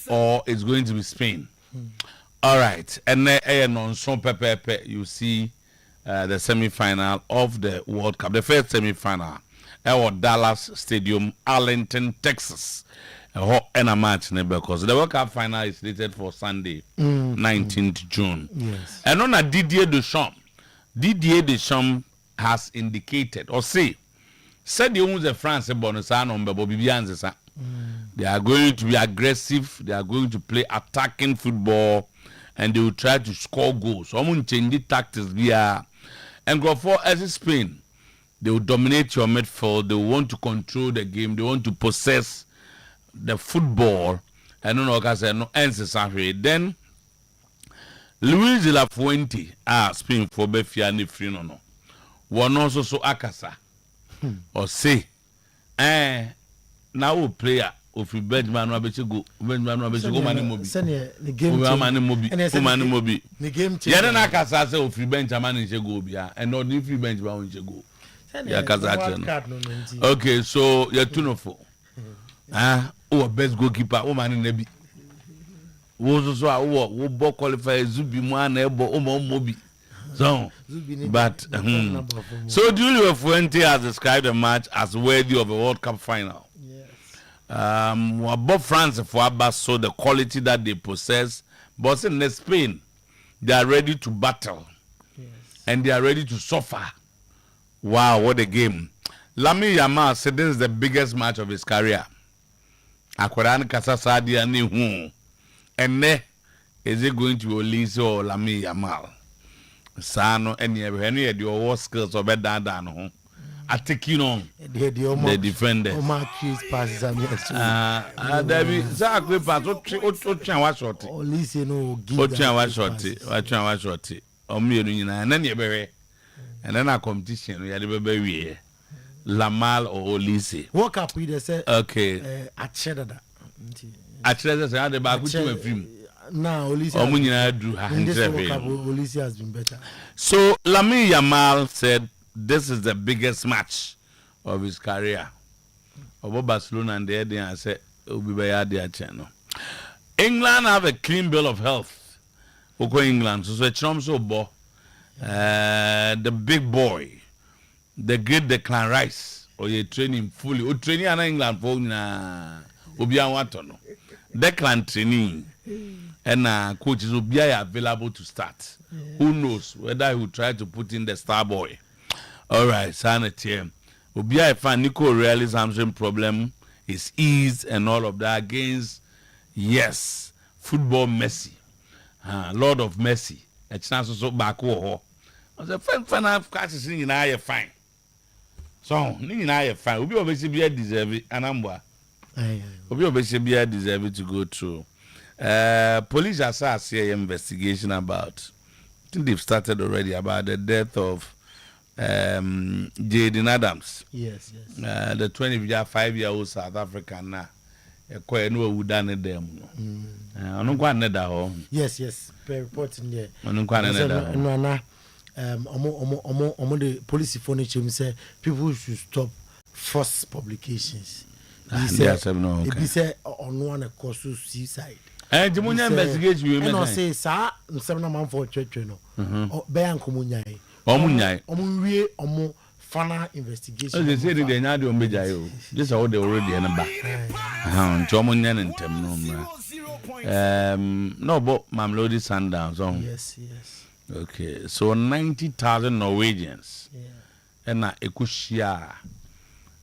or it's going to be Spain. All right, and then on some pepe, you see the semi-final of the World Cup, the first semi-final at Dallas Stadium, Arlington, Texas. And a match because the World Cup final is slated for Sunday, 19th June. Yes. And on a Didier Deschamps has indicated or said the ones of France they are going to be aggressive, they are going to play attacking football, and they will try to score goals. So I'm going to change the tactics via and go for as Spain. They will dominate your midfield, they will want to control the game, they want to possess the football. And no no then Luis de la Fuente Spain for Befia ni free no. One also so akasa. Or say now player of Benjamin Abechego money mobi. The game mobi. The game yeah then akasa say of Benjamin Chego bia and not the free Benjamin Chego. Okay, so you're 2-4. Best goalkeeper, man in Nebi. Who ball qualify Zubi man mobi. So, but so Julio Fuente has described the match as worthy of a World Cup final. Yes. Both France and Fuaba saw the quality that they possess, but in Spain, they are ready to battle. Yes. And they are ready to suffer. Wow, what a game. Lamine Yamal said this is the biggest match of his career. Akwaran Kasa Sadia ni hu. And ne is it going to be Olise or Lamine Yamal? Sano any the war skills of better than home. I take you on the defenders. Debbie Zachary Pass, what short? Olise no give. What short? And then you bury. And then our competition, we had a baby. Lamal or Olise. Walk up with the okay. Acheampong. Acheampong, the back with you film. Now, Olise has been better. So, Lamine Yamal said this is the biggest match of his career. About Barcelona and the Eddie said, England have a clean bill of health. England, so it's so bo. The big boy, the great Declan Rice, or you training fully. Training in England for Obian Watono. Declan training. And coaches will be available to start. Yeah. Who knows whether he will try to put in the star boy. All right, Sanity. Obia fan Nico Reilly's hamstring problem is eased and all of that against yes, football Messi. Lord of Messi. A chance to so back I was a fan of catches in I fine. So in I fine. Obi obviously be deserve it and I'm Obi obviously be deserve it to go through. Police has started an investigation about, I think they've started already, about the death of Jaden Adams. Yes. The 25-year-old South African now. Yes. Per reporting there. The police phone say people should stop false publications. He said on one cause suicide. And the investigation you may say, sir, 7 months for church, no. Bayan Comunyai. Omu final investigation. They say they not do Mejayo. This is how they already in the back. Jomunian and Temno. No, but Mamlodi Sundowns. Yes. Okay, so 90,000 Norwegians. Yeah. And Ekushia,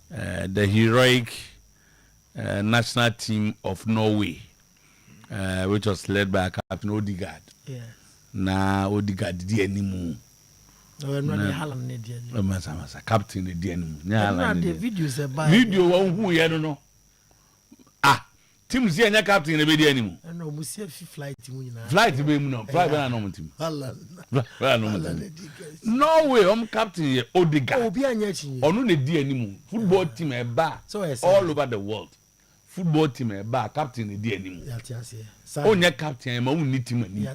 the heroic national team of Norway. Which was led by Captain Odegaard. Yes. Na Odegaard di animu. Captain di animu. The videos about video who you don't know. Team see any captain e be di animu. No, we see flight team. Flight be no. Flight be no team. No way, captain Odegaard. Obi anyachi. Onu ne di animu. Football team e ba all over the world. Football team e ba captain e di animu. Onye captain ma unni team ani.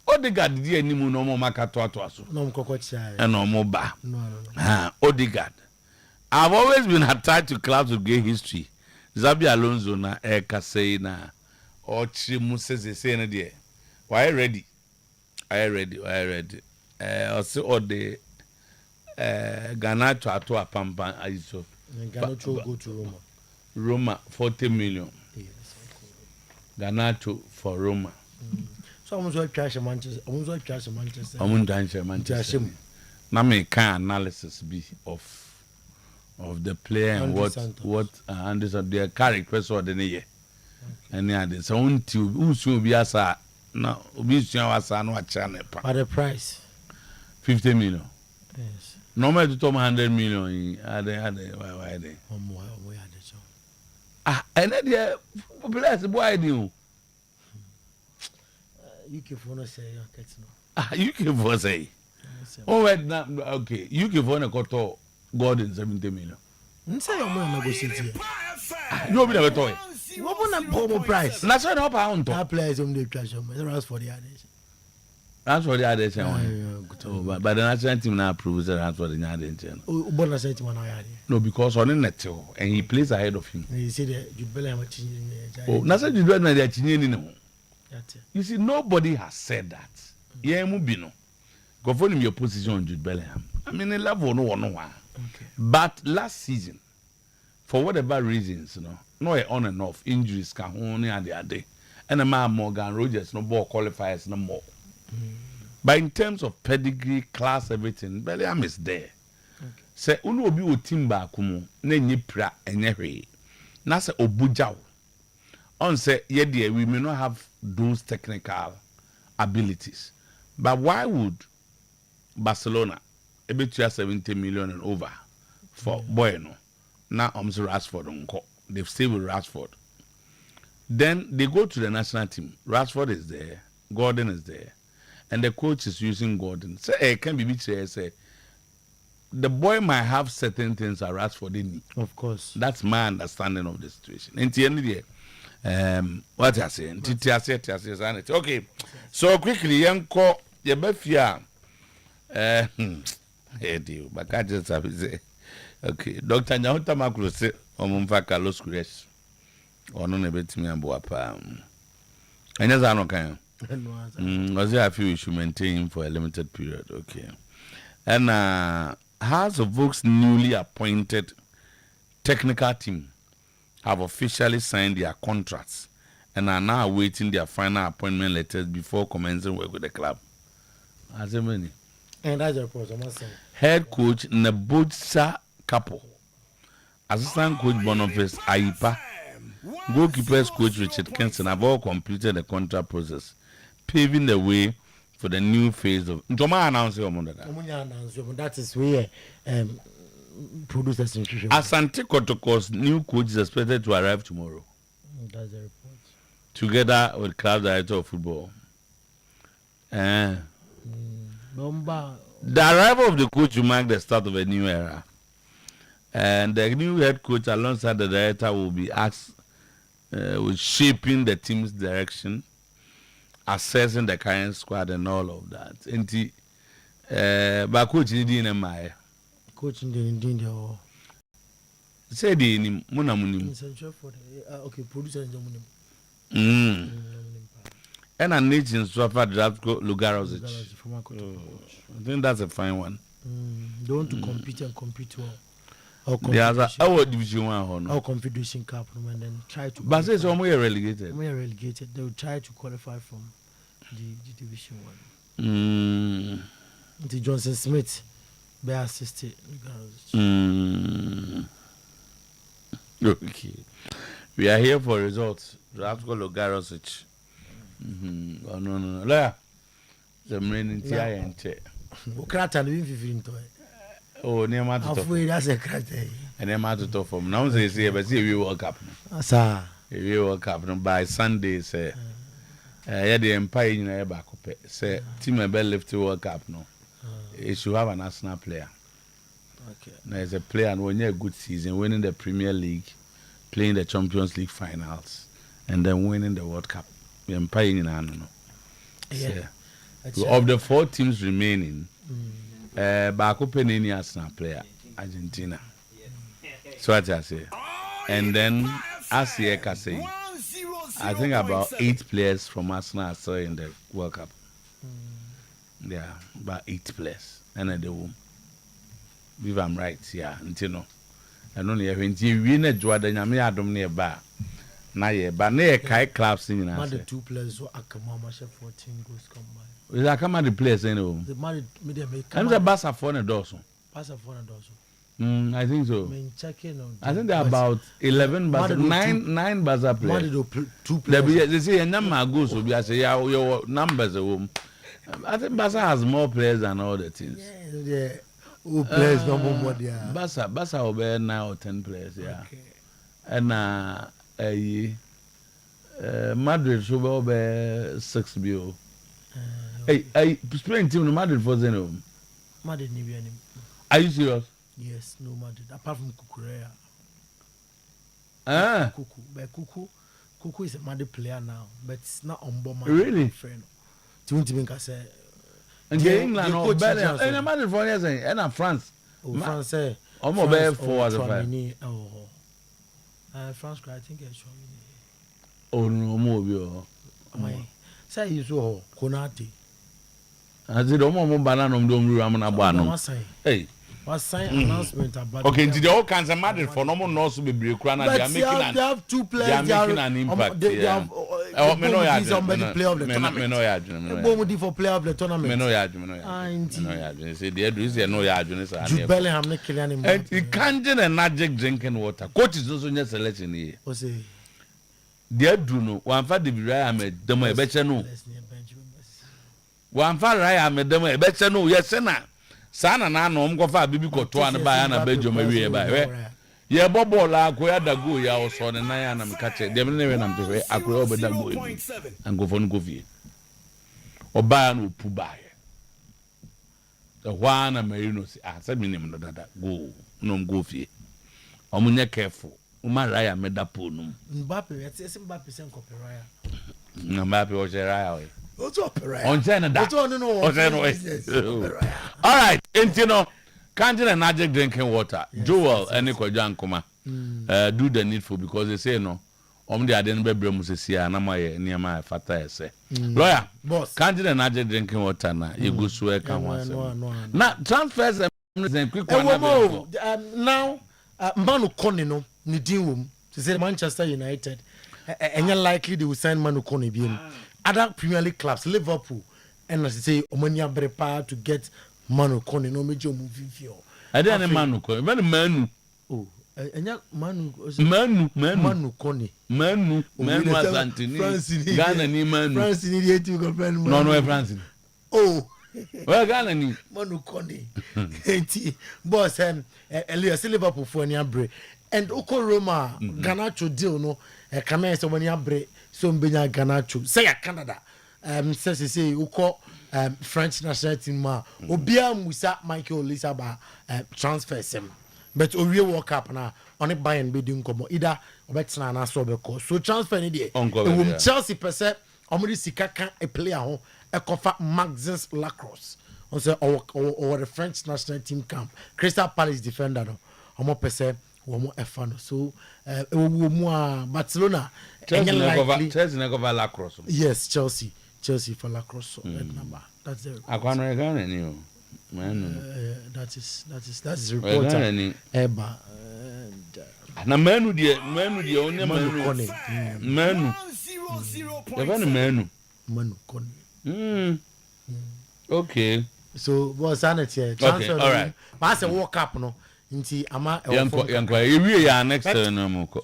Odegaard di animu no mo maka to aso. No mkoko chia. E no mo ba. No. Odegaard. I've always been attached to clubs with great history. Zabi Alonso na eka say na ochi mu say na de. Why ready? I ready. Also all the Ganacho Otuo-Acheampong aiso. Ganacho go to Roma. Roma 40 million. Yes. Ganacho for Roma. So I'm going to cash Manchester. I'm going to cash Manchester. Manchester. Na me can analysis be of the player and what and this of their characters or the year. And yeah, there's one to who be as a no be was no channel. At the price 50 million. Yes. Normal to 100 million. Why they? And then the population boy do. UK for no say UK for say. Oh wait, okay. UK for no got Gordon 70 million. Say your money negotiate. No be never toy. What on a promo price? That's why no pound. That players on the cash on. That's for the others. That's for the others. But the national team now approves that for the others. Oh, bonus set one. No, because on the and he plays ahead of him. You see that you Bellingham changing. Oh, that's what you do when they're changing. You see, nobody has said that. Yeah, Mubino. Go for him your position on Jude Bellingham. I mean, a level no one. Okay. But last season, for whatever reasons, no on and off injuries can only at the other. And a man Morgan Rogers no ball qualifiers no more. But in terms of pedigree, class, everything, Bellingham is there. Say unu obi o timba kumu na nyipra enyewe. Na say obujao. On say we may not have those technical abilities. But why would Barcelona able to 70 million and over for Bueno? Now Rashford unko. They've stayed with Rashford. Then they go to the national team. Rashford is there, Gordon is there, and the coach is using Gordon. Say can be say the boy might have certain things that Rashford didn't. Of course. That's my understanding of the situation. In the end of the day, what I say, okay. So quickly, young call your befia. Hey, dear, but I just have to say, okay, Dr. Nyahota Makrose, Omumfa Carlos Cures, or no, nebet me and Boapa. And as I know, can was there a few you should maintain for a limited period, okay. And House of Oak's newly appointed technical team have officially signed their contracts and are now awaiting their final appointment letters before commencing work with the club. As many. And that's the report. I must say. Head coach Nebojsa Kapo, assistant coach Boniface Aipa, goalkeepers coach Richard Kenson have all completed the contract process, paving the way for the new phase of Joma announced that is where producers institution. Asante Kotoko's new coach is expected to arrive tomorrow. That's the report. Together with club director of football. The arrival of the coach will mark the start of a new era. And the new head coach alongside the director will be asked with shaping the team's direction, assessing the current squad and all of that. And but coach didn't my coach didn't know. Say the name Munamunim. Okay, producer And a nation suffered Ratko Lugarozic. I think that's a fine one. They want to compete and compete well. The other our division 1 or Confederation Cup and then try to. But it's almost relegated. When you're relegated, they will try to qualify from the Division 1. The Johnson Smith, they assisted. Okay. We are here for results. Ratko Lugarozic. Oh no. There. The main tia and chair. Ukrata living 15 toy. Oh, near my halfway, that's a crater. And I'm out to talk from now. They say, but see, we World Cup. Sir, we World Cup by Sunday. Say, yeah, the Empire in a back up. Say, Team Abel left to World Cup. No, it should have a national player. Okay, there's a player, and when you're a good season, winning the Premier League, playing the Champions League finals, and then winning the World Cup. The Empire in a no. Yeah. Of the 4 teams remaining, Bako Penini Arsenal player, Argentina. So what I say. And then Asiye Kase. I think about 8 players from Arsenal are still in the World Cup. Yeah, about 8 players. And at the womb. If I'm right, yeah, until no. And only when you win a Jordan, Yami Adam nearby. Na ye, but near Kai clubs in the 2 players who are Kamama 14 goals combined. Is that come the players anyway? The money media make. I'm the Bassa for a dozen. Bassa for a dozen. I think so. I think there are about 11 Bassa, 9 Bassa players. 2 players. They say a number goes to be as your numbers at home. I think Bassa has more players than all the teams. Yeah. Who players no more there? Bassa will be 9 or 10 players, yeah. Okay. And Madrid should be 6 bio. Hey, Spain team no Madrid for Zeno. Madrid ni any. Are you serious? Yes, no Madrid. Apart from Kukurea. Kuku is a Madrid player now, but it's not on board. Really? Timothy say. And England or better. And Madrid for years and France. France. Almost better for as a fan. France, I think I show you. Oh no more. Say you saw Konate. I said, "Oh, my banana, don't be ramen abano." Hey, what sign announcement about? Okay, into the whole cancer matter for no more knows to be break. They have 2 players. They are making an impact. They have. Somebody play of the tournament. For play of the tournament. Say the address here no yard. Bellingham ne killing him. And he can't do a magic drinking water. Coach is also just selection here. Dear Bruno, one for the Raya made them a better no. One for Raya made them a better no. Yes, Senna. Sana na no go fa bibi ko to an ba na bejo mawie ba we ye bobo la akoya dago ya o so ne na ya na mkache de me ne na mtewe akoya obedago e angofo no govie oba na opu ba ye the one Marino say ah say minim no dada go no mgofie omunye careful umaraya medapo no Mbappe yet Mbappe sen ko peraya Mbappe o jeraya we Otuo-Acheampong. On all right, Intino, can't you magic drinking water? Joel and Nico Kuma do the needful because they say no. The Aden Bebramus and my near my father say. Lawyer, boss, can't you magic drinking water now? You go swear come once. Now transfers and quick one. Now, Manu Konino, Nidium, to say Manchester United, and you're likely they will sign Manu Koni. Other Premier League clubs, Liverpool, and as I say, Omania prepare to get Manu Kone, no major movie. I didn't Manu Kone, Manu. Oh, and Manu Kone. Manu was Antony. Ghana ni Manu. France need to go friend. No, France. Oh, well, Ghana ni Manu Kone. Boss, and Elias Liverpool for any break. And Oko Roma, Ganacho deal no, a Kamen so many break. So Mbenya Ganacho say Canada says say you call French national team ma obia musa Michael Lisaba transfer sem but Orie World Cup na on it buy and bidding komo either obetina na so be call so transfer ni dey Chelsea perse omuri sika kan a player ho e kofa Maxence Lacrosse on say or the French national team camp Crystal Palace defender no omo perse womo efano so Barcelona Chelsea never lacrosse. Yes, Chelsea for lacrosse. That's the that is reported. Eba na menu die only menu Kone. Okay. So what's sanity transfer? Okay, all right. But I say World Cup no. Inti ama yanko we are next no muko.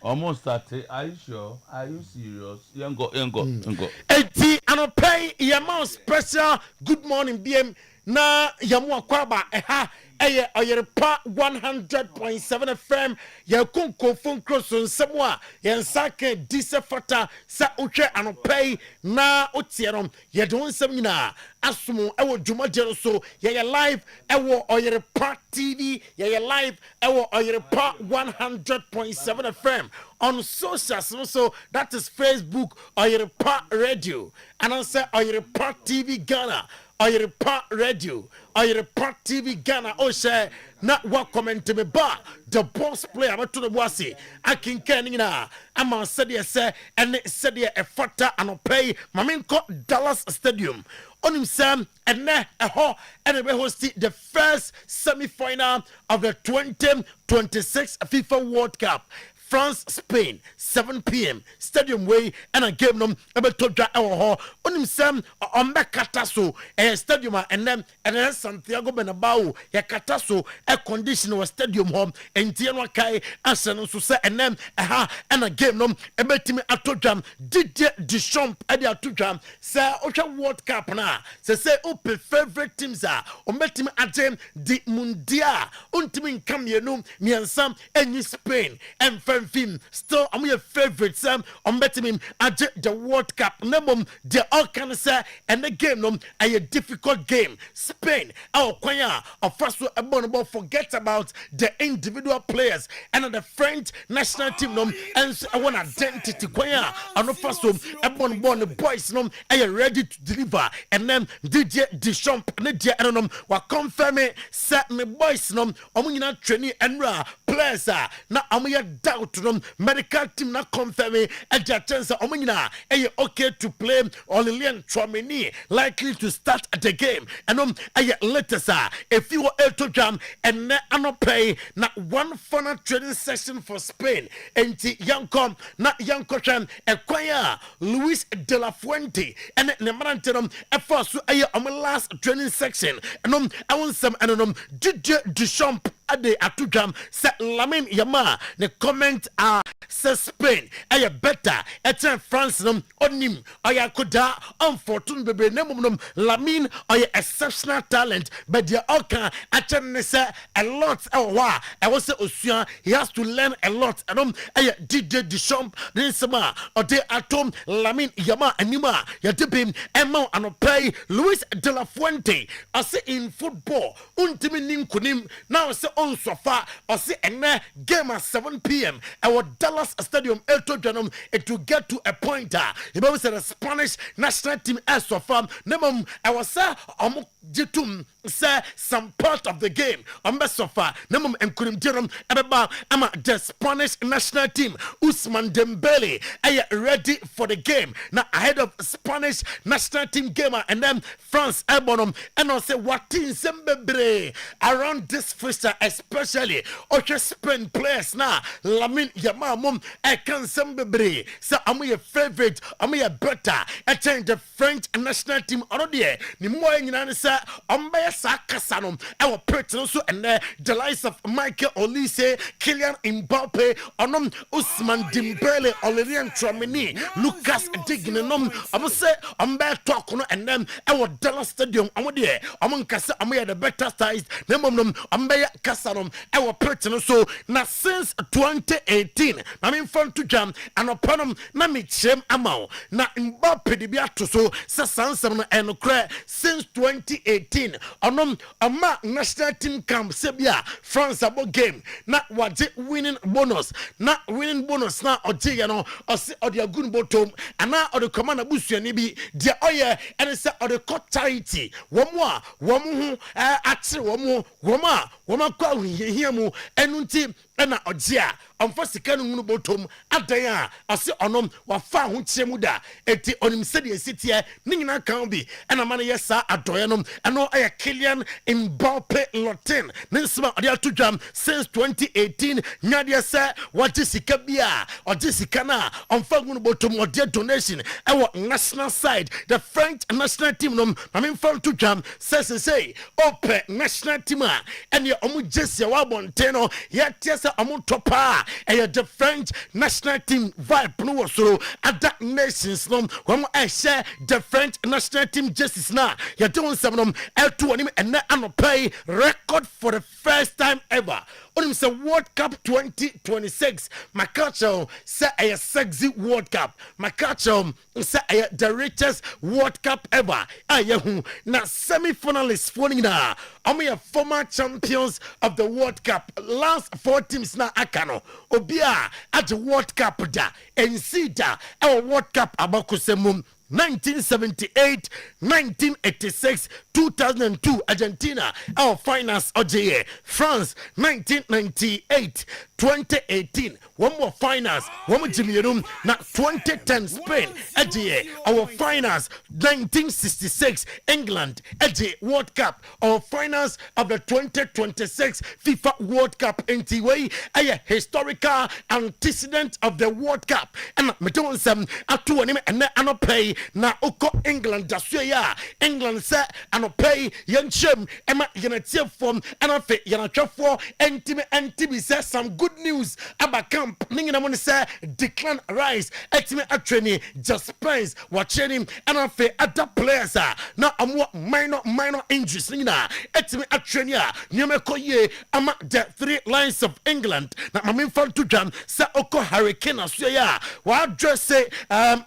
Almost started. Are you sure? Are you serious? Yanko. Eti anopay yama special good morning BM na yamu akwaba eha eye Oyerepa 100.7 FM ya kunko phone cross nsemo ya nsake dise fata sa uhwe anopay na otierom ye don nsem nyina asumo ewo dwumadero so ye live ewo Oyerepa TV ye live ewo Oyerepa 100.7 FM on socials so that is Facebook Oyerepa Radio and I say Oyerepa TV Ghana Oyerepa Radio, Oyerepa TV Ghana. Oh, share na wa comment me ba the boss player to the wasi. I can na. I'm on said say and said a fata and pay Maminko Dallas Stadium. On him Sam and ne a ho and we host the first semi-final of the 2026 FIFA World Cup. France, Spain, 7 p.m. Stadium Way, and a game them about to draw our hall. On him, Sam, on back Catasso, a stadium, and then Santiago Benabao, a Catasso, a conditional stadium home, and Tiano Kai, and San Susa, and then and a game them about me at Tottenham, Didier Deschamps, at the Tottenham, Sir Ocha World Cup now. Say, open favorite teams are, or met him at them, the Mundia, Untimin come you know, me and Sam, and Spain, and film still I'm your favorite Sam on betting him at the World Cup number the all can say and the game a difficult game Spain our choir of first one forget about the individual players and the French national team and one identity choir and the first one born the boys are ready to deliver and then DJ Deschamps and were confirming set me boys omuna training and players na amuya doubt medical team na confirming a chance omuna okay to play Aurelien Tchouameni likely to start the game and later if you were to jam and pay na one final training session for Spain and Yankom na Yankocham acquire Luis de la Fuente and the Marantenum a first last training section and I want some and Didier Deschamps Ade Atujam sa Lamine Yama the comment are say Spain ay better et France onim ay koda unfortunate bebe nemum Lamine ay exceptional talent but they all can actually say a lot wa I was say Osua he has to learn a lot and ay Didier Deschamps then sama or they atom Lamine Yama anima ya debim Emma and pay Luis de la Fuente I say in football untimi ninkunim now say on so far or say a game at 7 p.m. Our Dallas Stadium to get to a point. You say the Spanish national team as so far. Nemum I was jitum say some part of the game. So far nemum enkurim jirum about the Spanish national team. Ousmane Dembele are ready for the game. Now ahead of Spanish national team gamer and then France Ebonum and I say what in Sembebre around this fixture especially okay Spain players now Lamine Yamal I can Sembebre so I'm your favorite I'm your better I change the French national team already ni mo nyina say omba Sakasanum our person also and the likes of Michael Olise Kylian Mbappe onom Ousmane Dembele Aurelien Tchouameni Lucas Digne I'm say omba talk no and then our Dallas Stadium I'm there I'm kasa I'm the better size nemom omba Kasanom our person so na since 2018 I mean fun to jam and upon na me chem amao na Mbappe de biato so sansam and cry since 2018 onom ama national team camp sebia France about game na waje winning bonus na oje ya no or the good bottom and na or the commander busuani bi dia oye and say or the court charity womo atre womo kwa hia mu enunti na oje a amfa sika no hunu bottom adan a ase onom wa fa ho kyemu da eti onim se de sitie ni nyina kan bi na ma ne yesa adoye no eno aye Kylian Mbappe Lotin ninsma ade atudwam since 2018 nyade se wati sika bia ode sika na amfa hunu bottom ode donation ewo national side the French national team no ma me fa tudwam say ope national team a ene omu jesi wa bonte no yete se omu topa the French national team vibe no so other nations when I share the French national team justice now you don't some L2 and then pay record for the first time ever on the World Cup 2026 my culture say a sexy World Cup my culture say the richest World Cup ever now semi-finalists for now I'm a former champions of the World Cup last 4 teams now akano obia at the World Cup da and see da our World Cup abakusemu 1978, 1986, 2002 Argentina our finals OJE. France 1998, 2018 one more finals one more Jimmy na 2010 Spain OJE. Our finals 1966 England OJE World Cup. Our finals of the 2026 FIFA World Cup NTW a historical antecedent of the World Cup. And me don some atu ani and no pay na oko England dasua England say ano pay yenchem ema yenetie form and afi yenatwafo ntimi say some good news about camp ningina mo say decline rise etimi atwani just Spence watching him and afi other players na minor injuries ningina etimi atwani nyemeko ama the three lines of England na mamin fan to jam say oko Hurricane asua wa address say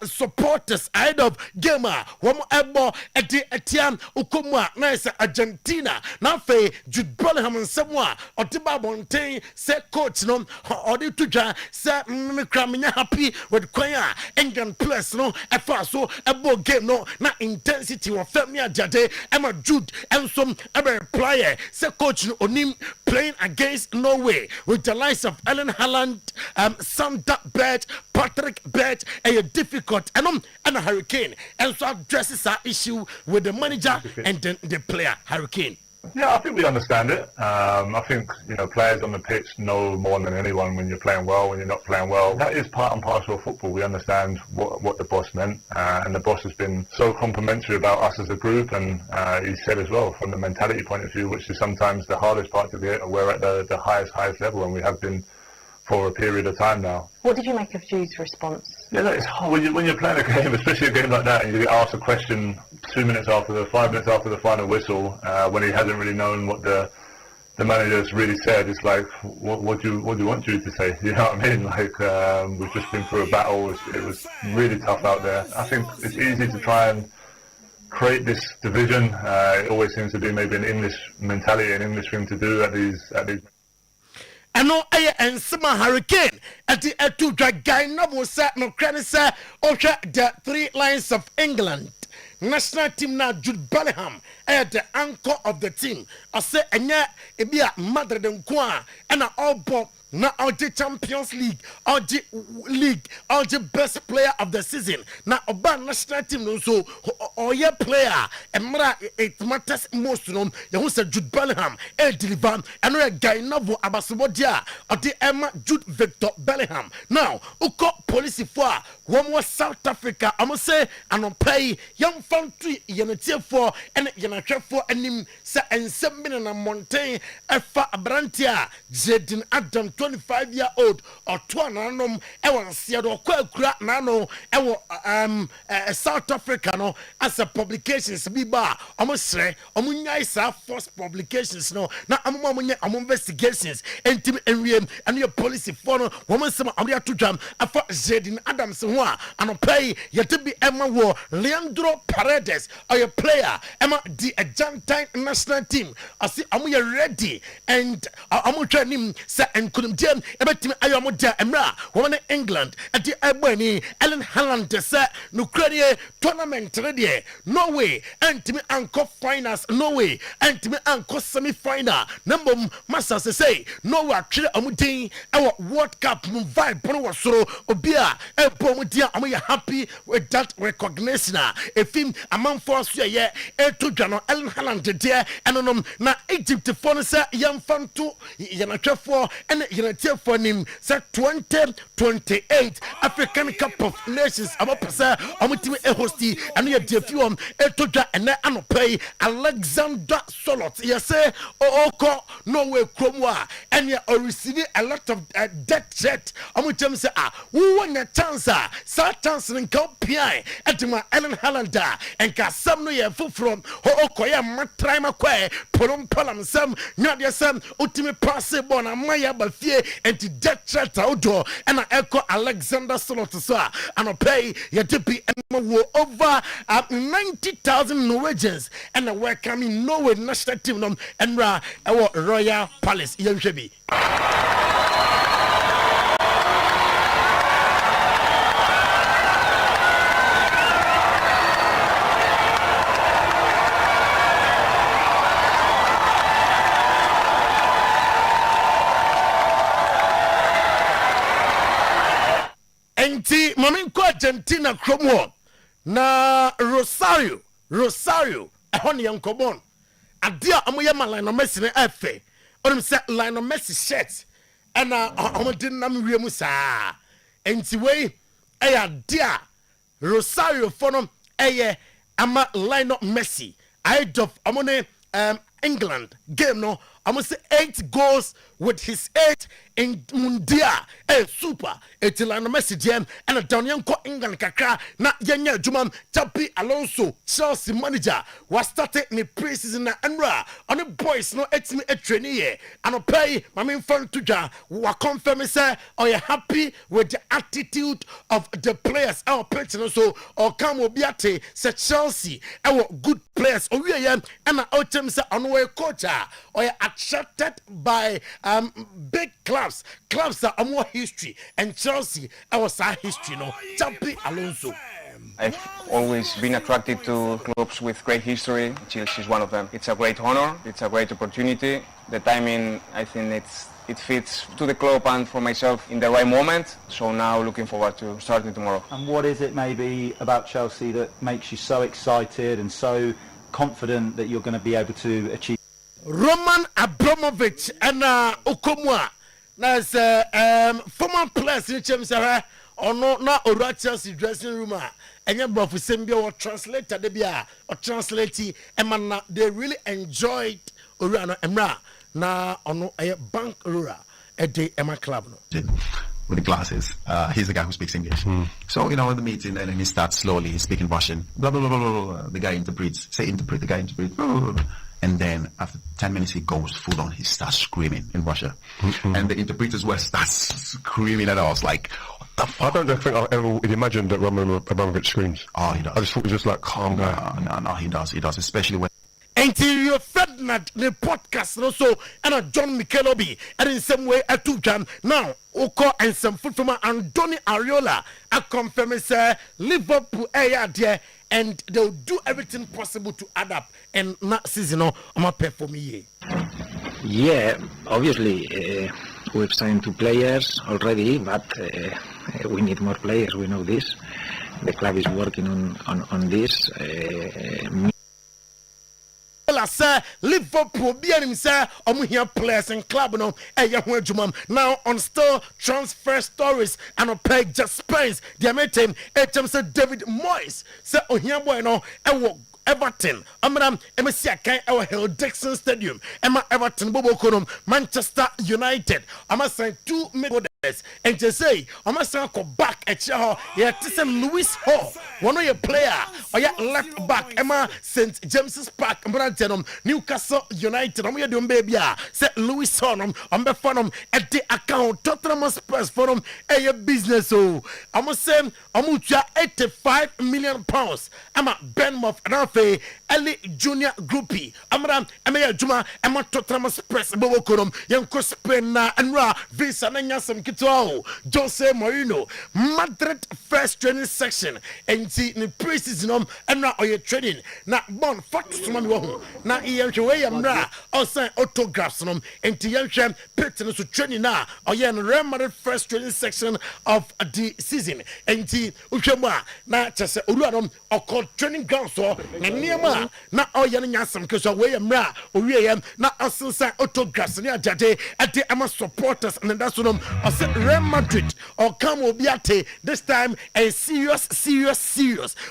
supporters ahead of gamer one ebo etiam ukomwa nice Argentina na fe Jude Bellingham nsemwa otiba bonten say coach no odi tuja say me kramenya happy with kwanya England players no efa so ebo game no na intensity wa femi ajade ema Jude ensom ebe player say coach no onim playing against Norway with the likes of Erling Haaland, Sander Berge, Patrick Berge, a difficult and a Hurricane, and so addresses our issue with the manager and then the player Hurricane. Yeah, I think we understand it. I think, players on the pitch know more than anyone when you're playing well, when you're not playing well. That is part and parcel of football. We understand what the boss meant, and the boss has been so complimentary about us as a group, and he said as well, from the mentality point of view, which is sometimes the hardest part to get, we're at the highest level, and we have been for a period of time now. What did you make of Jude's response? Yeah, it's hard when you're playing a game, especially a game like that, and you get asked a question 5 minutes after the final whistle, when he hasn't really known what the manager's really said. It's like, what do you want Jude to say? You know what I mean? Like, we've just been through a battle. It was really tough out there. I think it's easy to try and create this division. It always seems to be maybe an English mentality, an English thing to do at these. I know and some Hurricane at the two drag guy no set no credit sir or the three lines of England. National team now Jude Bellingham at the anchor of the team. I say and yet it be a mother than Kwa and all ball now all the Champions League, all the best player of the season. Now about national team so or your player and it matters most to them. You said Jude Bellingham, deliver and a guy novel Abasubodia or the Emma Jude Victor Bellingham. Now uko policy for one more South Africa. I must say and on pay young fan tree unity for and yanatra for and him say and 7 million and Montaigne Efa Abrantia Jedin Adam 25-year-old or Tuananum Ewan Seattle Kura Nano South Africa no as a publications Biba almost say Omunya first publications no na amunya investigations and team and your policy for no woman some amria to jam afa Jedin Adams one and pay yet to be Emma War Leandro Paredes or your player Emma the Argentine national team I see amuya ready and amu training say and couldn't jam ebetimi ayomo dia emra woman England at the Ebony Erling Haaland say Ukraine tournament ready Norway antimi anko finals Norway antimi anko semi final number masters say Norway actually amudin our World Cup vibe pono wasoro obia ebo mudia amoya happy with that recognition if him among force ye to Jano Erling Haaland there and na Egypt for say yam fan to yana for and yana for him say 2028 African Cup of Nations amapasa amutimi hosti and ye defium etoja and anopay Alexander Solot ye say oko Norway kromwa and ye receive a lot of debt jet amutem say who won your chance sa chance in Kopia etima Erling Haaland and ka sam no ye from okoya matraima kwa polom polam sam nyadia sam utimi pass bon amaya bafie and debt jet outdoor and echo Alexander Solot so and pay ye tipi and over 90,000 Norwegians and a welcoming Norway national team and our Royal Palace Yemshebi. Argentina Chromo na Rosario ehon ye nkobon adia amoye ma Lionel Messi ne efe onim se Lionel Messi shirt ena omodin nam wiem saa enti wei eya dia Rosario fono eye ama Lionel Messi ahead of amone England game no almost say 8 goals with his 8 in Mundia super Lionel Messi jam and a Danianko England kakra na yenya jumam Chapi Alonso Chelsea manager was started in the pre-season na Enra on the boys no etimi a trainee and pay my main friend to ja wa confirm say are you happy with the attitude of the players our person so or come obiate say Chelsea our good players or we and our team say on way coach or attracted by big clubs that are more history and Chelsea our side history no Chapi Alonso. I've always been attracted to clubs with great history. Chelsea is one of them. It's a great honor. It's a great opportunity. The timing, I think it fits to the club and for myself in the right moment. So now looking forward to starting tomorrow. And what is it maybe about Chelsea that makes you so excited and so confident that you're going to be able to achieve? Roman Abramovich and Okomwa. That's former players in Chelsea. Or no, not a Chelsea dressing room. And your brother Sembia or translator, or translate, and they really enjoyed Urano Emra. Now, on a bank Ura at the Emma Club. With the glasses, he's the guy who speaks English. So, in the meeting, and then he starts slowly speaking Russian. Blah, blah, blah, blah, blah. The guy interprets. The guy interprets. Blah, blah, blah. And then after 10 minutes, he goes full on. He starts screaming in Russia. And the interpreters were starts screaming at us like, what the fuck? I don't think I ever would imagine that Roman Abramovich screams. Oh, he does. I just thought he was just like calm guy. No, he does, especially when... Until Ferdinand the podcast also and John Michelobi and in some way a two jam now Oko and some food from Andoni Ariola a confirm say Liverpool there and they'll do everything possible to add up and not season I'm pay for me. Yeah, obviously we've signed 2 players already, but we need more players. We know this. The club is working on this. Liverpool being say here players and club no now on still transfer stories and on pay just Spence the meeting say David Moyes say here boy no Everton, MSC Kai our Hill Dixon Stadium, Emma Everton Bobo Konum, Manchester United. I must say 2 midfielders and to say I must go back at your yeah, Lewis Hall, one of your player or your left back Emma St. James's Park, Newcastle United. I'm doing baby. Say Lewis Hall on the phone at the account Tottenham Spurs for a business. So I must say I'm £85 million. I'm a Benmouth and Eli Junior Groupie. Amram, Emma Juma, Emma Tottenham Express, Bobokorum, Yanko Spain, and Ra, Visa, Nanyasam Kitao, Jose Mourinho, Madrid first training section, and see in the pre-season, and now you're training. Now, born Fox to Mammy, now Ian Ra, also autographs, and Tian Pittance to training now, or Yan Real Madrid first training section of the season, and T. Uchama, now just Uranum, or called training ground, so. Niama na oya nyasam keso we mra owie na asensa autographs ne ajade at the ama supporters and that's one of Real Madrid or come obiate this time a serious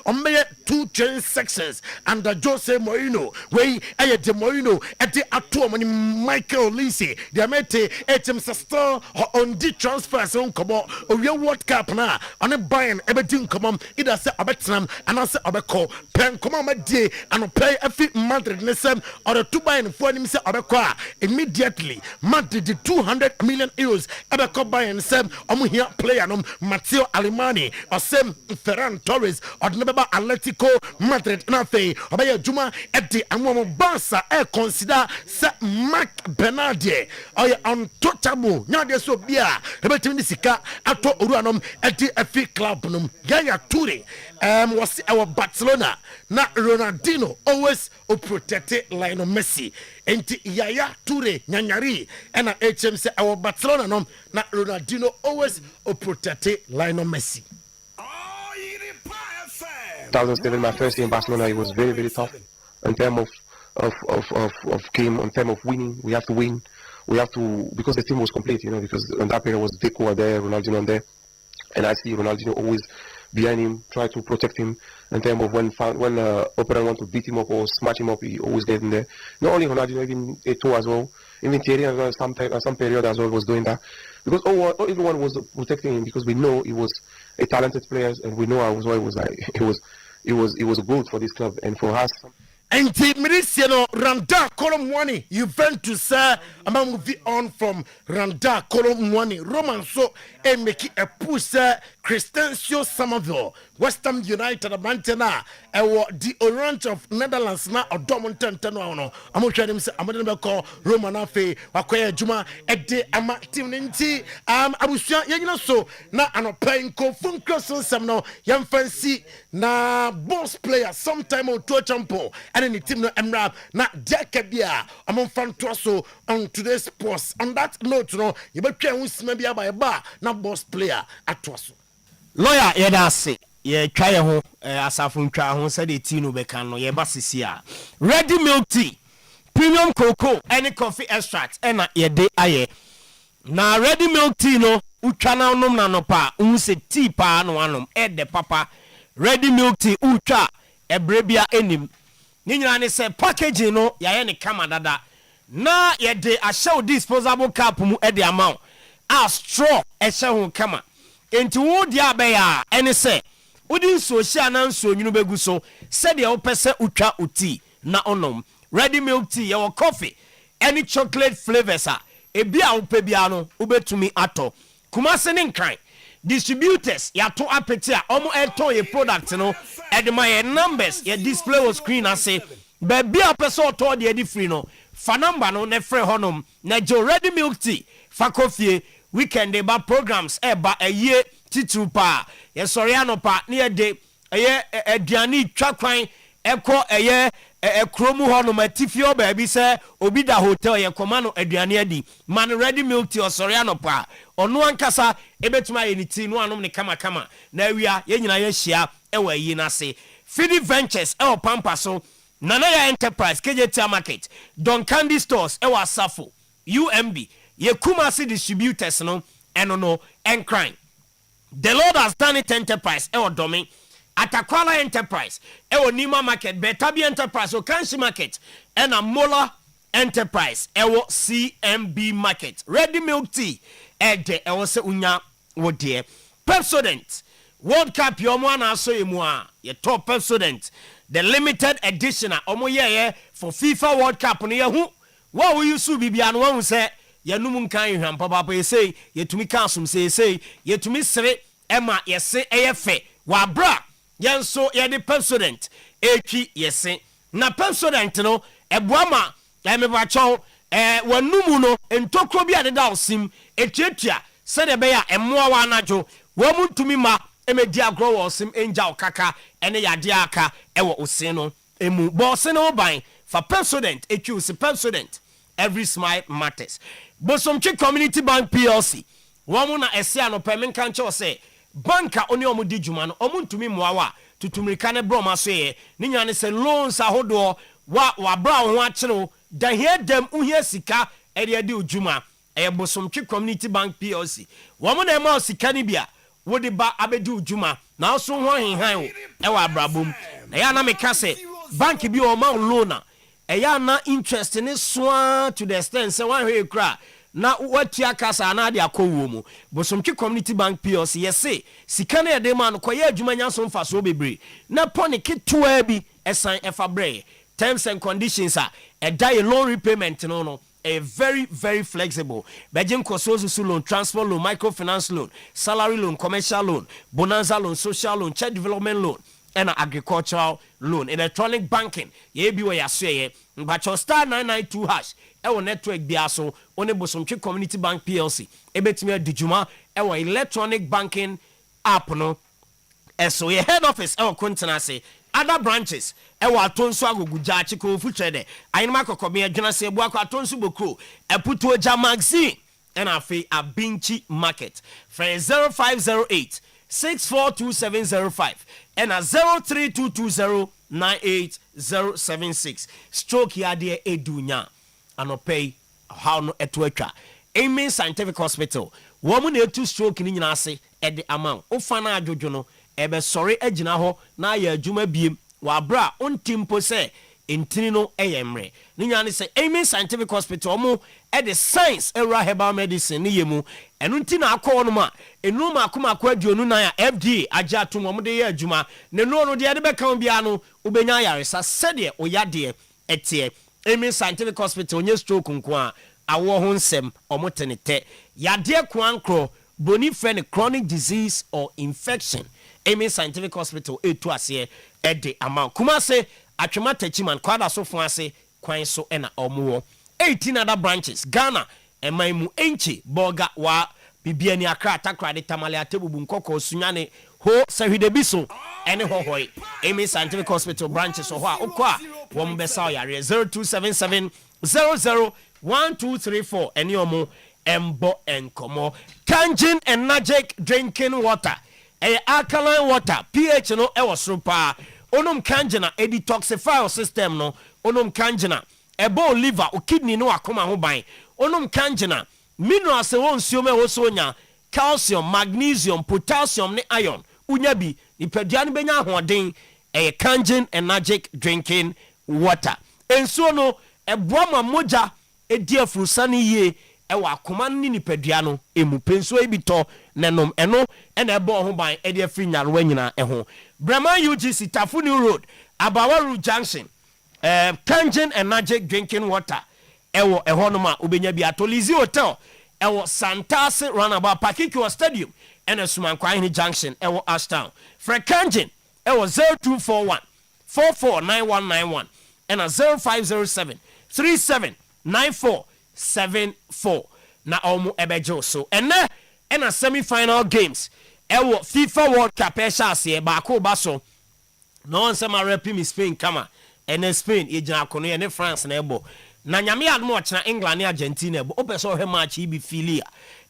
on me 2 training sections under Jose Mourinho we de Mourinho at the atom Michael Lisi the amete etem sister on the transfers on komo owie World Cup na on Bayern everything come either say abetenam and answer abeko pen come day and play every Madrid lesson or the 2 Bayern for him say abekwa immediately Madrid the 200 million euros abekwa Bayern say here player no Matteo Alemani or same Ferran Torres or never Atletico Madrid na fe obaya juma at the ammo Barca consider say Marc Bernardi or untouchable nya de so bia ebetimi sika ato oruanom at the FA club no Yaya Toure was our Barcelona na Ronaldinho always protected Lionel Messi. Enti Yaya Toure nyanyari and HM say our Barcelona no na Ronaldinho always protected Lionel Messi. 2007, my first year in Barcelona, it was very, very tough in terms of game, in terms of winning. We have to win. We have to, because the team was complete, because in that period was Deco there, Ronaldinho there, and I see Ronaldinho always behind him, try to protect him in terms of when opponent want to beat him up or smash him up, he always get in there. Not only Ronaldinho, even Eto'o as well, even Thierry as well, some period as well was doing that, because everyone was protecting him because we know he was a talented player and we know as well it was good for this club and for us. And Mirisiano Randa Colomwani, Juventus, I'm moving on from Randa Colomwani, Roman so and make a push, Crescencio Somerville, West Ham United, Mantena, the Orange of Netherlands, now or Domonton Tanono. I'm going to say, I'm going to call Roman Afe, Wakoya Juma, Ede Amatinti, Abusia, so now I'm playing Kofun Crossing Samno, young fancy, na boss player, Sometymer Otuo-Acheampong. And the team no emrap na dekabia among fan so on today's post. On that note, you better try maybe by a bar na boss player at Twaso. Lawyer Yedasi, ye try ho asafun twa ho said the tea no beka no ye basisia. Ready milk tea, premium cocoa, any coffee extract, and ye de aye. Na ready milk tea no utwa na nom na no pa unse tea pa no anom de papa. Ready milk tea utwa ebrebia enim. Ninyina ne say packaging no ya ne kama dada na ye de a disposable cup mu e de amount a straw e ho kama enti wo dia be ya ene say wodi so hia na nso nyinu begu so said ye wo pese utwa uti na onom ready milk tea ye wo coffee any chocolate flavors e bia wo pe bia no wo betumi ato Kumase ne nkran distributors ya to apete a omo eton ye product no e de my numbers ye display on screen and say baby a person to de di free no fa number no ne free honom na jo ready milk tea fa coffee weekend dey ba programs e ba eye titru pa ye sorry anopa na ye de eye aduani twakwan ekọ eye ekromu honom atifio baby say obi da hotel ye koma no aduani adi man ready milk tea or sorry anopa onu ankasa ebetuma ye ni tea no anom ne kama na awia ye nyina ye hia ewa yi na se Fidi Ventures ewa pampa so Nanaya Enterprise KJT Market Don Candy Stores ewa Safo UMB ye Kumasi distributors no eno and crime. The Lord has done it Enterprise ewa Domi Atakwala Enterprise ewa Nima Market Betabi Enterprise Okanshi Market ena Mola Enterprise ewa CMB Market Ready Milk Tea ede ewa se unya wodie Pepsodent World Cup yomo na so yemua ye top Pepsodent the limited edition omo ye for FIFA World Cup no ye hu wa wo yusu bibia no hu se ye num kan hwam papa ye say ye tumi kansum say ye tumi sere ema ye se eye fe wa bra ye nso ye de Pepsodent etwi ye se na Pepsodent no eboama ya me ba chon wanum no entokro bia de da osim etietia se de be ya emoa wa anajo wo muntumi ma emedi agro wo osim enja okaka ene yade aka ewo osin no emu boss no ban for Pepsodent etwi se Pepsodent every smile matters Bosomchi Community Bank PLC womu na ese anopa menka nche se banka oni omu di djuma no omu ntumi moawa tutumirika ne bro ma so ye ni nyane se loans ahodo wa bra ho akere da hie dem uhie sika ede de djuma Bosomchi Community Bank PLC womu na ema sika ni bia wodi ba abedu djuma na so ho henhan e wa abrabom na ya na meka se bank bi o ma loan eya na interest ni so to the extent say one way kra na watia kasa na de akowo mu Bosomchi Community Bank PLC yese sika na de man ko ye adwuma nyaso mfa so bebre na poni kitwa bi esan efa bre terms and conditions a die loan repayment no a very very flexible Beijing Kosozu loan, transport loan, microfinance loan, salary loan, commercial loan, bonanza loan, social loan, child development loan and agricultural loan, electronic banking ye bi we yaswe but your star 992 hash ewo network biaso one Bosomchi Community Bank PLC ebetimi adijuma ewo electronic banking app no eso ye head office ewo kontenase other branches ewo atonso agoguja chiko futrede ayinma kokome adwuna se ebu akwa atonso bokro eputo ja magazine and afi abinchi market for 0508 642705 and 0322098076 stroke yade edunya anopay how no etwatwa Amen Scientific Hospital woman e two stroke ni nyina ase e de amount ofana adwodwo no ebe sorry agina ho na ya adwuma biem wa bra ontimpo se entini no eyemre ni nyane se Amen Scientific Hospital mo e the science era herbal medicine ni yemu enu ntina akọ no ma enu ma akoma akọ aduonu na ya FDA agya atom mo de ye adwuma ne no de de beka bia no ubenya yaresa sede oyade etie Amen Scientific Hospital onye stroke nko a awo ho nsem omotenete yade kwankro boni friend chronic disease or infection Amen Scientific Hospital etu ase e de amount kuma se atwema tachiman kwada so fo ase kwan so na omuwo 18 other branches Ghana emaimu enchi boga wa bibiani akra takra de tamale atebubu nkoko sunyane ho sahwidebiso ene hohoi Amen Scientific Hospital branches so ho a okwa wo mbesa yare 0277 001234 ene omo embo enkomo Kangen and Magic drinking water alkaline water pH no e wosoro pa onum Kangena e detoxify system no onum Kangena ebo liver o kidney no akoma ho ban onum Kangena minerals se won siome wo so nya calcium magnesium potassium ne iron unya bi nipadua no benya ahoden Kangen and Magic drinking water enso no eboa ma moja edi afrusa ne yie ewa akoma ni nipadua no emu penso ebito nenom eno ena ebo ho ban edi afri nyarewa nyina eho Brahma UGC Tafuni Road Abawaru Junction Kangen and Magic drinking water ewo eho no ma obenya bi atolizi hotel ewo Santase Runabout Pakikio Stadium ena Sumankwan Junction ewo Ashtown Fred Kangen ewo 0241 449191 ena 0507 379474 na omu ebejo so ena semi-final games ewo FIFA World Cup ese ba ko ba so no one sama repi Spain kama ena Spain ejina kono ye ne France na ebo na nyame admo ochina England ne Argentina ebo opeso he match ibi filia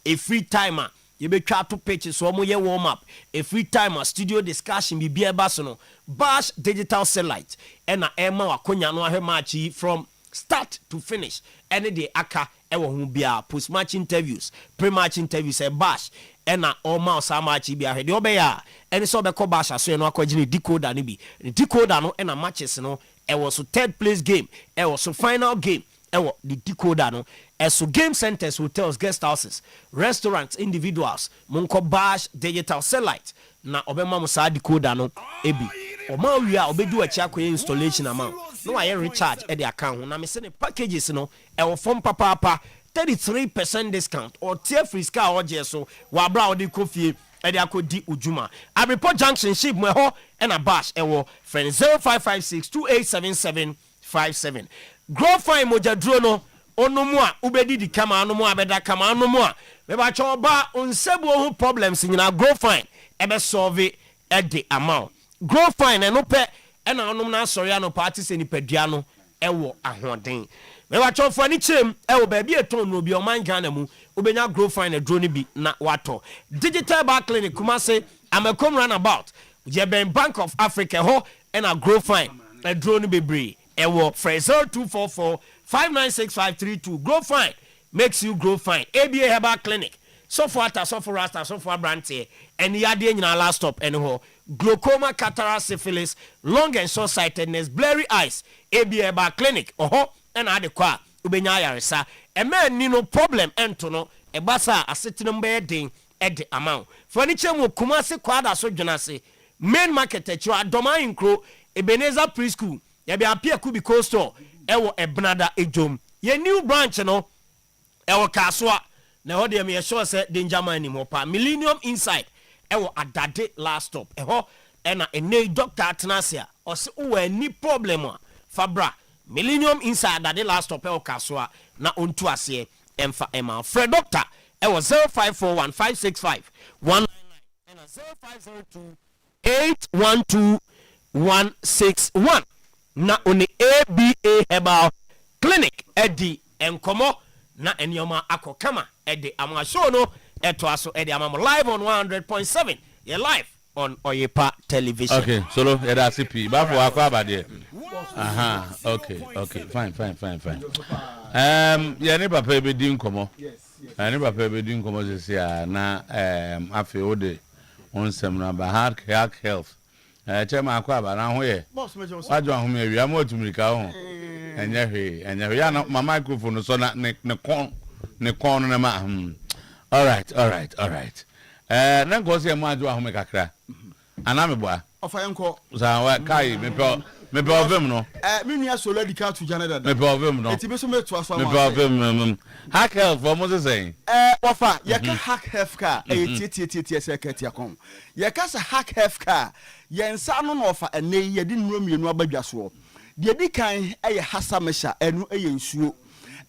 a free timer you be try to pitches so mo ye warm up a free timer studio discussion bi bia ba so no Bash digital satellite ena ema wakonya no he match from start to finish any day aka ewo hu bia post match interviews pre-match interviews e Bash ena all mouse match bia he de obeya eni so be ko Bash aso no akogine decoder ni bi decoder no ena matches no e was so third place game e was so final game e was the decoder no e so game centers hotels guest houses restaurants individuals monko Bash digital satellite na obema mo sa decoder no ebi o ma wia obedu achi akoye installation amount no aye recharge e de account na me se ne packages no e wo form papa 33% discount or tier free scar or so wa bra o de kofie e de akodi ujuma Abripo Junction ship mo ho e na Bash e wo friend 0556287757 grow fine mojadro no onomu a ubedi di kama anomu abeda kama anomu a me ba cho ba onsebu ho problems nyina grow fine e be solve e de amount grow fine eno pe e na onom na sorry ano party se ni padua no e wo ahoden me wa cho fo ani chem e wo ba bi eton no bi o man Ghana mu ubenya grow fine e drone bi na wato digital bar clinic kuma se Amakom Runabout je ben Bank of Africa ho e na grow fine e drone bebre e wo Fraser 244 596532 grow fine makes you grow fine ABA Herbal Clinic so for ata so for rasta so for branche and yade nyina last stop and ho glaucoma cataract syphilis long and short sightedness blurry eyes ABA Herbal Clinic oho and adekwa ubenya yaresa e man ni no problem ento no e basa asetinum be den e de amount furniture mo Kumasi kwada so dwonase main market echo adoma inkro Ebenezer preschool ya be apia kubi cold store ewo ebnada ejom ye new branch no ewo kaswa na ho de me sure say danger man ni mo pa Millennium Inside ewo adade last stop eho ena ene doctor atnasia o se wo ani problem a fabra Millennium Inside adade last stop ewo kaswa na ontu ase emfa ema Fred doctor ewo 0541565199 ena 0502812161 na oni ABA Herbal Clinic edi enkomo na enyoma akokama edi amasho no eto aso edi amamo live on 100.7 You're live on Oyerepa television. Okay, solo that's CP. But for akwa there. Okay. Fine. Yeah, ne papa be din komo. Yes. Ne papa be din komo say na afi ode onsem na ba heart health. Chema akwa ba na ho ye. Wajo ahom e wi amotumrika ho. Enya hwe ya na my microphone so na ne kon na ma. All right. Na go say mo ajo ahom kakra. Aname boa. Ofa yenko. Za wa kai me pe ovem no. Me nua solo dika to Canada. Me pe ovem no. Eti be so me to aso me pe ovem. Hack health for Moses saying. Ofa, ye ka hack health car e tie secret yakon. Ye ka sa hack health car. Ye nsa no no ofa ene ye di nnuro mienu abadwa so. De di kan eye hasa mesha enu eye nsuo.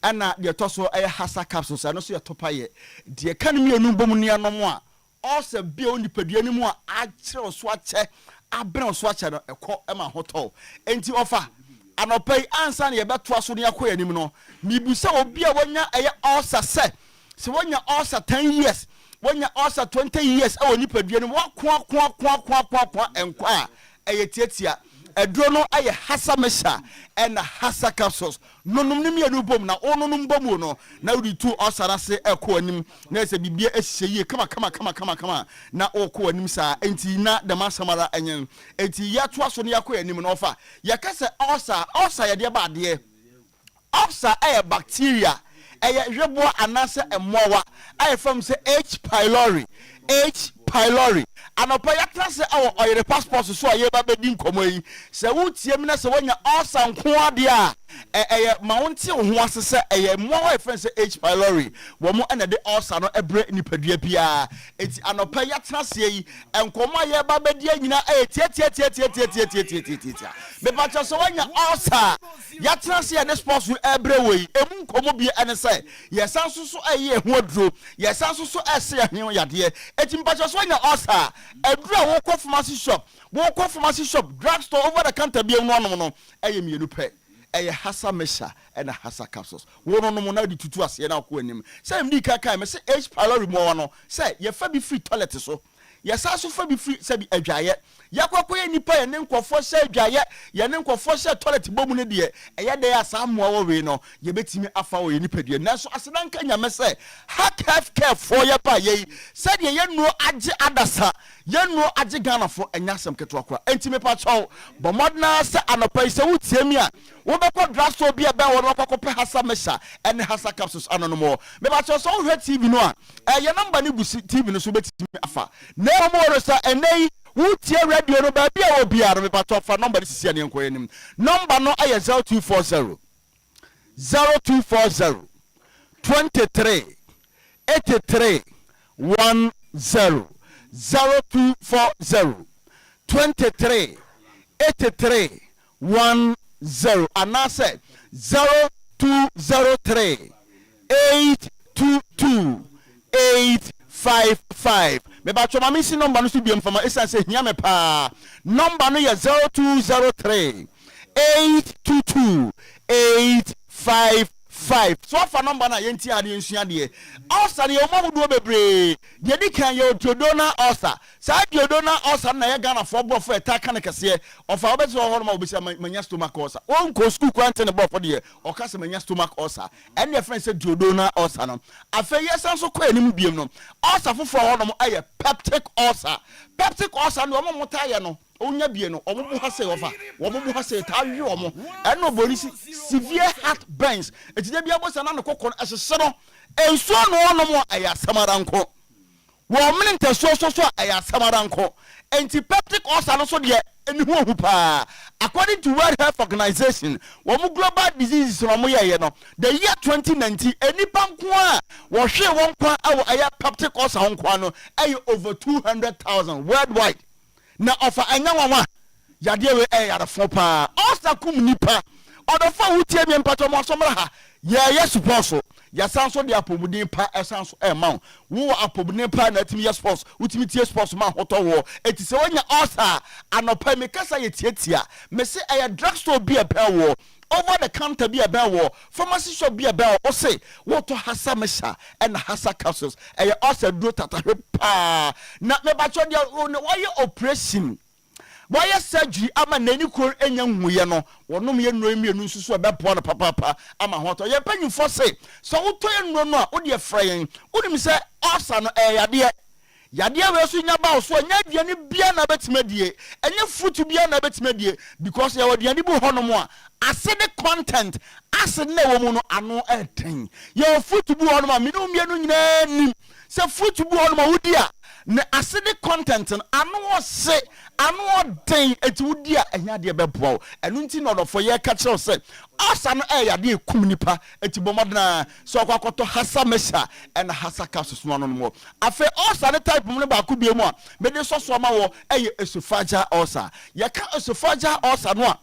Ana de toso eye hasa capsules ano so ye topa ye. De kan mienu bom nia no mo a. Ose bia onipadua ni mu a akire so ache abere so ache no ekọ ema hoto enti ofa anopai ansa na ye beto aso ne yakọ yanim no mibusa obi a wonya eye osa se wonya osa 10 years wonya osa 20 years e onipadua ni wakọ enko a eye tietia edro no aye hasa mesha and hasa capsules nonum nim yanu bom na ononum bom no na udi tu osarase ekọ anim na se bibie ehye kama na okọ anim sa enti na de masamara enyen enti ya to aso ne yakọ anim no ofa ya kase osa ya de ba de osa aye bacteria aye hwebo anase emowa aye fam se H pylori anopa ya trase awo oyere passport so aye ba bedi nkomo yi se wutie mi na se wonya osa nko ade a maunti ho asese mo wa friend se H pylori wo mo na de osa no ebre nipadua bia enti anopa ya trase yi enkomo aye ba bedi anyina tie be ba so wonya osa ya trase ya ne sports ebre we emu nkomo bia ene se yesan so aye ho aduro yesan so ese ya hwen yade enti mpa so wonya osa edura wo kɔ pharmacy shop drugstore over the counter bi enu anom no eye mienu pɛ eye hasa mesha and hasa capsules wo no no na di tutu ase na akɔ anim say mdi kaka me say H pylori mo no say ye fa bi free toilet so ye sa so fa bi free say bi adwaye yakɔkɔ ye nipa ye ne nkɔfo say adwaye ye ne nkɔfo say toilet bomu ne de eye de asa mo wo we no ye betimi afa wo ye nipa de na so asena nka nyame say hack health care for ye pa ye say de ye no age adasa yenu age Ghana for enyasem keto akwa enti me pa chaw bo modna se anopai se wutiemi a wo bekọ drugstore bi ebe wo nokọ pe hasa mesha ene hasa capsules anonomo me pa chaw so hwe TV no a ye number ni busi TV no so betimi afa na mo rosa enei wutie radio no ba bia wo bia me pa chaw fa number ni sisi ane enko enim number no aye 0240 23 83 10 0240 23 83 10 and I said 0203 822 855 me ba choma misi number no so bi mfama esa se hia me pa number no ya 0203 822 855 so for number na yenti ade nsua de osa ne omamudo bebre de di kan ye Diodona osa sa Diodona osa na ye Ghana for bofo eta kan kese ofa obeso ho no ma obesi manya stomach osa on ko school kwante ne bofo de o ka se manya stomach osa and your friend say Diodona osa no afa yesan so kwa anim biem no osa fofo ho no aye peptic osa no mo mutaye no onya bie no omubu ha se ofa omubu ha se ta hwe omo eno boni severe heart burns etide bia bosa na kokon asese no enso no no mo aya samaranko wo mene nteso so aya samaranko antipeptic ulcer no so de eni hu pa according to World Health Organization wo mu global diseases no mo ye no the year 2019 enipa nko a wo hwe won kwa awo aya peptic ulcer nko no aye over 200,000 worldwide na ofa anya nwa yade we yade fo pa osta kum nipa odofa wutie mi mpato mo somra ha ye support ya sanso de apobudin pa esanso ma wo apobudin pa na timi ye sports utimi tie sports ma hoto wo eti se wonya osta anopa me kasa ye tietia me se drugstore bi e pa wo over the counter be a bell pharmacy shop be a bell or say what to hasa mesha and hasa capsules and also do tata pa not me bacho dia why operation why surgery ama nani ko enya huye no wonom ye nnuro mienu nsusu ebepọ no papa ama hoto ye panyufo say so woto nnuro no a wo de frɛ wonim sɛ osa no yade we so nya ba so nya diane bia na betimedie enye fruit bia na betimedie because ye wodiane bu honom a acidic content acid na wo mu no ano eten ye fruit bu honom a menu mienu nyina nim se fruit bu honom a wodi a na acidic content ano se ano den etiwudi a enya de beboa enu nti no for ye ka kire se asa no yade ekum nipa etibomodna so akwakoto hasa mesha and hasa capsules no mo afa asa ne type mu ne ba ko bie mu a me de so ma wo esophageal ulcer ye ka esophageal ulcer no a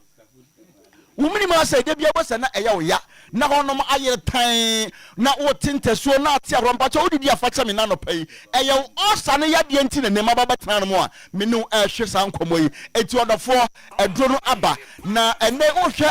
wumini ma say de bia bosa na wo ya na honom ayere tan na wo tintasuo na ate arompa cha wodi dia facha me na no pai ulcer ne ya de nti ne nema baba tan mo a me no hwe san komo yi eti odofo edro no aba na ene wo hwe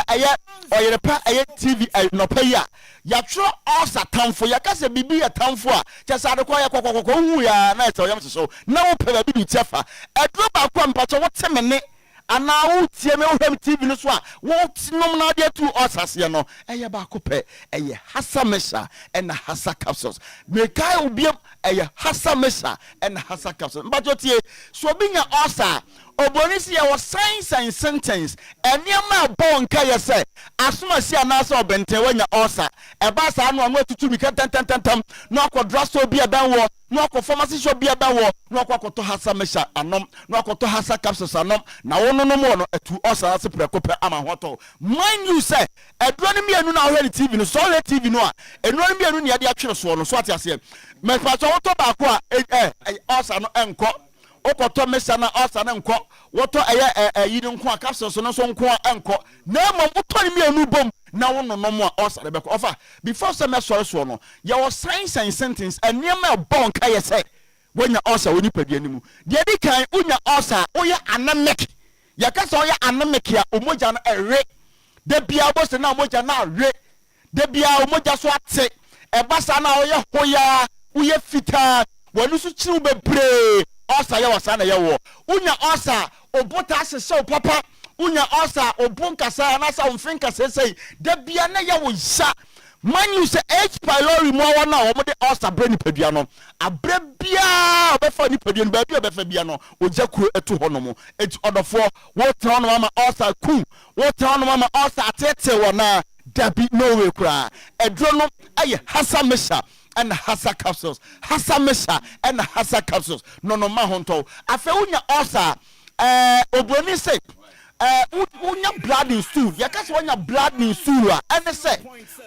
Oyerepa TV no pai a ya tro ulcer tanfo ya ka se bibi ya tanfo a cha sa de kwa ya kokokoko hu ya na ete oyam so na wo pe ba bi tiafa edro ba kwa mpa cha wo temene ana wo tie me wo TV no so a wo nom na de tu osase no eye ba ko pe eye hasa mesha and hasa capsules me kai obiam eye hasa mesha and hasa capsules mbajo tie so binya osa obonisi ya was signs and sentence eniema bon kai se asoma si anasa obenten wanya osa e ba sa anu anu tutu mi kantantantam no akodra so bia ban wo no akọ pharmacy shop bia ban wo no akoto hasa mesha anom no akoto hasa capsules anom na wo no mo no etu osa ase prekope ama hoto mind you say edro ni mienu na wo TV no so le TV no a enro ni mienu ne ya de atwere so no so ate ase me pa so woto ba ko a osa no enko okoto mesha na osa na enko woto yidi nko a capsules no so nko a enko na mo woto ni mienu bom na wo no mo a osa de beko ofa before say me sorry so no ya was signs and sentence eniema bon ka ye say wonya osa woni paduanimu de di kan wonya osa oye anemic ya ka so oye anemic ya omoja no ere de bia bo se na omoja na re de bia omoja so ate e basa na oye hoya oye fita wonu so chiru bebre osa ya wasa na ye wo wonya osa obota asese papa unya osa obunka sa na sa umfinka sesei de bia na ya wo sha man you say H pylori mo wa na o mo de osa bre ni padua no abre bia obefa ni padua no ba bia obefa bia no ojakuru etu hono eti odofo wo tra hono mama osa ku wo tra hono mama osa atete wona dabi no we kra edro no aye hasa mesha and hasa capsules hasa mesha and hasa capsules no ma honto afa unya osa obroni say unya blood in stool yakase wanya blood in stool a ene se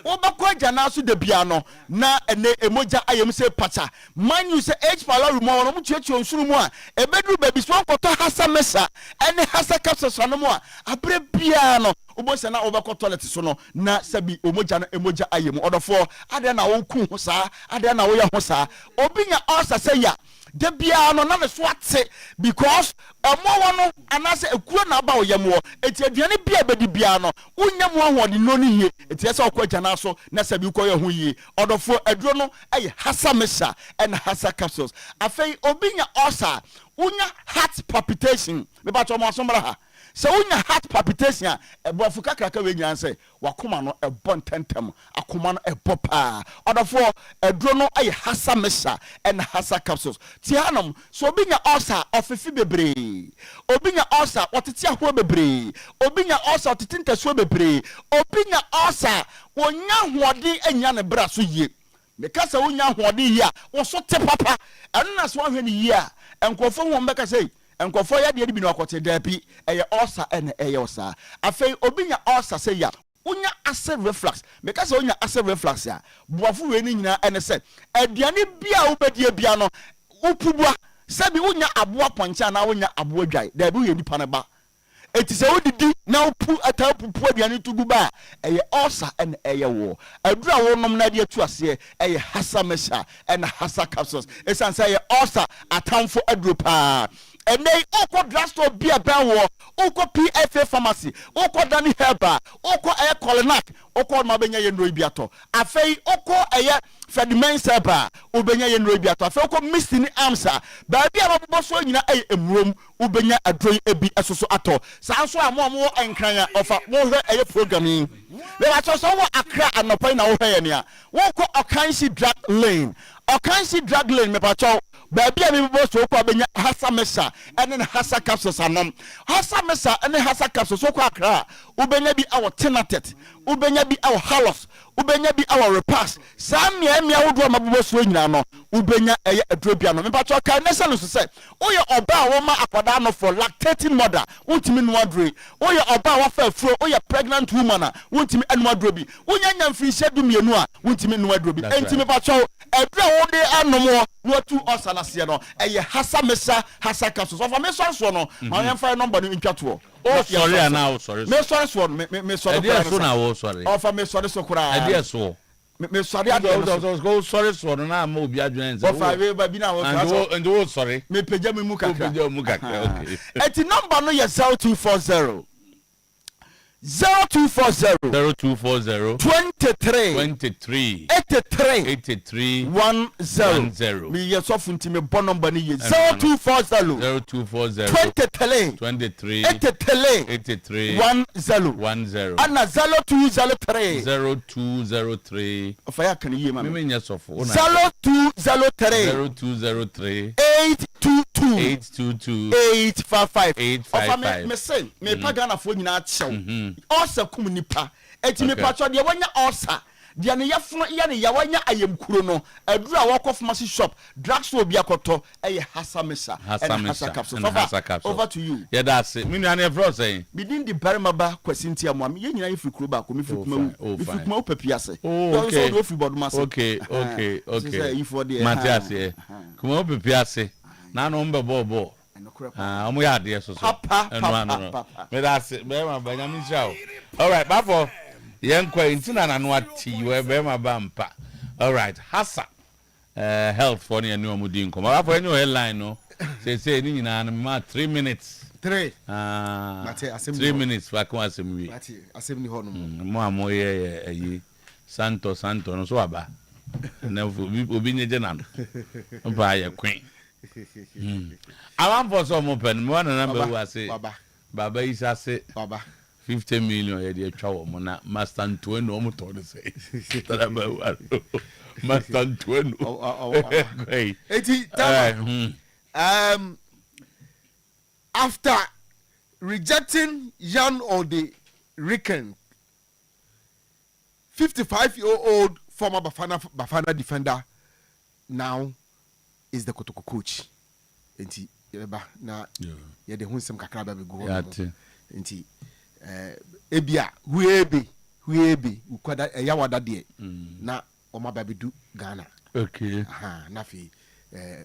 obakọ agana so de bia no na ene emoja ayem se pacha man you say H pylori mo no mutuatua nsuru mu a ebedru baby so nkoto hasa mesa ene hasa capsules no mu a abre bia no obosa na obakọ toilet so no na sabi omoja na emoja ayem odofo ade na wo ku ho saa ade na wo ya ho saa obinya osa say ya de bia no na me so ate because omo no anase ekuro na ba oyemo eti aduane bia bedi bia no unyam ahode no ni hie eti ese okwa jana so na sabi ko ye ho yie odofo aduro no hasa mesha and hasa capsules afei obinya osa unya heart palpitation me ba to mo asomra ha se unya heart palpitation ebofu kakraka we nyan se wakoma no ebon tentem akoma no ebopa odofo aduro no hasa mesha and hasa capsules tianom so obinya osa ofefi bebre obinya osa otete aho bebre obinya osa otete ntasuo bebre obinya osa wonya hoɔden anya ne bra so yie mekasa wonya hoɔden yie a wo so te papa ɛno na so ahwɛ ne yie a enkofo ho mbeka sei enkofo ya de bi no akote dapi ɛyɛ osa ɛna ɛyɛ osa afei obinya osa sei ya wonya acid reflux mekasa wonya acid reflux ya boafo we ni nyina ɛne sɛ aduane bia wo bedie bia no upubua sabi wonya aboa poncha na wonya aboa dwai da bi we nipa ne ba eti se wodidi na upu atapupu aduane tugu ba eye osa en eye wo adura wo nom na de atu ase eye hasa mesha en hasa capsules esan say osa atamfo aduro pa and they oko drugstore beer benwo oko PFA pharmacy oko Danny Herba oko air colonac oko mabenya yenro biato afei oko air Fedimen Seba ubenya yenro biato afei oko missing amsa baabi a so nyina emrom ubenya adroi ebi esoso ato sanso amo enkranya ofa mo hwe air programming le wa so wo akra anopai na wo hwe ye ne woko Okansi drug lane me pacho baabi a me so ko abenya hasa mesa ene hasa capsules anom hasa mesa ene hasa capsules so ko akra ubenya bi awo tenatet ubenya bi awo halos ubenya bi awo repass samia wodo mabobo so nyina no ubenya eye adrobia no me pacho ka nesa no so say oye oba wo ma akwada no for lactating mother wontimi no adre oye oba wo fa afro oye pregnant woman a wontimi anu adrobi wonyanya mfiri shedu mienu a wontimi no adrobi entimi pacho edra wo de anomo no tu osalase no eye hasa mesa hasa capsules of me so no ma yemfa number no ntwato oh sorry now sorry me sorry so me sorry so na wo sorry of me sorry so kura e so me sorry go sorry so na ma obi adwen nze of I ba bi na wo and wo sorry me peja me mu kakra okay eti number no ye 0240 0240 23 83 10 me yes of ntime bon number ni 0240 23 83 10 ana 0203 of ya kan yi ma me yes of 0203 822 855 of me say me pagana fo nyina chew osa kum nipa eti me pacho de wanya osa de ne yafno ya ne ya wanya ayemkuro no aduru a wako pharmacy shop drugstore bi akoto eye hasamesa capsule over to you yeah that's it me nua fro say bidin di barima ba kwasinti amam ye nyina yefri kuro ba ko me fikuma opapiase okay so do fi boduma se okay Matias ye kuma opapiase na no mbe bobo omo ya de so no me that's it be ma banyami chao all right bafo yenkwa intina na no ati we be ma bampa all right hasa health for ni anu omudi nko bafo enyo headline no say ni nyina na ma 3 minutes 3 minutes wa ko asemi mate asemi ho no mo amoye yi santo no so aba na obi nyeje na no mpa ye kwen for some open me wana number we say baba isa say baba 50 million ye dey twa wo mo na master ntwe no mo to say talaba wa master ntwe no great eti after rejecting Jan Ode Ricken 55-year-old former Bafana defender now is the Kotoko coach. Enti yeba na ye de hunsem kakra ba be go enti ebia huebe ukwada yawada de na o ma ba bedu Ghana. Okay. Na fi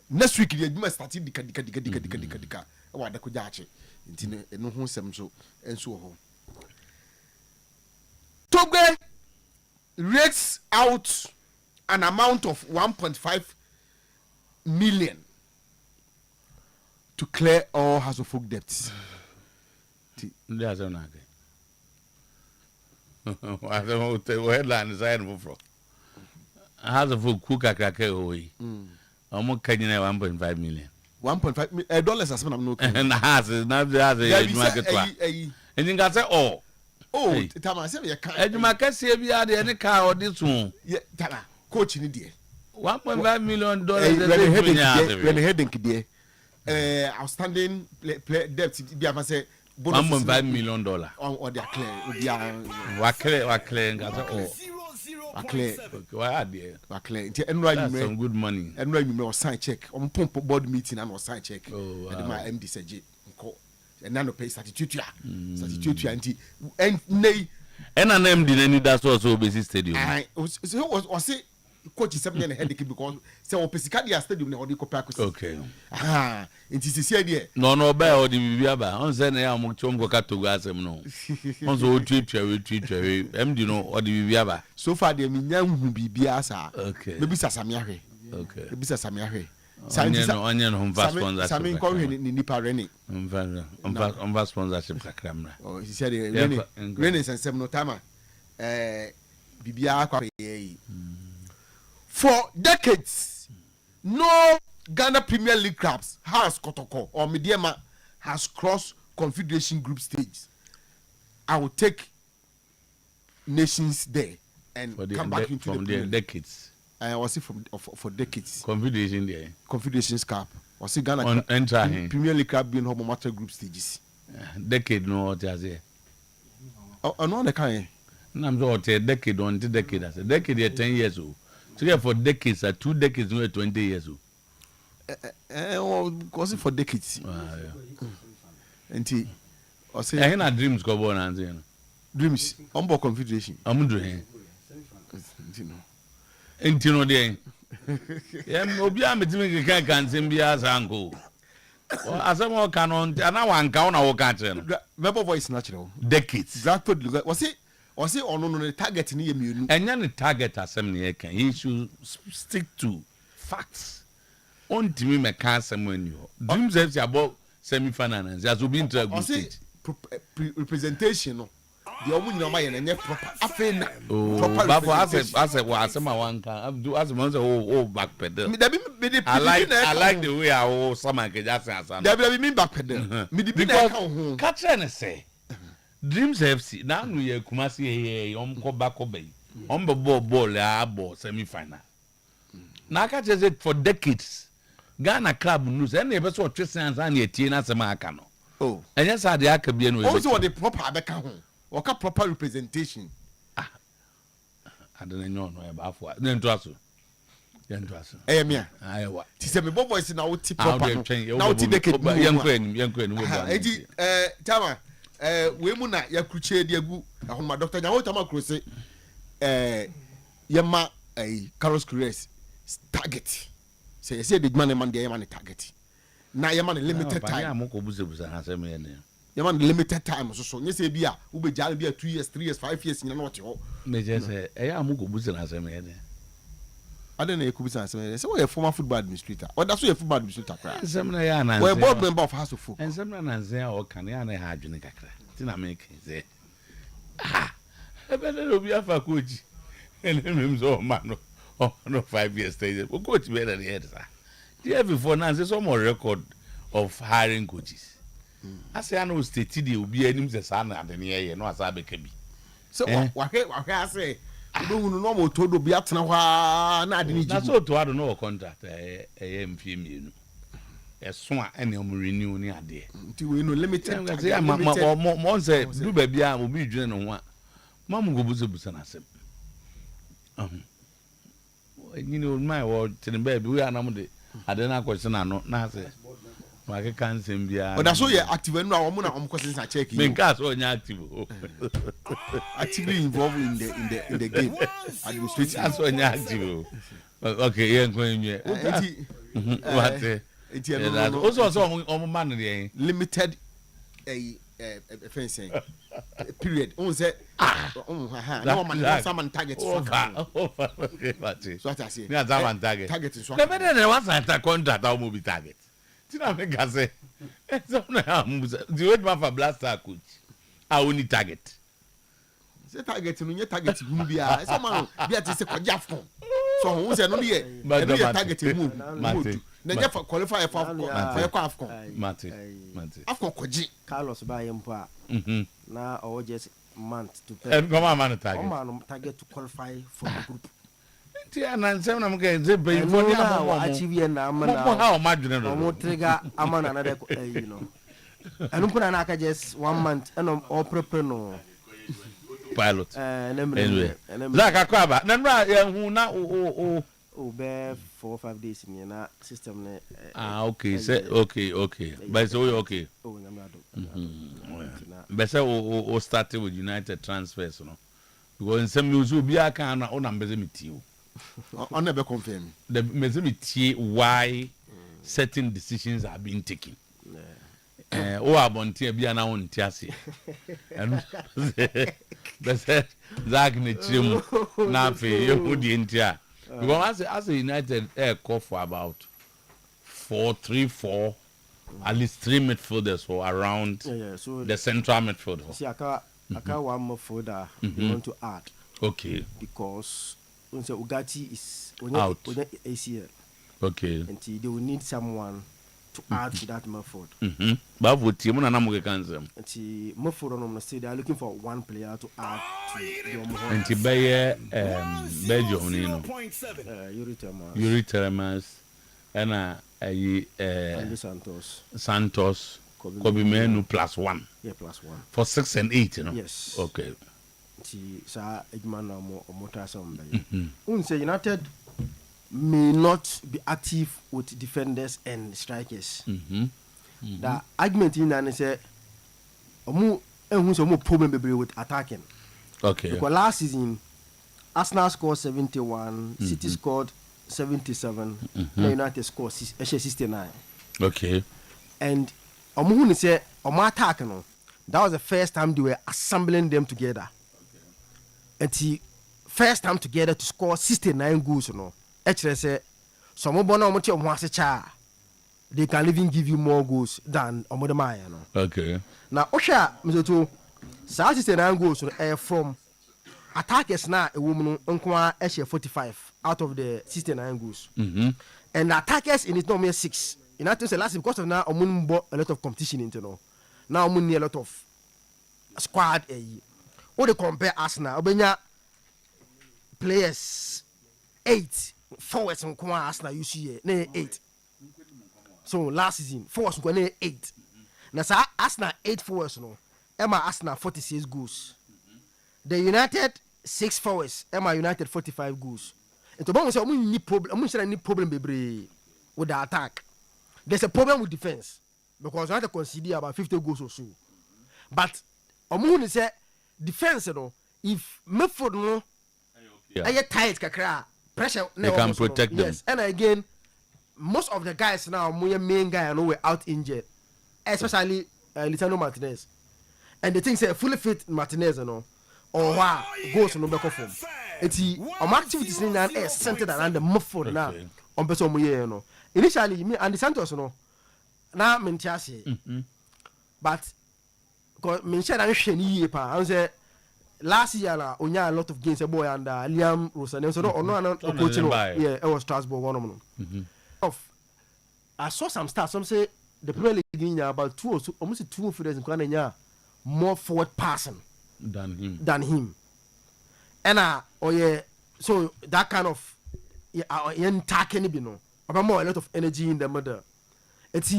next week the adwuma start dika e wa da ko jaache enti no hunsem so enso ho Togbe rates out an amount of 1.5 million to clear all House of Folk debts. There's an idea. I don't know what headline is for. House of Folk cook a cracker away. I'm not catching 1.5 million. 1.5 dollars as I'm not. And has not the market. And you got say, oh, Tama, say you can't. And market say we are the any car or this one. Yeah, Tama, coach in the $1.5 million. When heading there. Outstanding debt be am say $1.5 million or they are clear some good money and right you sign check on pump board meeting and sign check and my MD said and none pay statutory and nay and an MD need that's also busy stadium was say coach is 7 and headache because say o pesika dia stadium na o dey copy akose okay it is here there no be o dey bibia ba on say na ya mo chom go katogo asem no on so o twetwa MD no o dey bibia ba so far dey me nya hu bibia sa okay be bisa sami ahwe okay be bisa sami ahwe Onion home sponsorship. Sami ko hwe ni nipa Rene. On sponsorship kakramra. Oh, he said Rene sensem no time. Bibia kwa ye. For decades, no Ghana Premier League clubs has Kotoko or Mediema has crossed Confederation Group stage. I will take nations there and come back into from the decades. I was it for decades. Confederation there. Confederations Cup. Was it Ghana Premier League Cup being home matter group stages? Decade no what is here. Oh no, the kind. I'm so a decade on the decade. As a decade 10 years old. So for decades, 2 decades, 20 years old. Was it for decades? And he was saying, I dreams go on and dreams. Umbo Confederation. I'm doing. And you know, the Obiam can't send me as uncle. As a more canon, and now one count our country. Rebel voice natural. Decades. That was it. Was it on the target near me? And then the target assembly can he should stick to facts. On to me, my cancer when you dreams about semi-final and as will be into a good stage. Representation. The only number and proper. I said, well, someone can do as much back pedal. I like the way I someone can just answer. There mean back pedal. Because catch and say. Dreams FC now we Kumasi here back obey on the ball semi-final. Now catch it for decades. Ghana club news and never saw Tristan and Yetina Samakano. Oh, and yes, I the Akabian also the proper Abeka or proper representation. I don't know about what. Then trust you. I what? Tis a voice in our tip. Now, decade, young queen. Tama. We muna ya kuche diagu ahoma Dr. Nyawo Tama Krose yema Carlos Cruz target say the man dey yema target na yema limited time amoko buzebuza na say me ne yema limited time so nye say bia wo be jale bia 2 years 3 years 5 years nyina na wote ho me je say amoko buze na say me ne ade na ekubuza na say me say we a former football administrator or that's we a football administrator kra semna ya na we board member of House of Folk and semna na say o kan ya na ha adwene kakra tina make say ebe na obi afa coach and so man no 5 years stage coach be there here sir there before now say some record of hiring coaches I say I know state the obi anim say sa na ade ne ye no asa be ka bi so wahwe ase do hunu no mo todo bi atena hwa na ade ne ji na so to ado no contract mfie mienu eso a ene om renew ni ade nti we no limited say mo say do ba bia obi dwene no ho a mamu go buze na asem you know my word to the baby we are na mo de ade na question na no na say ma ke kan sem bia but that's so you active no a na question na check you me cast so nya active actively involved in the game administrative that's so nya active okay yen ko nwe what also man there limited fencing period on say no man someone target okay party so I say me someone target so the better one side contract how mo be target tina me ka say so na the way man for blaster coach I only target say target no nye target hunu bia so man bia te say kwaja fon so who say no be target mu na je for qualify for AFCON mate AFCON koji Carlos ba yempo a na o just month to pay and come on target man target to qualify for the group tia na nsem na mke ze be for ni amo achieve na amana mo ha o madwene no mo trigger amana na de you know anu kuna na ka just 1 month and all prepare no pilot anyway zaka kwa ba na nra ya hu na o be 4 or 5 days ni na system ne okay say okay but so okay but say o started with United transfers no because some news will be aka na o na mbeze metie on never confirm the mbeze metie why certain decisions are being taken o abonte bia na won ti ase and but say zag ne chim na fe you di ntia because as a United call for about 4-3-4, at least 3 midfielders or around so the central midfield. See, I got one more folder you want to add. Okay. Because Ugati is out. ACL. Okay. And they will need someone to add to that Murford. But what team and I'm cancer. And Murford on say they are looking for one player to add to your Murford. And Tibaye Belgium, Yuri Teremas, and Andy Santos, Kobe Menu +1. Yeah, +1. For 6 and 8, you know? Yes. Okay. Sa Edman or Motasam. Unse United may not be active with defenders and strikers. The argument in that is a more problem with attacking. Okay. Because last season, Arsenal scored 71, City scored 77, United scored 69. Okay. And Omuhuni said, attack, that was the first time they were assembling them together. And the first time together to score 69 goals, actually say, they can even give you more goals than Omodemaya. Okay. Now, Osha, Mr. 69 goals from attackers now, a woman, Unqua, 45 out of the 69 goals. And attackers in it, no 6. In that last because of now, Omun bought a lot of competition into now, Omun a lot of squad. What they compare Arsenal, Obenya players 8 forwards on Arsenal, you see, 8. So last season, forwards on 8. Now, Arsenal 8 forwards, Emma Arsenal 46 goals. The United 6 forwards, Emma United 45 goals. And to be honest, we need problem with the attack. There's a problem with defense because United consider about 50 goals or so. But Omun say defense, if midfield I tight kakra pressure, they can protect them. Yes, and again, most of the guys now, my main guy, were out injured, especially Lisandro Martinez. And the thing say fully fit Martinez, or wow, goes no back form. It's activities in that centered around the midfield now. On person, initially, me and the Santos, now Mentiasi, but because Michelle and Shani, I say last year, onya a lot of games, a boy and Liam Rosen, so no, coaching, yeah, it was Strasbourg, one of I saw some stats. Some say the Premier League in about 2 or so, almost 2 of them in more forward passing than him. And so that kind of attacking, about more a lot of energy in the middle. It's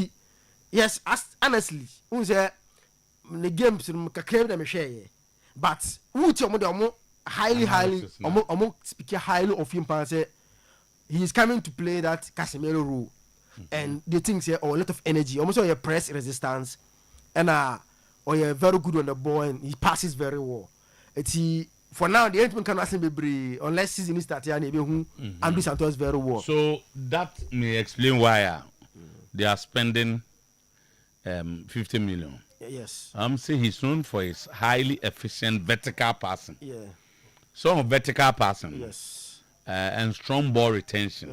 yes, honestly, the games claim them share, but highly, speaking highly of him, say he is coming to play that Casemiro role. And the things here, a lot of energy, almost a press resistance, and very good on the ball, and he passes very well. It's for now the end can actually be unless season is starting and do Santos very well. So that may explain why they are spending 50 million. Yes. I'm saying he's known for his highly efficient vertical passing. Yeah. Some vertical passing. Yes. And strong ball retention.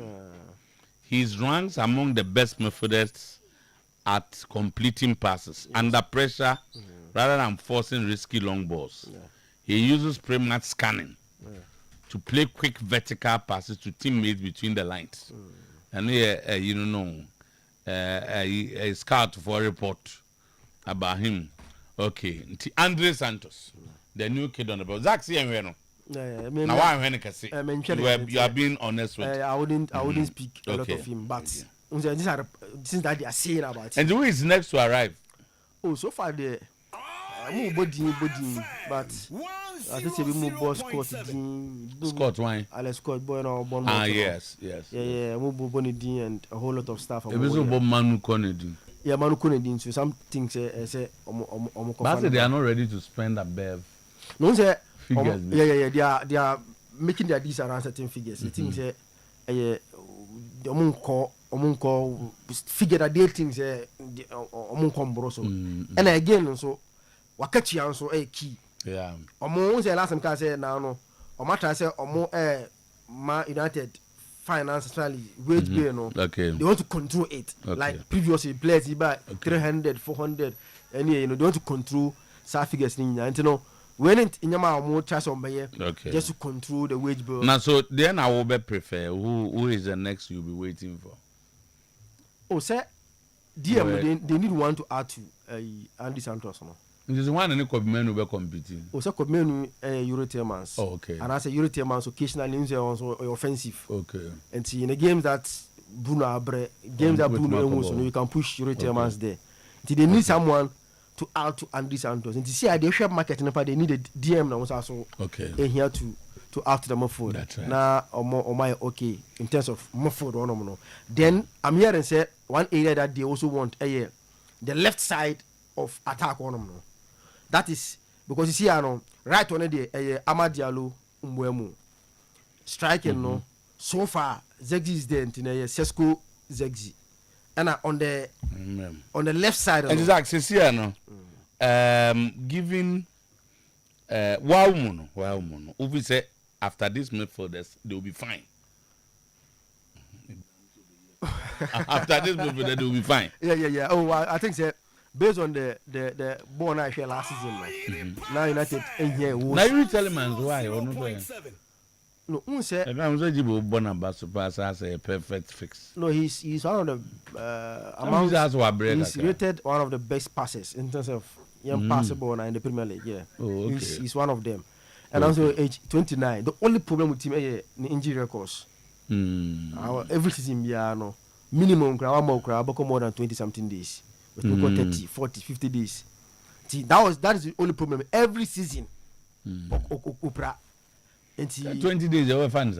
He's ranks among the best midfielders at completing passes under pressure rather than forcing risky long balls. He uses pre-match scanning to play quick vertical passes to teammates between the lines. And a scout for a report about him. Okay. Andre Santos, the new kid on the ball. Zach, see him. Now I say you are being honest with. I wouldn't speak a lot of him, but these are things that they are saying about him. And who is next to arrive? Oh, so far the body, but I think we move boss Scott wine. Alex Scott boy now born. Yes. Yeah, move Bonnie and a whole lot of stuff. It was about Manu Kennedy. Yeah, Manu Kennedy. So some things say but they are not ready to spend a bev. No say. Figures, they are making their deals around certain figures. The things the figure that they think and again so wakachi also a key. Yeah. Say last time say now no matter say Man United finance, especially wage bill, no. Okay. They want to control it. Okay. Like previously, players buy 300, 400, and they want to control some figures. And you know, when it in your more chance on by just to control the wage bill. Now, so then I will prefer who is the next you'll be waiting for. Oh, sir, DM they need one to add to Andy Santos, no. There's one and a men who be competing. Oh, so Kobmenu Euroteamans. Oh, okay. And I say Euroteamans occasionally also offensive. Okay. And see in the games that Bruno Abre, games that Bruno Emus, you can push Euroteamans there. They need someone to add to Andy Santos. And to see they share market in they need a DM now also. Okay. Here to add to the Moford. That's right. Now or my okay in terms of Moford or no. Then I'm here and say one area that they also want the left side of attack on them. That is because you see, right on the Amad Diallo Mbwemu striking no. So far, Zegzi is there. Sesko Zegzi, and on the left side. Exactly. See, giving Waumono. Ubi say after this midfielders they will be fine. After this midfielders they will be fine. Yeah. Oh, I think so. Based on the born I share last season, now United in here. Now you tell him why or not? No, I'm saying you born about surpass as a perfect fix. No, he's one of the he's rated one of the best passes in terms of young passable in the Premier League. Yeah, oh, okay. He's one of them, and also age 29. The only problem with him is the injury records. Every season, no minimum more than 20 something days. We got 30, 40, 50 days. See, that is the only problem every season. And 20 days over fans.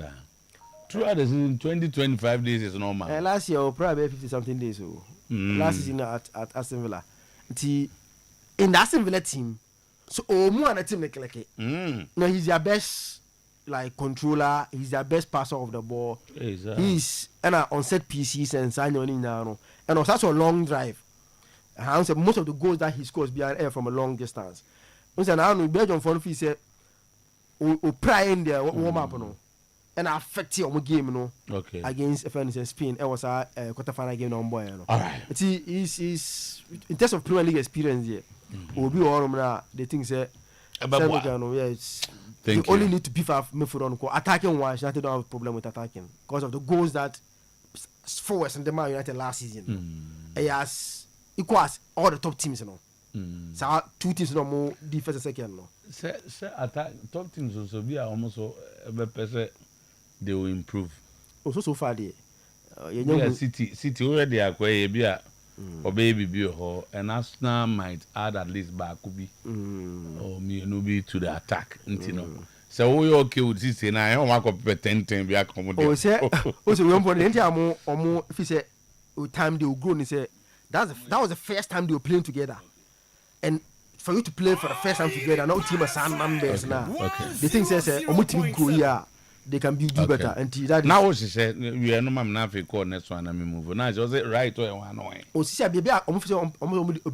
Throughout the season, 20, 25 days is normal. Last year, probably 50 something days. Last season at Aston Villa. See, in the Aston Villa team, so more on a team like no, he's their best controller. He's their best passer of the ball. He's on set pieces and signing now, and also such a long drive. Most of the goals that he scores behind air from a long distance. Now, Belgium for the said, "We pry in there, warm up, and affect your game, against France and Spain. It was a quarterfinal game on boy, All right. He's in terms of Premier League experience here. Will be all the things that. You only need to beef up midfield on attacking wise. United don't have a problem with attacking because of the goals that forwards in the Man United last season. Yes. Equals all the top teams, So 2 teams no more defense second, Say attack top teams also be almost they will improve. Also so far there. City already acquire or baby and Arsenal might add at least back could be or me to the attack, So we okay with this and I don't want to 10 be accommodate. Also we want the or more if you say time they will grow and say that was the first time they were playing together, and for you to play for the first time together, now team are members now. Okay. The thing says, go here, they can do better. And that now what she said, we are no man now for call next one and we move. Now was it right or one way? Oh, see, baby, almost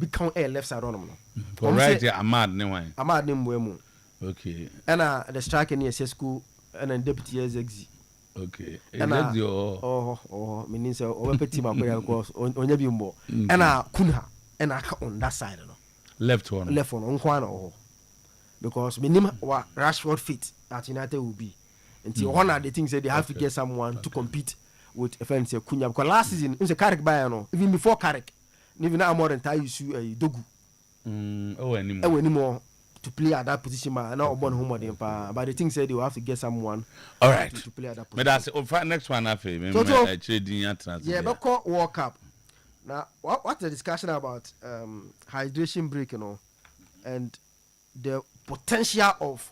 become a left side on them. Right, I'm mad, no way. I'm mad, name okay. And the striker near Sesko and then deputy Zegzi. Okay. And meaning so over team on your bimbo. And Kunha and on that side, left one on Kwan because minimum what Rashford fit at United will be. Until one of the things that they have to get someone to compete with a friend say Kunya because last season it was a Carrick Bayano, even before Carrick, even now more than Tayisu a Dogu. Anymore. To play at that position, man, not born home with but the thing said you have to get someone. All right. To play at that position. But that's next one after. Yeah, but call World Cup. Now, what's the discussion about hydration break, and the potential of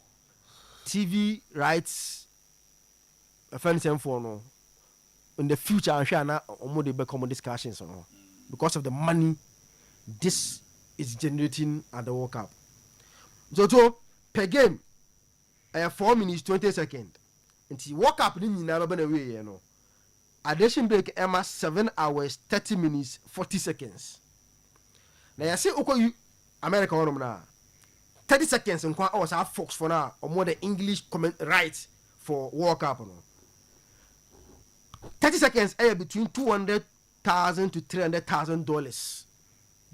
TV rights, in the future? I'm sure now they become discussions, because of the money this is generating at the World Cup. So per game, 4 minutes 20 seconds. Until walk up, you never been away, Addition break, Emma 7 hours 30 minutes 40 seconds. Now I say, okay, you America now 30 seconds and quite also have Fox for now or more the English comment rights for World Cup. 30 seconds between $200,000 to $300,000.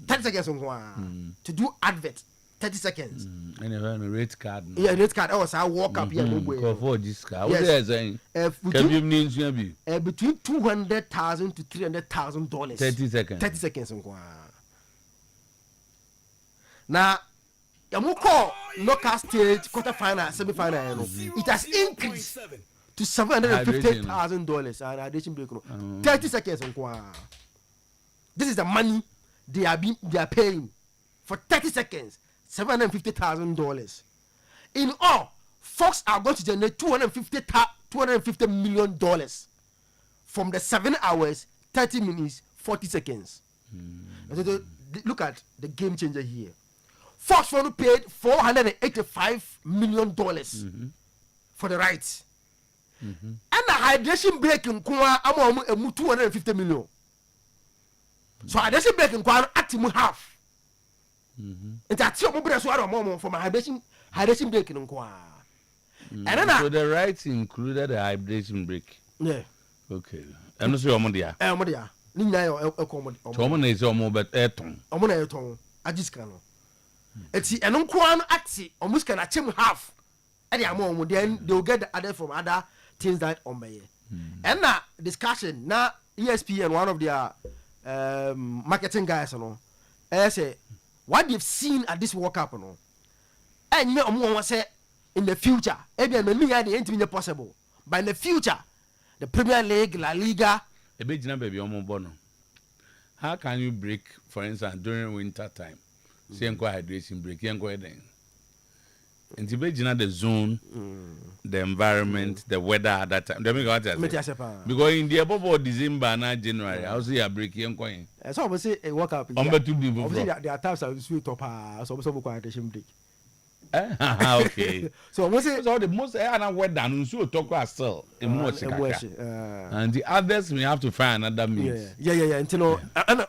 30 seconds to do advert. 30 seconds. And you have a red card. Yeah, red card. I walk up here. For this car. Yes. Between $200,000 to $300,000. 30 seconds. 30 seconds. Now, you call knockout stage, quarterfinal, semi-final. It has increased to $750,000 and hydration break. 30 seconds. This is the money they are paying for 30 seconds. $750,000. In all, Fox are going to generate $250 million from the 7 hours, 30 minutes, 40 seconds. Look at the game changer here. Fox paid $485 million for the rights. And the hydration break in Kwa amu $250 million. So hydration break in Kwa atimu half. And that's your mobile for my hydration break in Kwa. So the rights included the hydration break. Yeah. Okay. And also Omodia. Omodia. Nina Tomon is almost but Ayrton. Omonaton. I just cannot. It's an unquan axi, almost can achieve half. And then they'll get the other from other things that on by. And now discussion now ESPN, one of their marketing guys, I say what they've seen at this World Cup, and you know, say in the future, maybe the ain't possible, but in the future, the Premier League, La Liga, a big number how can you break, for instance, during winter time? See, hydration break, you go then. And the zone, the environment, the weather at that time. Because in the above December and January, I see a break. So I say a World Cup. Obviously, there are times I will sweet top. So hydration break. Okay. So I say the most weather and so talk ourselves in more. And the others we have to find another means. Yeah. Until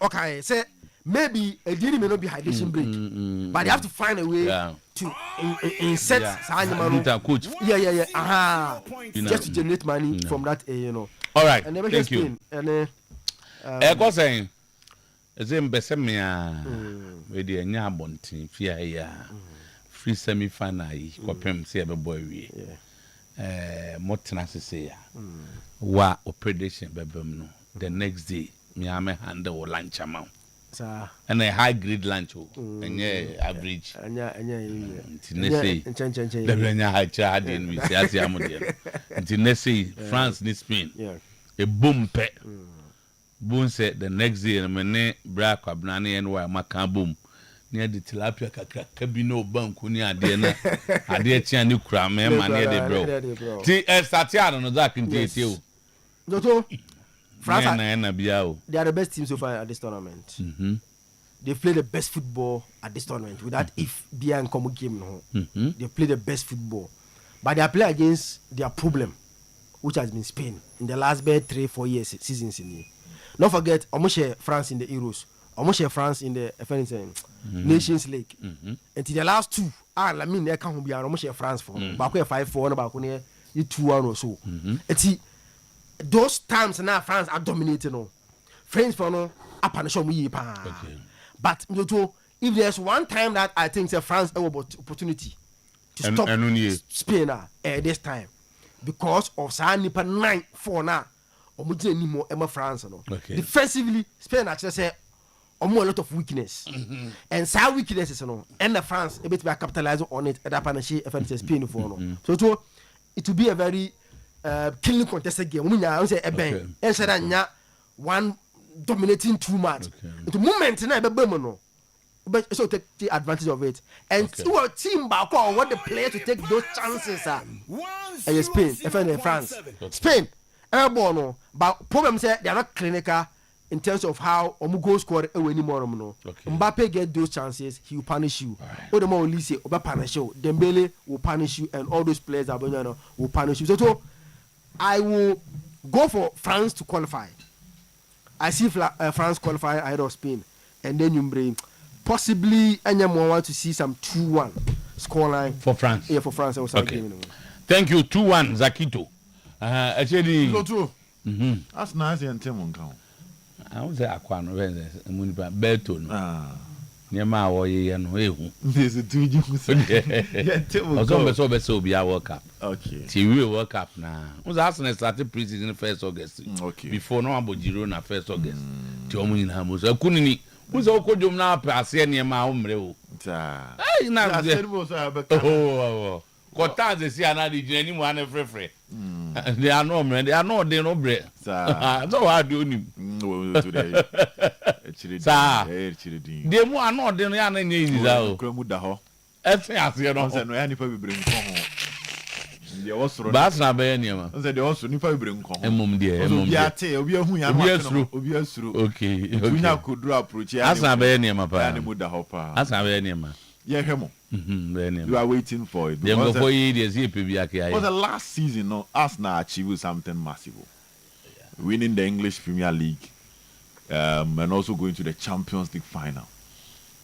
okay, say. Maybe a day may not be hydration break, but they have to find a way to insert coach. Yeah. Just to generate money from that, All right. And never thank you. And was saying, as in Bessemia, with the Nyabontin, Fia, free semi final, Copem, say a boy. Motinasi say, wa operation, Babemno. The next day, Miame handle lunch amount. And a high grade lunch, and average. And France ni Spain. A boom pet. Boom said the next day, and Mene Bra Quabrani and why Macan boom. Near the tilapia cabino bunk, near Diana, I dear Chianu cram, near the bro. Satiano, no that can take you. France, they are the best team so far at this tournament. They play the best football at this tournament without if Bia and Como game. They play the best football, but they are playing against their problem, which has been Spain in the last 3-4 years seasons in here. Don't forget, almost France in the Euros, almost France in the Nations League. Until the last two, I mean, they can't be almost France for. Back 5-4, back 2-1 or so. Those times now France are dominating. France for no up show me. But if there's one time that I think France have opportunity to stop Spain this time because of Nipa 9-4 now. Emma France defensively Spain actually say a lot of weakness and some weaknesses and the France a bit by capitalizing on it at that partnership if Spain for so it will be a very killing contested game. I say a bang. And one dominating too much. The moment now, but so take the advantage of it. And see what team back or what the player to take those chances are. Spain, France, Spain, airborne. But problem say they are not clinical in terms of how Omugo scored anymore. Mbappe get those chances, he will punish you. Or the more Lise will punish you. Dembele will punish you, and all those players that will punish you. So I will go for France to qualify. I see France qualify ahead of Spain, and then you bring possibly anyone want to see some 2-1 scoreline for France. Yeah, for France. Okay. Thank you. 2-1 Zakito. Actually, Arsenal has a team on count. I would say Aquano, Berto. Nema Oye and Wehu. There's a 2 years. So be our World Cup. Okay. Till we World Cup now. Was Arsenal started preseason 1st August. Okay. Before no about Girona 1st August. Tiomu in Hamus. I couldn't. Who's all could you now pass any amount? Hey, now, oh. Quarters is here now, anyone free. They are no men, they are no, they no bread. No, I do him. Today. They are not the young names out. Cremudaho. As you know, any people bring home. They also that's not very near. They also need to bring home. Mum, dear, okay. We now could draw approach. That's not very near my pa. That's not very near my. Yeah, Hemo. You are waiting for it. For the last season, no, Arsenal achieved something massive. Winning the English Premier League. And also going to the Champions League final.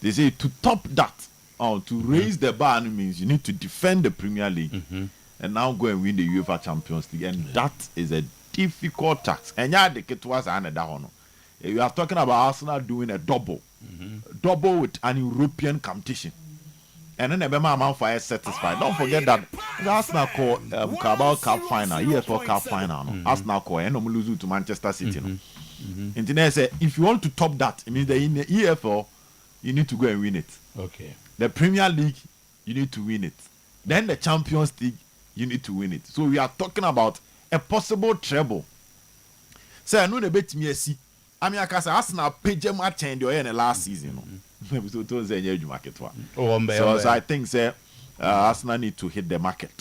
They say to top that, to raise the bar means you need to defend the Premier League and now go and win the UEFA Champions League. And that is a difficult task. And you are talking about Arsenal doing a double with an European competition. And then the man for satisfied. Don't forget that the Arsenal called Carabao Cup final, EFL Cup final. Arsenal call and lose to Manchester City. And then I say, if you want to top that, it means that in the EFL, you need to go and win it. Okay. The Premier League, you need to win it. Then the Champions League, you need to win it. So we are talking about a possible treble. So I know the bet me see. I mean, I can say Arsenal paid them a change in the last season. So I think Arsenal need to hit the market.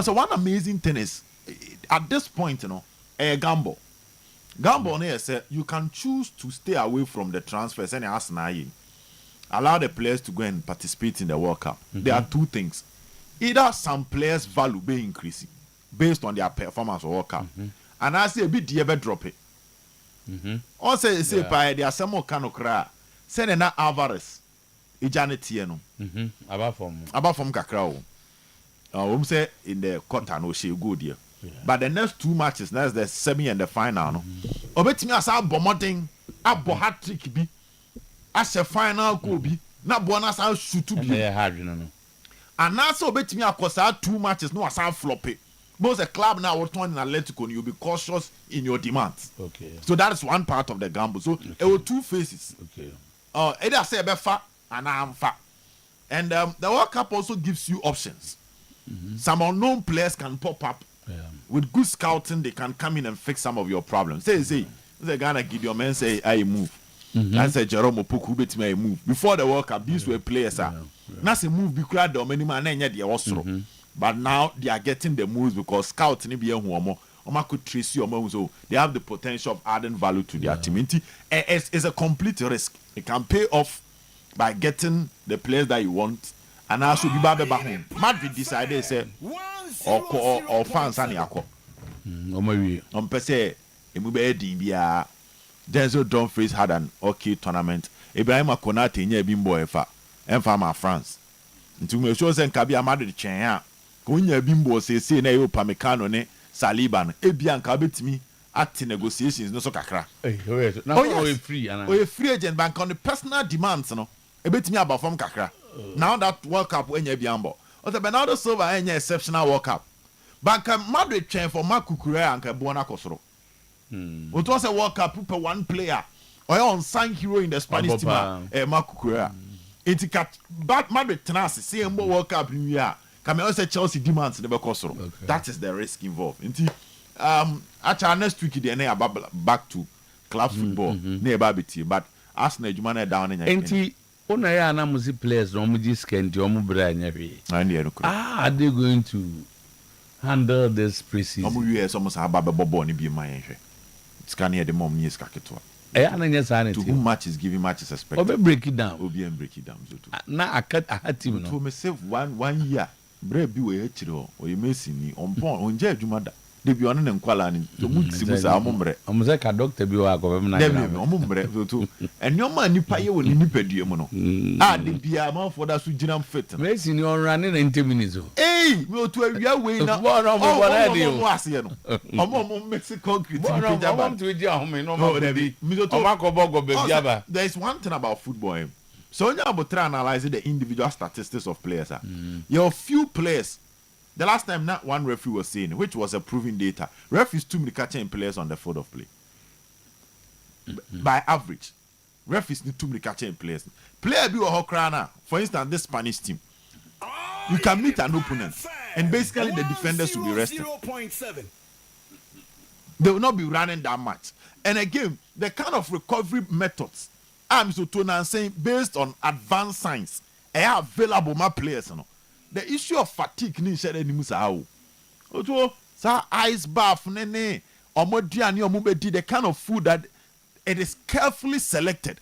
So one amazing thing is, at this point, a gamble. Gamble is you can choose to stay away from the transfers and Arsenal allow the players to go and participate in the World Cup. There are two things. Either some players' value be increasing based on their performance of World Cup, and I say a bit ever drop it. Also, say by there are some more kind of cry. Say na Alvarez, Ijane Tieno. About from Kakrao. Say in the quarter no she good here. But the next 2 matches, that's the semi and the final. No, obetimi asa bomoding, abo hat trick bi, as a final goal bi, na bonus out shoot to be. And now so obetimi akosa 2 matches, no asa flop it. Most a club now will turn in Atletico, you'll be cautious in your demands. Okay. So that is one part of the gamble. So there were 2 phases. Okay. Either say befa and I'm fat. And the World Cup also gives you options. Some unknown players can pop up. With good scouting, they can come in and fix some of your problems. Say, the Ghana Gideon man say, I move. That's a Jerome Opoku bet me move. Before the World Cup, these were players. That's a move because the many man ain't but now they are getting the moves because scouting be could trace you, so they have the potential of adding value to their team. It's a complete risk. It can pay off by getting the players that you want. And also be back home. Madrid decided say or fans and yako. Per se, Denzel Dumfries had an okay tournament. Ibrahim Konate nye bimbo efa ma France. Nti me show say nka bia Madrid chen ya. Ko nya bimbo say na yo Pamecano ne Saliba no. Ebia nka betimi at negotiations no so kakra. Free agent bank on the personal demands no. Ebetimi aba from kakra. Now that World Cup when you be humble. Also Bernardo Silva any exceptional World Cup. Banka Madrid train for Marc Cucurella and Buona Kosoro. It was a World Cup per one player. Or unsung hero in the Spanish team, Marc Cucurella. It's but Madrid tenacity see more World Cup in year. Can also Chelsea demands the Kosoro. That is the risk involved. Actually next week they are back to club football near Babity, but Arsenal Jumana down in Ona ya na musi players no mu discount o mu bra nya hwe. Are they going to handle this preseason? Omu US almost aba be bobo ni bi man hwe. Scan here the mom ni ska keto. Ananya sanity. To whom matches giving matches expected. Obe break it down. Obi and break it down so too. Na akat team no. To me save one year. Bre bi we hire o ye Messi ni on pon onje adwuma da. de bi on ne nkwala ni so mutimu sa amombre amze ka doctor bi wa ko be na dem amombre so to enyoma nipa ye woni nipadue mu no de bia man for that so ginam fit Messi ni on run in 90 minutes me otu awia we na no ase no omo mix concrete ni jaba to ji ahome no ma be there is one thing about football so when you try analyze the individual statistics of players your few players. The last time not one referee was saying, which was a proven data, referees too many catching players on the field of play. By average, referees need too many catching players. Player be a hokrana. For instance, this Spanish team, you can meet an opponent, and basically the defenders will be rested. They will not be running that much. And again, the kind of recovery methods I'm so saying based on advanced science, are available my players. The issue of fatigue ni share ni musa how. Otuo sa ice bath nene omoduane omubedi the kind of food that it is carefully selected.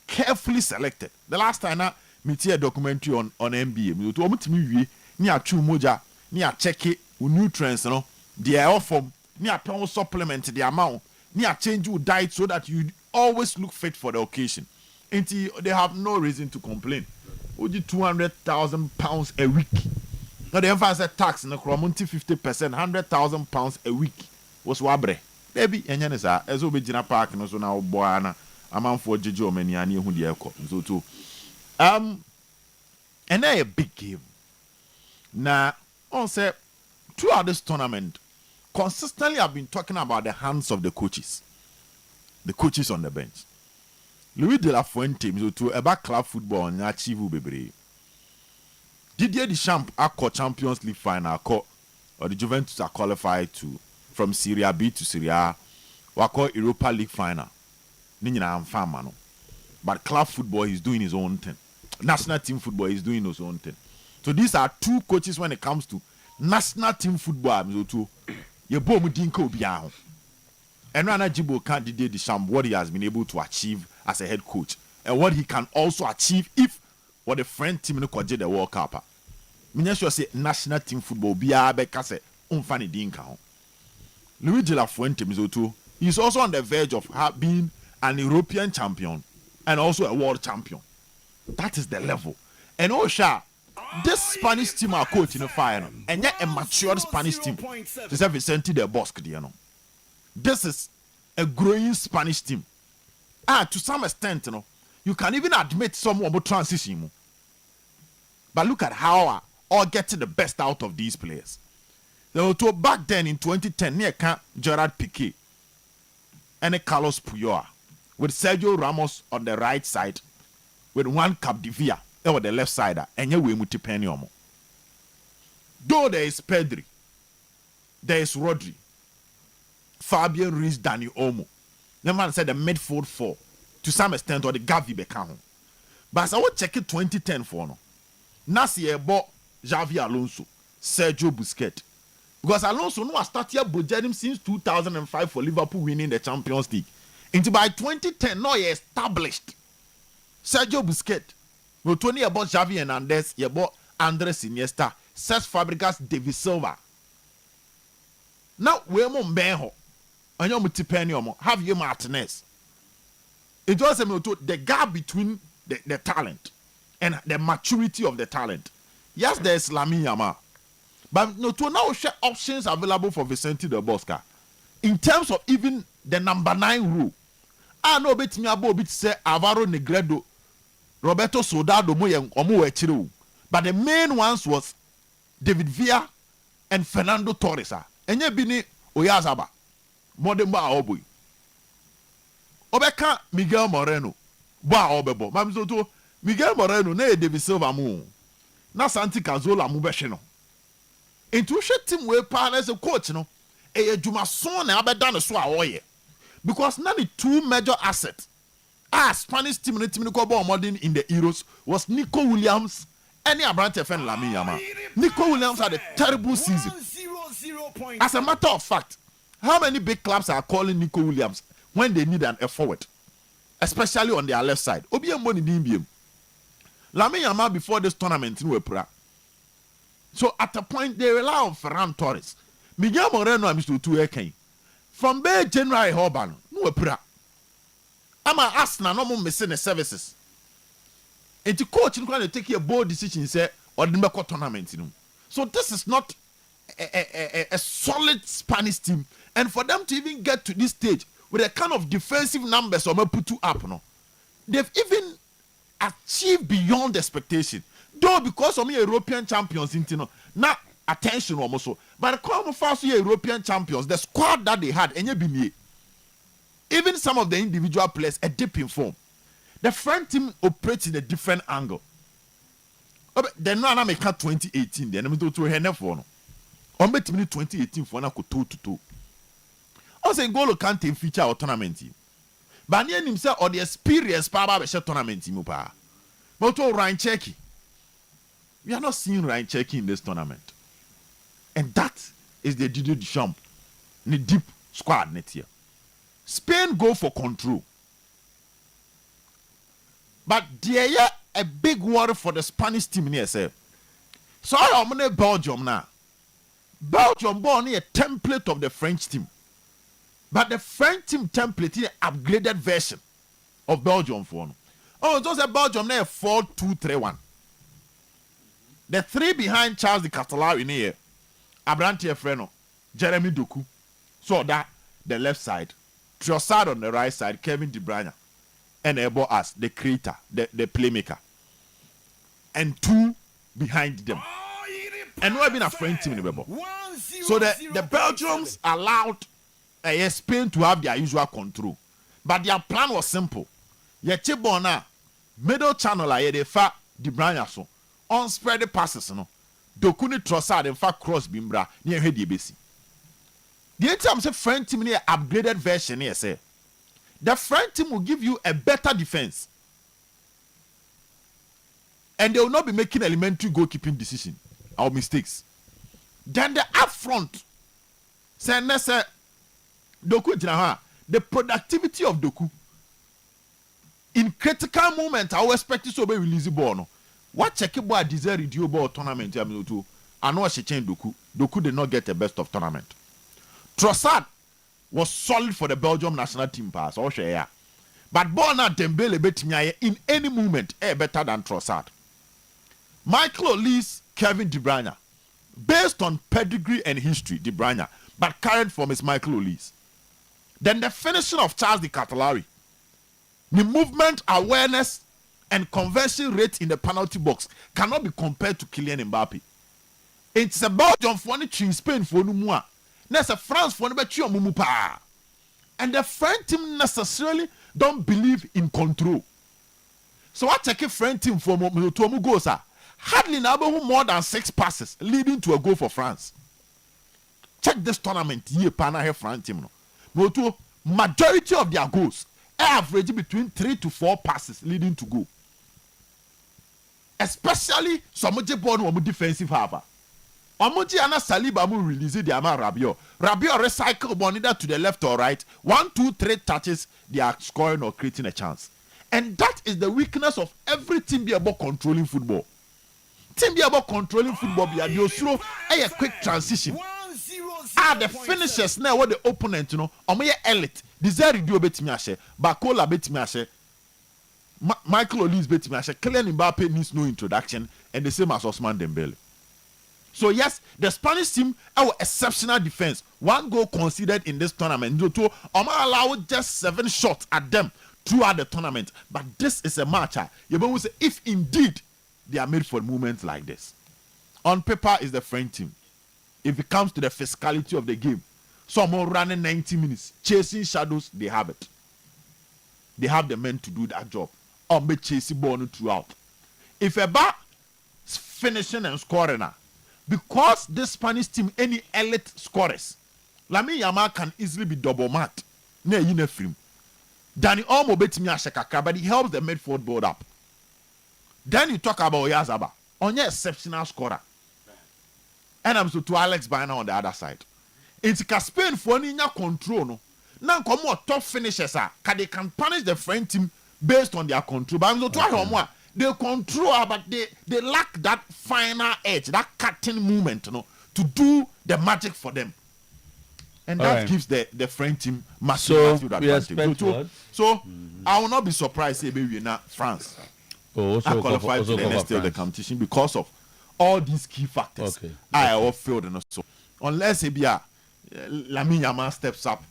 Carefully selected. The last time I meet a documentary on NBA, me otuo mutimi wie ni atwu moja ni a check nutrients no the air form ni a ton supplement the amount ni a change your diet so that you always look fit for the occasion. Until they have no reason to complain. Would 200,000 pounds a week? Now the emphasis tax in the Cromonti 50%, 100,000 pounds a week was wabre. Baby, and Yanisa, as we begin a park and also now Boana, a man for Jojo Meniani who the aircraft. So too. And a big game. Now, on say throughout this tournament, consistently I've been talking about the hands of the coaches on the bench. Louis de la Fuente to about club football and achieve bebre. Didier Deschamps are Champions League final or the Juventus are qualified to from Serie B to Serie A or Europa League final. Nina am fan but club football is doing his own thing. National team football is doing his own thing. So these are two coaches when it comes to national team football. To you both dinko biaho. And Rana Jibo can't Didier Deschamps what he has been able to achieve as a head coach and what he can also achieve if what the French team no kwaje the World Cup. Me sure say national team football biya be kase umfani dinka ho. Louis de la Fuente Mizoto is also on the verge of being an European champion and also a world champion. That is the level. And Osha, this Spanish team are coach in the final and yet a mature Spanish team. This is Vicente del Bosque, you know. This is a growing Spanish team. To some extent, you can even admit some about transition. But look at how all getting the best out of these players. So back then in 2010, near Gerard Piqué and Carlos Puyol with Sergio Ramos on the right side, with one Capdevila on the left side, and you will multiply. Though there is Pedri, there is Rodri, Fabian Ruiz, Dani Olmo. The man said the midfield four to some extent or the Gavi Beckham. But I will check it 2010 for no. Nasi bought Xavi Alonso, Sergio Busquets. Because Alonso no started budgeting since 2005 for Liverpool winning the Champions League. Until by 2010, no, he established Sergio Busquets. We Tony about Xavi Hernandez, he bought Andres Iniesta, Cesc Fabregas, David Silva. Now we're more Benho. And you're multiplying Javier Martinez. It was the gap between the talent and the maturity of the talent. Yes, there's Lamine Yamal. But no, to now share options available for Vicente del Bosque. In terms of even the number 9 rule, I know bit me about bit say Alvaro Negredo, Roberto Soldado, but the main ones was David Villa and Fernando Torres. And you bini Oyazaba, Modern Ba Oboy. Obeka Miguel Moreno, Ba Obebo. Mamzoto Miguel Moreno, ne David Silva mu. Na Santi Cazorla Mubeshino. Into team we partner as a coach, no. Juma son na abedane so awoye. Because none the two major assets. Spanish team ko ball modern in the Euros was Nico Williams and Abrante Fen Lamine Yamal. Nico Williams had a terrible season. As a matter of fact, how many big clubs are calling Nico Williams when they need a forward? Especially on their left side. Obiem Boni Dimbium. Lamine Yamal before this tournament in Wepra. So at a point they rely on Ferran Torres. Miguel Moreno and Mr. Otuo-Acheampong. From Bay January Hoban, no pra. I'm asking no more missing the services. And the coach is going to take a bold decision, say, or the Meko tournament. So this is not a solid Spanish team. And for them to even get to this stage with a kind of defensive numbers or put two up, no, they've even achieved beyond expectation. Though because of me European champions, now attention almost so. But the common fast European champions, the squad that they had, even some of the individual players a dip in form. The French team operates in a different angle. Then no make 2018. Then I'm to her for no. On bet 2018 for na ko 2-2. I say goal can't feature our tournament team. But near himself or the experience power be tournament team pa. But to Ryan Cherki. We are not seeing Ryan Cherki in this tournament. And that is the Didier Deschamps. The deep squad next year. Spain go for control. But there is a big worry for the Spanish team here, sir. So I'm going to Belgium now. Belgium born a template of the French team. But the French team template is an upgraded version of Belgium for no. Oh, just a Belgium now 4-2-3-1. The three behind Charles de Ketelaere in here. Abrante Freno, Jeremy Doku. So that the left side. Trossard on the right side, Kevin De Bruyne. And Ebo as the creator, the playmaker. And two behind them. And we have been a French team in the Bebo. So the Belgians allowed Spain to have their usual control. But their plan was simple. Yechibona, middle channel, they fa De Bruyne so. On spread the passes, no. Dokuni Trossard, in fact, cross Bimbra, near Hedi Besi. The time say French team near upgraded version here, say. The French team will give you a better defense. And they will not be making elementary goalkeeping decisions or mistakes. Then the up front, say, Doku, the productivity of Doku in critical moments, I will expect to be release the ball. No? What check about desire radio ball tournament? I know she changed Doku. Doku did not get the best of tournament. Trossard was solid for the Belgium national team pass. But Bona Dembele betimiaye in any moment better than Trossard. Michael Olise, Kevin De Bruyne, based on pedigree and history, De Bruyne, but carried from his Michael Olise. Then the finishing of Charles de Ketelaere, the movement awareness and conversion rate in the penalty box cannot be compared to Kylian Mbappe. It's a Belgium for the Spain for no. There's a France for the and the French team necessarily don't believe in control. So I take a French team for Motomu Gosa. Hardly more than 6 passes leading to a goal for France. Check this tournament here, Pana France team. No. Majority of their goals average between 3 to 4 passes leading to goal. Especially some defensive half. Omoji ana Saliba mu release the ama Rabiot. Rabiot recycle ball either to the left or right. 1, 2, 3 touches, they are scoring or creating a chance. And that is the weakness of every team be about controlling football. Team be about controlling football be a slow a quick transition. The finishers now what the opponent omoye elite. Desire do betimi ashe, Bakola betimi ashe. Michael Olise betimi ashe. Kylian Mbappe needs no introduction and the same as Ousmane Dembele. So yes, the Spanish team have exceptional defense. 1 goal conceded in this tournament. To allow just 7 shots at them throughout the tournament. But this is a match. You will say if indeed they are made for moments like this. On paper is the French team. If it comes to the physicality of the game, someone running 90 minutes, chasing shadows, they have it. They have the men to do that job. Or be chasing ball throughout. If a bar finishing and scoring now. Because this Spanish team, any elite scorers, Lamine Yamal can easily be double marked. Ne yine film. Danny Olmo betimi ashekaka, but he helps the midfield build up. Then you talk about Oyarzabal, on your exceptional scorer. And I'm so to Alex Baina on the other side. It's Spain for ninya control no. Now come more top finishers they can punish the French team based on their control. But I'm so to they control, but they lack that final edge, that cutting movement, to do the magic for them. And that gives the French team massive advantage. So I will not be surprised if we not France. I qualify to the next stage of the competition because of all these key factors. I all failed and so unless Lamine Yamal steps up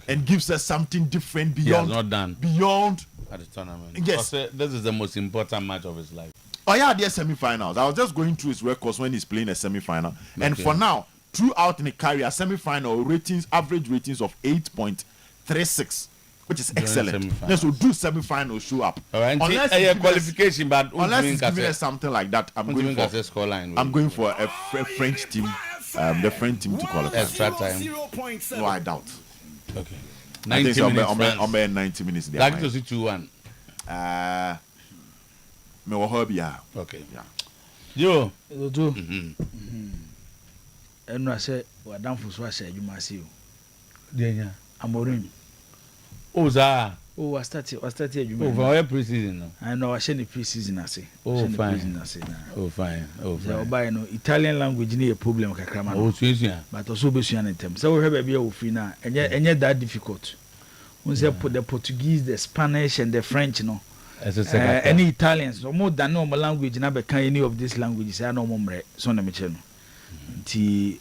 and gives us something different beyond beyond at the tournament. Yes, this is the most important match of his life. Oh yeah, the semi-finals. I was just going through his records when he's playing a semi-final, and for now, throughout in the career, semi-final ratings, average ratings of 8.36, which is excellent. Yes, we'll do semi-final show up. Unless a qualification, but unless it's giving us something like that, I'm going for a French team, the French team to qualify. Extra time. No, I doubt. Okay. 90 minutes. I'm 90 minutes. Like to see 2-1. Me wo hobby ya. Okay. Yeah. Yo. Do. Enu ase wa danfo so ase adwuma ase o. Denya. Amorin. O za. O wa start adwuma. O for pre-season no. I know wa share the pre-season ase. Oh fine. Oh buy no Italian language ni a problem kakra ma. O suesua. But also be sua na tem. So we have be o free na enye that difficult. We say put the Portuguese, the Spanish and the French no. Any Italians, so more than normal language, never can any of these languages. I know more. So na me cheno.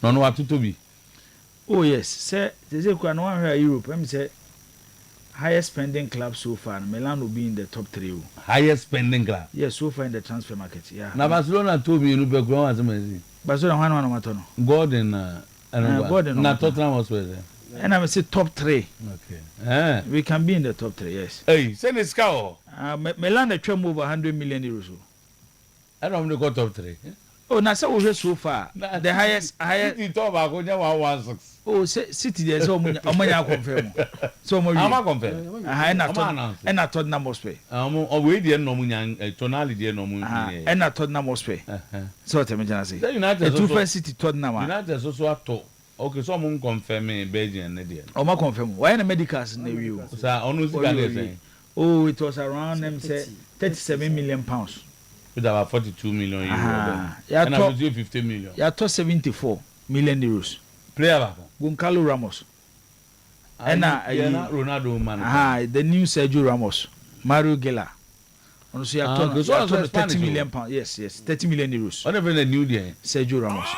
No what to be. Oh yes, sir. There's a one here Europe. Let me say highest spending club so far. Milan will be in the top 3. Highest spending club. Yes, so far in the transfer market. Yeah. Now Barcelona told me you be ground as amazing. Barcelona one matono. Gordon na Tottenham was there. And I will say top 3. Okay. We can be in the top 3. Yes. Hey, send a scout. Milan the trim over 100 million euros. I don't know got top 3. Oh, now so far the highest. City top about 116. Oh, City there's so many confirm. So more. I'm confirm. And I thought number pay. We didn't know tonality didn't know. And I thought number pay. So tell me say. United two first City thought number. United also have to. Okay, so I'm confirming Belgium and India. Oh, my confirm. Why the medicals in the view? Oh, it was around them say 37 million pounds. With about 42 million euros. Yeah, and I was 50 million. Yeah, to 74 million euros. Player Goncalo Ramos. And Ronaldo man. The new Sergio Ramos, Mario Gela. So you have 30 million pounds. Yes, 30 million euros. Whatever the new day, Sergio Ramos.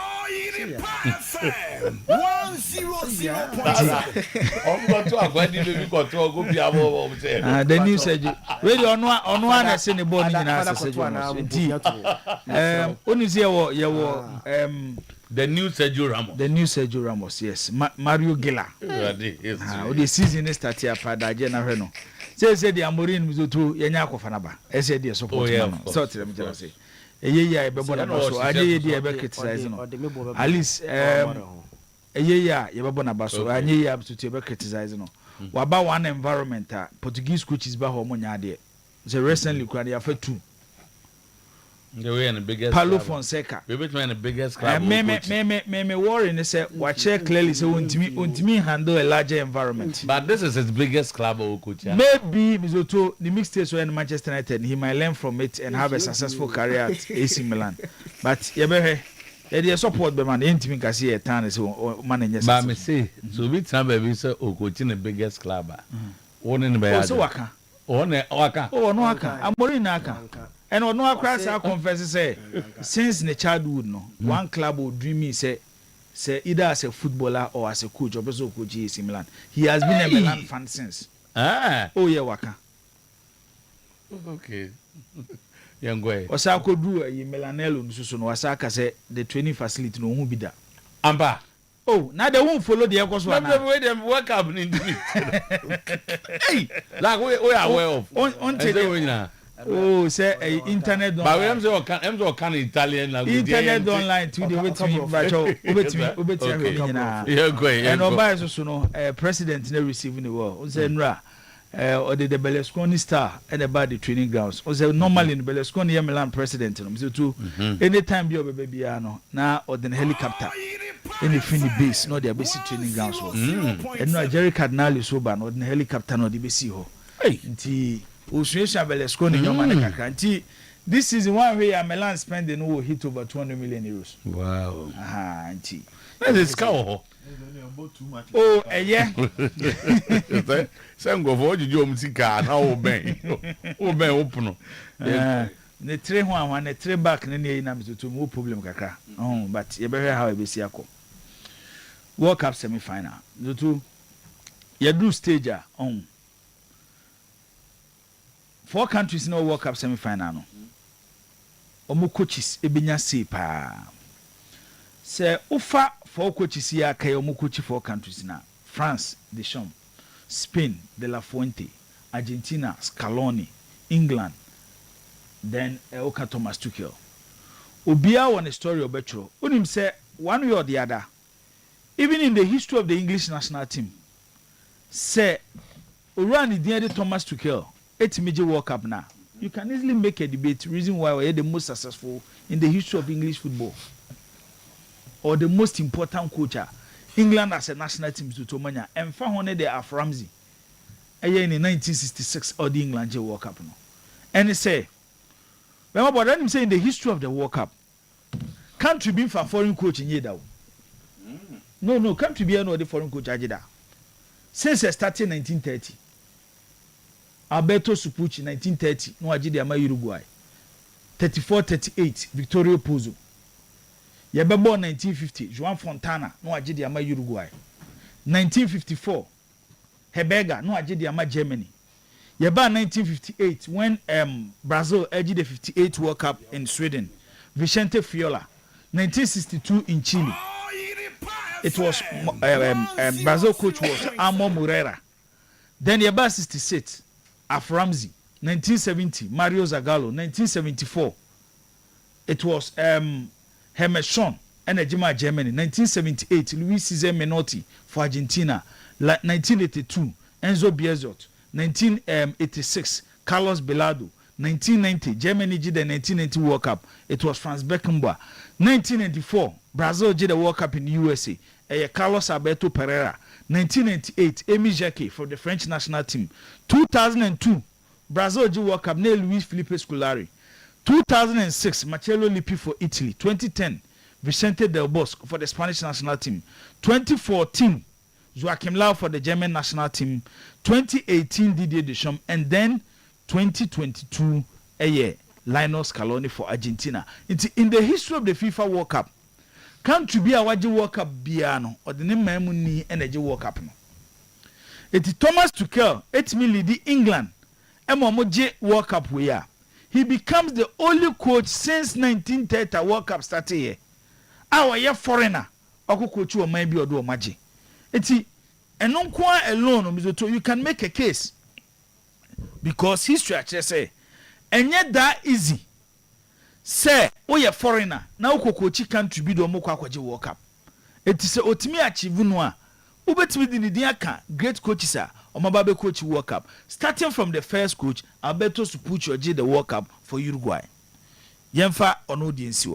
The new Sergio. Really, on one I seen the ball in Sergio the new Sergio Ramos. The new Sergio Ramos, yes. Mario Gela. The season is starting up at the say the Amorin Mizutu, Yanako Fanaba. I said, yes, support. So, say. Yeah, so I did criticizing. At least, yeah, so I need to criticizing. What about one environment? Portuguese coaches by Homonia. The recently quite for 2. They were in the biggest. Paulo Fonseca. We were in the biggest club. Me worry and say watch clearly so won't me handle a larger environment. But this is his biggest club, coach. Maybe Mizoto the mixtape so in Manchester United he might learn from it and have a successful career at AC Milan. But they support the man intimate can see a town is managing. But me say so we try baby say coaching the biggest club. One in the bay. So waka. Oh no waka. I'm worried naka. And on no across I confess say since the childhood no one club would dream me say either as a footballer or as a coach or also coach is in Milan. He has been a Milan fan since. Oh yeah waka. Okay. Young boy. Osa could do a Milanello so no Osaka say the training facility no who be that. Amba. Oh, now they won't follow the Eagles one. Way them work up in hey, like we are aware of. On oh, say internet. But we am can Italian language. Internet online to the wait me, but yeah, great. And Oba so no president never receiving the world. Say Nra or the Berlusconi star and about the training grounds. Or say normally in Berlusconi Milan president. So too anytime you baby no now or the helicopter. Any fini base, no the basic training grounds. And no Jerry Cardinal is so bad, no the helicopter, no the base ho. Hey, Ushuesha Berlusconi, your man, This season one way Milan spending will hit over 200 million euros. Wow. Auntie. That is cow. Oh, yeah. Some go for you musica now obey. Obey open. The three one the three back na na to no problem kakra. Oh, but you better how e be see akọ. World Cup semi-final. The two you do stage on. 4 countries in World Cup semi-final no. Omo coaches ebenya say pa. Say ufa 4 coaches here kay omo coach 4 countries na. France, Deschamps, Spain, De La Fuente, Argentina, Scaloni, England, then Oka Thomas Tuchel. Obia won a story of Betro. Unim say one way or the other. Even in the history of the English national team, say Urani Diade Thomas Tuchel, 8 major World Cup now. You can easily make a debate reason why we're the most successful in the history of English football. Or the most important coach. England as a national team to Tomania. And found they are Ramsey. In 1966 or the England World Cup. No. And they say, well, but let him say in the history of the World Cup, country being for foreign coach in Yedao. No, country be no the foreign coach Ajida. Since I started in 1930. Alberto Supucci 1930, no Ajida Uruguay. 34-38, Victorio Pozzo. Yebebo 1950, Joan Fontana, no Ajida Uruguay. 1954, Hebega, no Ajida Germany. Yeba 1958, when Brazil edged the 58 World Cup in Sweden. Vicente Fiola. 1962 in Chile. It was Brazil coach was Amo Moreira. Then Yeba 66, Aframzi. 1970, Mario Zagallo. 1974, it was Hermeshon and Ejima Germany. 1978, Luis Cesar Menotti for Argentina. 1982, Enzo Biazot. 1986, Carlos Belado. 1990, Germany did the 1990 World Cup. It was Franz Beckenbauer. 1994, Brazil did the World Cup in the USA. Carlos Alberto Pereira. 1998, Amy Jacquet for the French national team. 2002, Brazil did World Cup. Luis Felipe Scolari. 2006, Marcello Lippi for Italy. 2010, Vicente Del Bosque for the Spanish national team. 2014, Joachim Löw for the German national team. 2018, Didier Deschamps. And then 2022, Lionel Scaloni for Argentina. In the history of the FIFA World Cup, country be a World Cup biano or the name Mamuni Energy World Cup. It is Thomas Tuchel, 8 million lead England, Emomoje World Cup we are. He becomes the only coach since 1930 World Cup started here. Our year foreigner, Oko coach or maybe or do magic. It's and non alone, you can make a case. Because history actually say, and yet that easy. Say, oh, you're foreigner. Now, Kokochi country be the Mokwaji World Cup. It is a Otimi Achivunwa. Ubet within the Diaka, great coaches are, or Mababe coach World Cup. Starting from the first coach, Alberto Supucci did the World Cup for Uruguay. Yemfa on audience.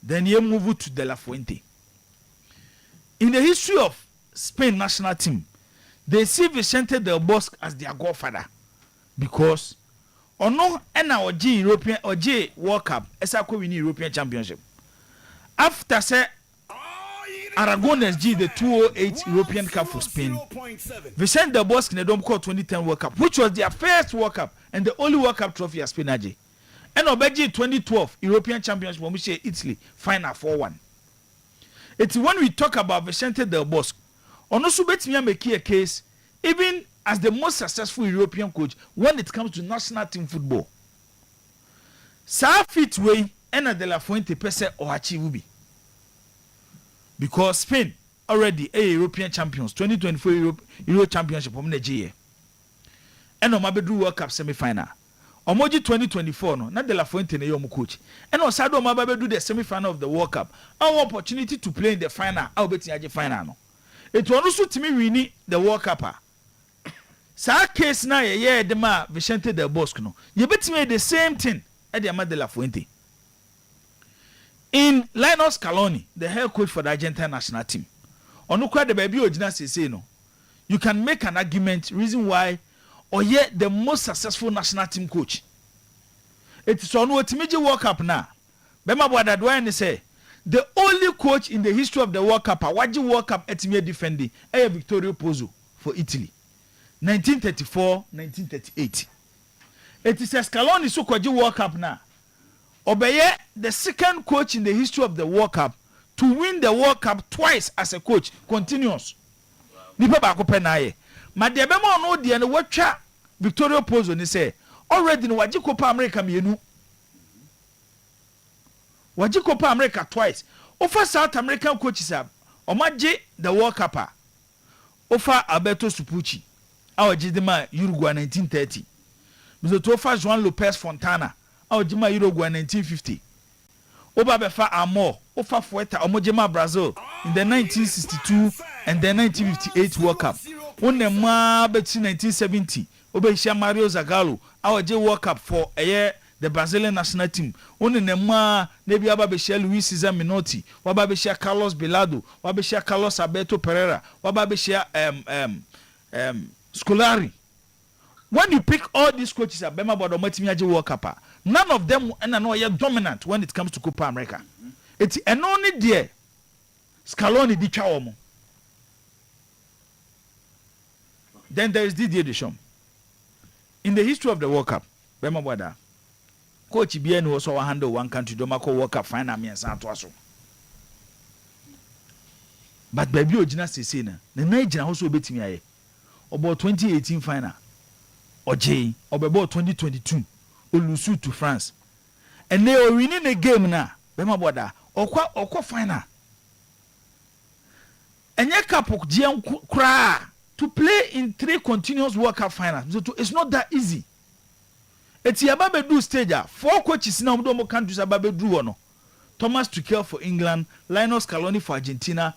Then you move to De La Fuente. In the history of Spain national team, they see Vicente Del Bosque as their godfather. Because ono ena oji European oji World Cup esa ko win European Championship. After say Aragones G the 2008 European Cup for Spain. Vicente Del Bosque ne dom call 2010 World Cup, which was their first World Cup and the only World Cup trophy as Spain aje. And obeji 2012 European Championship when we say Italy final 4-1. It's when we talk about Vicente Del Bosque, ono so betimi make a case even as the most successful European coach when it comes to national team football. Sa fit way ena De La Fuente pese or achieve be. Because Spain already a European champions 2024 Euro Championship from Nigeria. And Omabedu World Cup semi-final. Omoji 2024 no na De La Fuente na yomu coach. And Osado Omabedu the semi-final of the World Cup. Our opportunity to play in the final. I'll bet you final no. It was also to me winning the World Cup. Sa case na ye de ma Vicente Del Bosque no. You bet me the same thing at the Amad De La Fuente. In Lionel Scaloni, the head coach for the Argentine national team. Onukwa the baby ojina say no. You can make an argument reason why or yet the most successful national team coach. It is on what Timiji World Cup now. Bema Boada Dwayne say the only coach in the history of the World Cup, Waji World Cup etimie defending, Vittorio Pozzo for Italy. 1934, 1938. It is Scaloni so kwaji World Cup now. Obeye the second coach in the history of the World Cup to win the World Cup twice as a coach, continuous. Nipa ba ko penaye. Ma de be mo no de no watwa Victoria Pozzo ni say already no waji Copa America mienu. Waji Copa America twice. Ofa South American coaches ab omaje the World Cup. Ofa Alberto Supucci. Awa jidima Uruguay 1930. Mzo tofa Juan Lopez Fontana. Awa jima Uruguay 1950. Oba befa Amor. Ofa Fueta omojema Brazil in the 1962 and the 1958 World Cup. Onema beti 1970. Oba Isha Mario Zagallo. Awa je World Cup for a year. The Brazilian national team. Onema nebi ababeshia Luis Cesar Menotti. Wababeshia Carlos Belado. Wababeshia Carlos Alberto Pereira. Wababeshia Scolari. When you pick all these coaches at Bema Bodo Matimiaji World Cup, none of them are dominant when it comes to Copa America. It's an only there. Scaloni di Chaomo. Then there is Didier Deschamps. In the history of the World Cup, Bema Boda, Coach Bien was also handle one country, Domako World Cup final me and Santoso. But baby Ojina Sesena, the Nigeria also beat me about 2018 final. Oje, about 2022, Olusu to France. And they are winning a game now. Bema Boda, or final. And Yakapok Jian Kra to play in 3 continuous World Cup finals. It's not that easy. It's Yababe do stage. 4 coaches now do more countries Ababe do no. Thomas Tuchel for England, Lionel Scaloni for Argentina,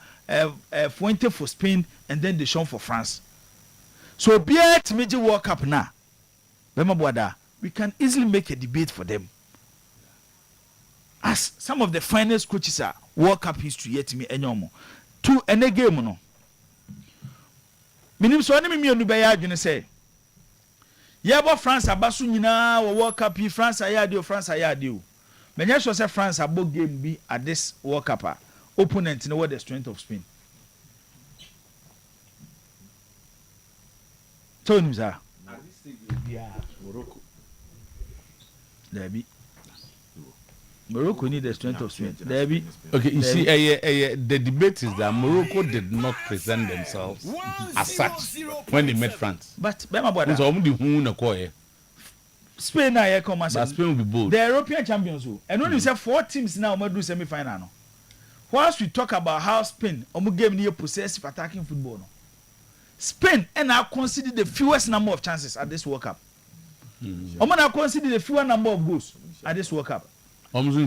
Fuente for Spain, and then Deschamps for France. So be it major World Cup now. We can easily make a debate for them. As some of the finest coaches are World Cup history yet me enyomo. 2 and a game no. Minim so ani me anu baya adwene say. Yebo France abasu nyina World Cup France ayade o. Menya so say France abo game bi at this World Cup. Opponent no what the strength of Spain. So him sir. Morocco. Morocco need the strength of Spain. Okay, you see, the debate is that Morocco did not present themselves as such when they met France. But Spain will be bold. The European champions, and when you say 4 teams now, we do semi-final. No. Whilst we talk about how Spain game near possessive attacking football, no. Spain and now consider the fewest number of chances at this World Cup. Now consider the fewer number of goals at this World Cup. So it's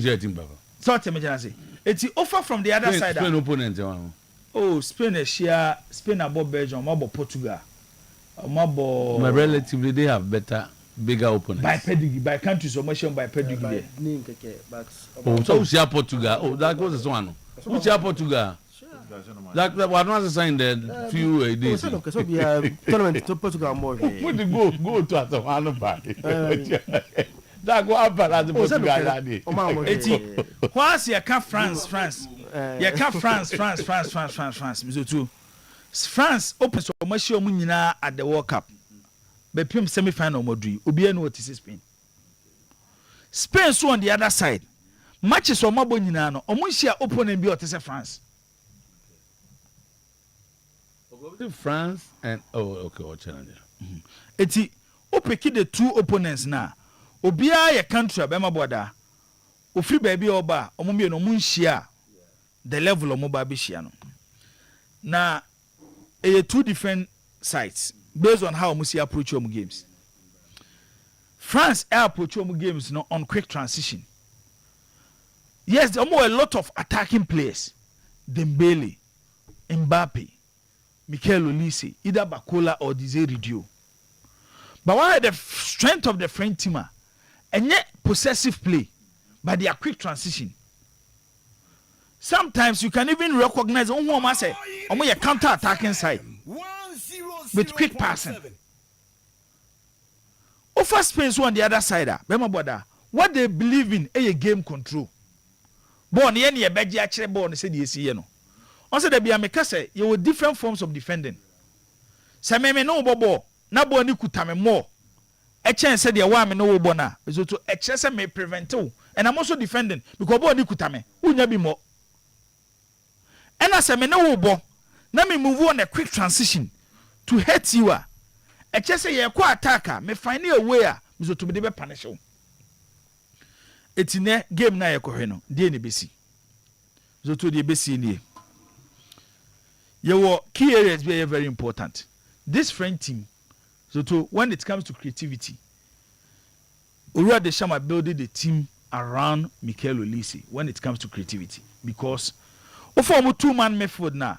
the offer from the other side. Spain opponent. Oh, Spain is share. Spain about Belgium, about Portugal, but relatively they have bigger opponents. By pedigree, by countries, or by pedigree. So share Portugal. Oh, that goes as one. Who share Portugal? That was not signed the few days. So be a tournament to Portugal more. Would go to at the one by. That go up at the Portugal. Whilst you can't France. You can't France. So too. France opens so much at the World Cup. But Pim semi-final Modri. Obi no what is Spain. Spain so on the other side. Matches or Mabo Ninano. Omunshia opponent be what France. France and okay, Eti opeki the 2 opponents now. Obia ya country abema boda. Ofri baby oba omumie no munhia the level of mobile bishia no. Na 2 different sides based on how musi approach your games. France approach your games no on quick transition. Yes, there are a lot of attacking players. Dembele, Mbappe, Mikel Olise, either Bakola or Desiree Ridio. But why the strength of the French team and yet possessive play, but they are quick transition. Sometimes you can even recognize on your counter-attacking side with quick passing. Offer Spain on the other side, Bema Boda, what they believe in a game control. Born yen ye beji actually born said yes, you know. Also, there be a mekase, you were different forms of defending. Sameme no bobo, na bo ni kutame more. A chance said your woman no bona, so to a chance may prevent too. And I'm also defending because bo ni kutame, unya be more. And as a no bo, na me move on a quick transition to hurt you. A chance ye kwa attacker, me find a way, so to be the punish. It's in a game na ye koheno, dear NBC. So to the BC ni. Your key areas be very important. This French team, so to when it comes to creativity, Uriah Deshama building the team around Mikel Olise when it comes to creativity. Because of our 2-man method now,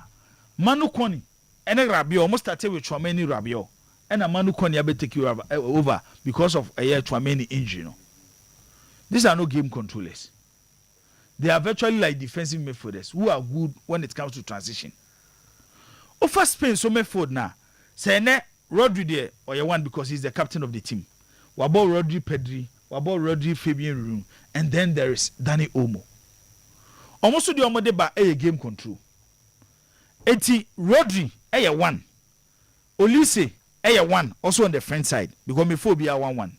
Manu Koni and a Rabio almost started with Chouameni Rabio, and a Manu Koni abe take you over because of a year Chouameni injury. No? These are no game controllers. They are virtually like defensive midfielders who are good when it comes to transition. Over Spain so method now. Say ne Rodri there or you one because he's the captain of the team. Wabo Rodri Pedri, Wabo Rodri Fabian Room, and then there is Danny Olmo. Almost the omode ba a game control. Eti Rodri a one. Olise a one also on the French side because Mephobia 1-1.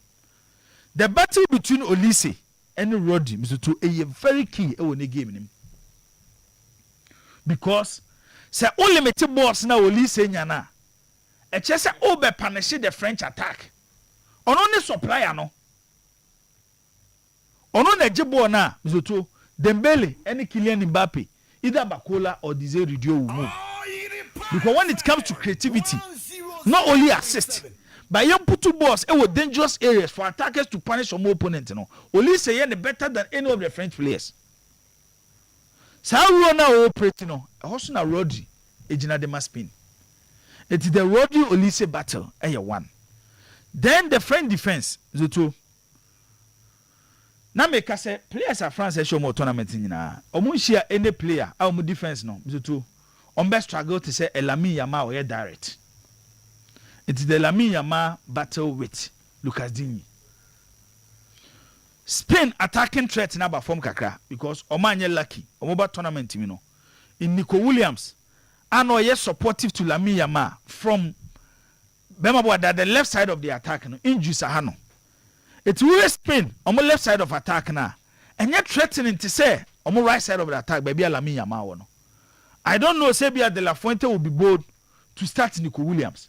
The battle between Olise and Rodri Mr. To a very key in the game. Because say only mete balls na Olise nyana. E chese obe punish the French attack. Ono ne supplier no. Ono na jebo na Mr. Dembele and Kylian Mbappe either Bakola or Desire Ridio will move. Because when it comes to creativity, not only assist, but you put two balls in dangerous areas for attackers to punish some opponent. No, Olise is better than any of the French players. So how we are now operating? No, also na Rodri, Ejina de Maspin. It is the Rodri Olise battle. One. Then the French defense, the two. Na make say players are France show more tournament in na. Omo share any player, our defense no. The two. Best struggle to say Elami Yama or direct. It is the Elami Yama battle with Lucas Digne. Spain attacking threat na ba form kakra because Omanye lucky. Omoba tournament you know. In Nico Williams, and or yes supportive to Lami Yama from Bemabo that the left side of the attack no injury Sahano. It will Spain on the left side of attack now. And yet threatening to say on the right side of the attack baby Lami Yama no. I don't know Sebia de la Fuente will be bold to start Nico Williams.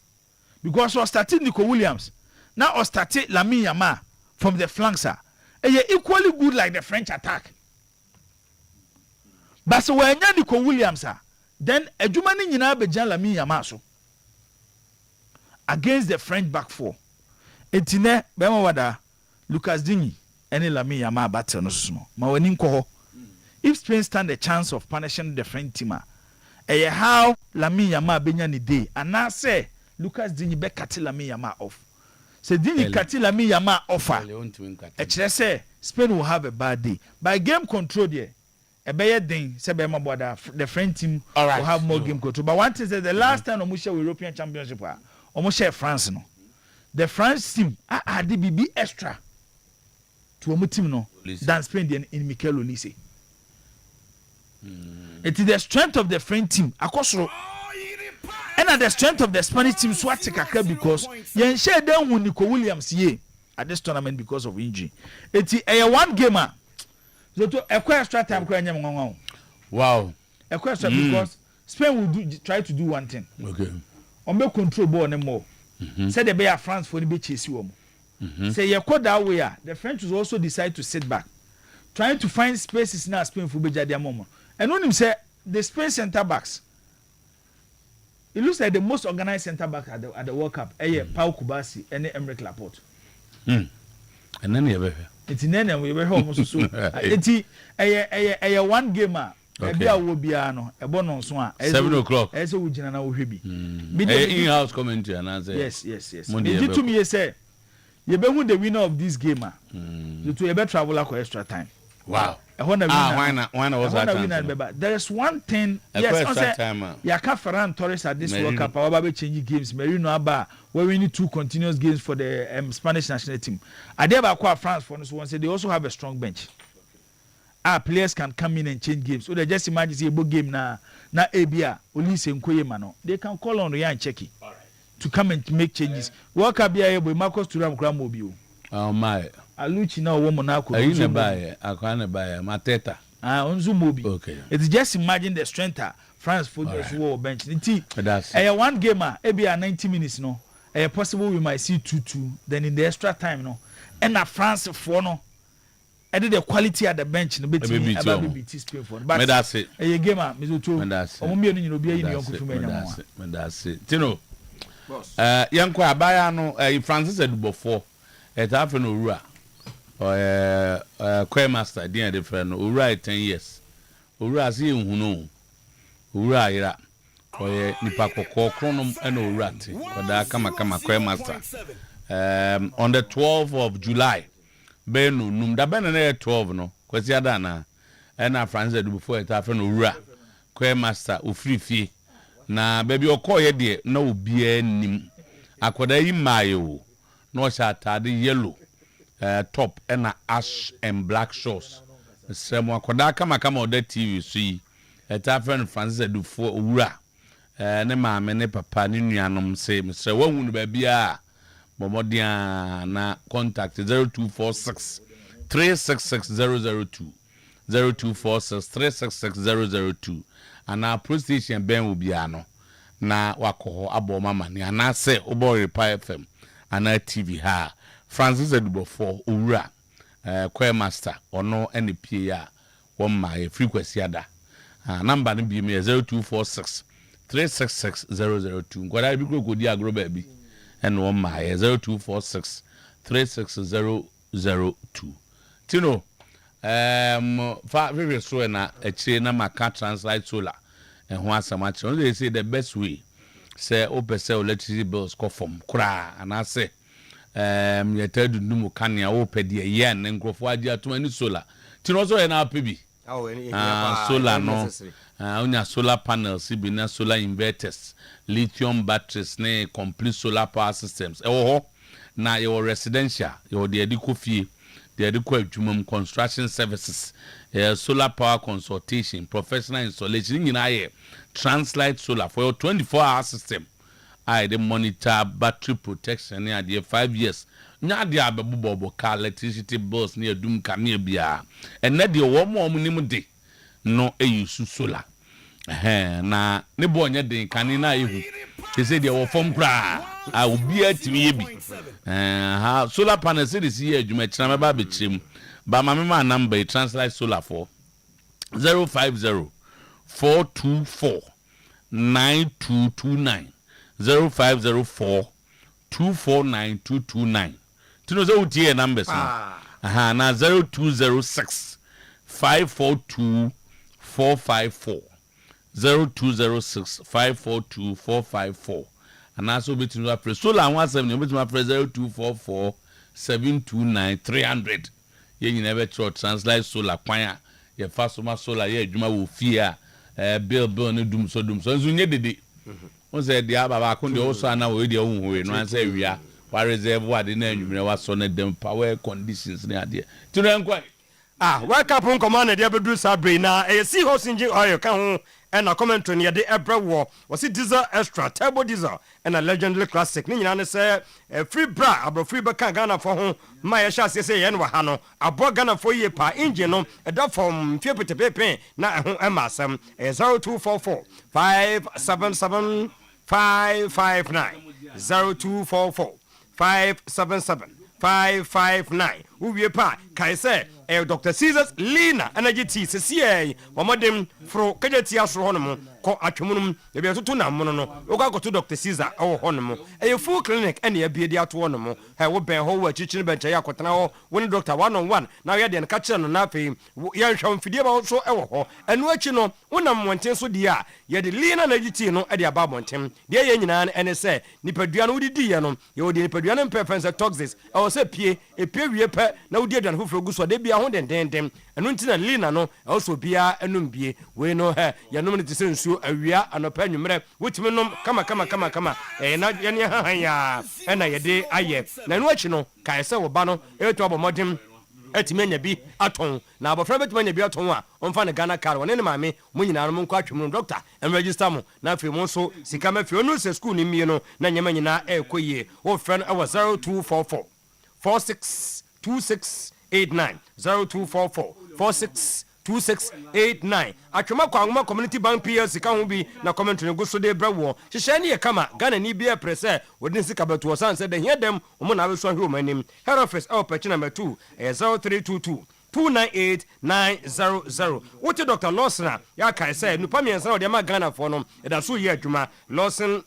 Because we started Nico Williams. Now we started Lami Yama from the flanks. And you're equally good like the French attack. But so when you're Nico Williams, then a Jumani Nina Bejan Lami Yama so against the French back four. Etine Bemawada Lucas Digne any Lami Yama battle no small. Maweninko. If Spain stand a chance of punishing the French team, how Lami Yama benya ni day, and now say Lucas Digne be kati Lami Yama off. Say Digne kati Lami Yama offer. Say Spain will have a bad day. By game control there, a bad thing. Say the French team will have more game control. But one thing is that the last time we share European Championship, almost share France no. The France team had the BB extra to a team no than Spain in Mikel Olise. It is the strength of the French team. Akosoro. And at the strength of the Spanish team, Swateka because you share them with Nico Williams at this tournament because of injury. It is a one gamer. So to acquire extra time. Wow. Acquire because Spain will try to do one thing. Okay. On be control ball no more. Say the Bay France for the be chase you. Say you call that way. The French will also decide to sit back, trying to find spaces now. Spain for be their moment. And when him say the Spain centre backs, it looks like the most organized centre back at the World Cup. Pau Kubasi and Emerick Laporte. And then you have it's in and we were home so soon. It's a one gamer. Okay. A bonus 7 o'clock. As a Ujana will be. In-house commentary and answer. Yes. Did to me say you be the winner of this game. You to a better travel for extra time. Wow. Why not was that? There is one thing. Yes, Yaka Ferran Torres at this World Cup. Our changing games. Merino Abba, where we need 2 continuous games for the Spanish national team. Adeba France for us once. They also have a strong bench. Players can come in and change games. So they just imagine say a game na ABA. Only same mano. They can call on Ryan Checky to come and make changes. World Cup be able Marcus Thuram Gramobio. Oh my. Aluchi na woman ako. Ayine buy, akwane buy, Mateta. Onzu Mobi. Okay. It's just imagine the strength France football war bench. That's one game maybe 90 minutes no. Possible we might see 2-2 then in the extra time no. And France for no. I did the quality at the bench no bet me about BT Spain for. But that's it. A game Mizuto. Ombi oni no bia ni yonku fuma nya. That's it. Tino. Boss. Yanko abaya no Francis Edubofo. Etafe no Ura. Choir master dia de friend Ura 10 years. Ura si ehunu. Ura ira. Oye nipa kokko kronom ena Ura te. Oda kama choir master. On the 12th of July. Benu num da bena na 12 no. Kwesi ada na. Ena Francis do before etafe no Ura. Choir master ofrifie. Na baby okoye de na obi anim. Akoda yi mayo. No atade yellow. Top and ash and black shorts. Some akoda kama oda TV see. Eta friend Francis do for ura. Ne maame ne papa ne nuanom say Mr. Wahunu ba bia bomodia na contact 0246 366002 0246 366002 ana pro station ben wo bia no na wakoho abo mama ne ana say Oyerepa FM ana TV ha Francis Edubofo owura choir master ono NPA a won my frequency ada number no bi me 0246 366002 ngoda bi kro kodi agro ba bi and won my 0246 366002 tino fa very so na echi na maka translate solar and ho asama che they say the best way say opese electricity bills go from kra and I say yetadu numu kania wo pede ye na nkrofo agi ato ani solar tino so na apebi solar no onya solar panels bi na solar inverters lithium batteries ne complete solar power systems na your residential your de adikofie de adiko adwumam construction services solar power consultation professional installation nyina ye translate solar for your 24-hour system. I the monitor battery protection near the 5 years. Nya de abebubo car electricity bills near dum kamia bia. And na de wo mo munim de no use solar. Na ne bo nya de kan na ehu. They say they wo form kra. I will be at me bi. Solar panels this year adwuma kira meba be chim. Ba ma me ma number translate solar for 050 424 9229 0504 249229. Tino zo utie numbers na 0206 542 454 0206 542 454 and also between our press so la 17 between my press 0244 729 300 you never try translate solar kwanya ye fasoma solar ye adwuma wo fie bill no dum so nzu nye dede on say dia baba akon de also na we de ohunwe no answer wia wa reserve wa de na anwumre wa so na dem power conditions na ade tunu enkwai World Cup command de bedu sabre na see horse engine oil kan ho and a commentary near the Ebra War was it diesel extra turbo diesel and a legendary classic ni nyina ne say free bra abro free baka Ghana for ho my sha say yen wa ha no abo Ghana for ye pa engine no e da from fiepete pepe na ho emasem 0244 577 559 0244 577 559 uwie pa kai say Dr. Caesar's Lina energy tea se sie wamodem fro kajati aso hono ko atwemunum e bia toto na mono no wo ga to Dr. Caesar wo ho no mo e full clinic ene e bia di ato no mo he wo ben ho wa chichiri ben ya akotena ho wo doctor one on one na ye de ka kire no na fe ye hwa mfidie ba so e wo ho enu achi no wonam wonten so di a ye de lina na giti no e de aba bontem de ye nyina ene se nipadua no wodi ye no ye wodi nipadua no peppense toxins e wo se pie wie pe na wodi aduan foforo gu so de bia ho dendendem enu ntina lina no e wo so bia enum bie we no he ye no ti se nsuo awia anopa nwumre wotimi nom kama na ye ne ya na ye de aye na enu achi no kai se wo ba no e to abomodem etimenya bi aton na abofra betimenya bi aton a onfa ne Ghana card woni ne maame mo nyina no nko atwem doctor and register mo na afi mo so sika ma fi onu se school ni mie no na nyema nyina ekoyie wo friend awa 0244 462689 0244 462689 atwema kwa ngoma community bank PLC ka ho bi na comment ne go so de brawo hyehyɛ ne ye kama Ghana ni bi e presse wodin sika beto san se de hedem omo na abeso ahwe omanim head office page number 2 0322 298 what Dr. Lawson ya kai say nupa miensa de ma Ghana for no e da so ye adwuma Lawson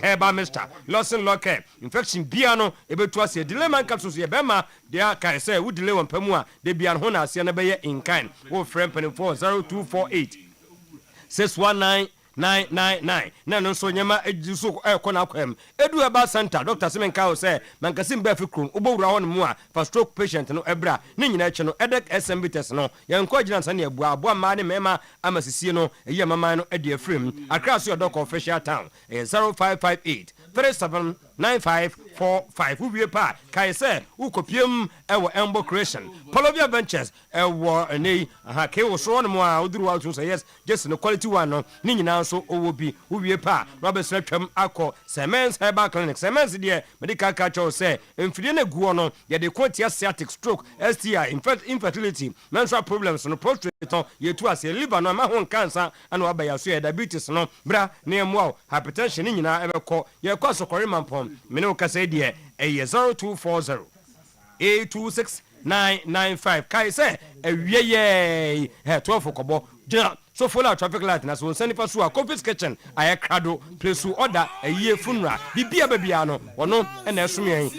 Herbal Mixture, Lawson Locke, infection biano, ebetu ase delay man capsules ye bema, de aka say wo delay won pamua, de bian ho na ase na be ye in kind. Wo friend pen 40248 619 na no so nyama ejiso ekona kwam edu eba center Dr. Semenka o say mankasim ba fikrum obowura ho no mu a for stroke patient no ebra ne nyina eche no edek SMB test no ye nko agina nsa ne ebu abo ma ne mema amasisie no eye mama no ede afrim akra so Doc official town 0558 379545 uwie pa kai say ukopiem ewo Embo Creation Polovia Ventures ewo nei aha ke wo so no mu a oduru wa so yes just no quality one no ni nyina so owo bi uwie pa Robert Sletwam akọ Siemens Herbal Clinic Siemens de medical culture say emfidie na guo no ye de quotia sciatic stroke STI infertility menstrual problems no prostate ye tu ase liver no ma ho cancer ana wa ba ya so diabetes no bra na emu hypertension ni nyina ebekọ ye kwa sokori mampom mene o kasa die 0240 826995 kai say ewieye 12 kobo jina so follow traffic light na so send for so a Coffee's Kitchen aye krado place order a funeral bibia babia no wono na esome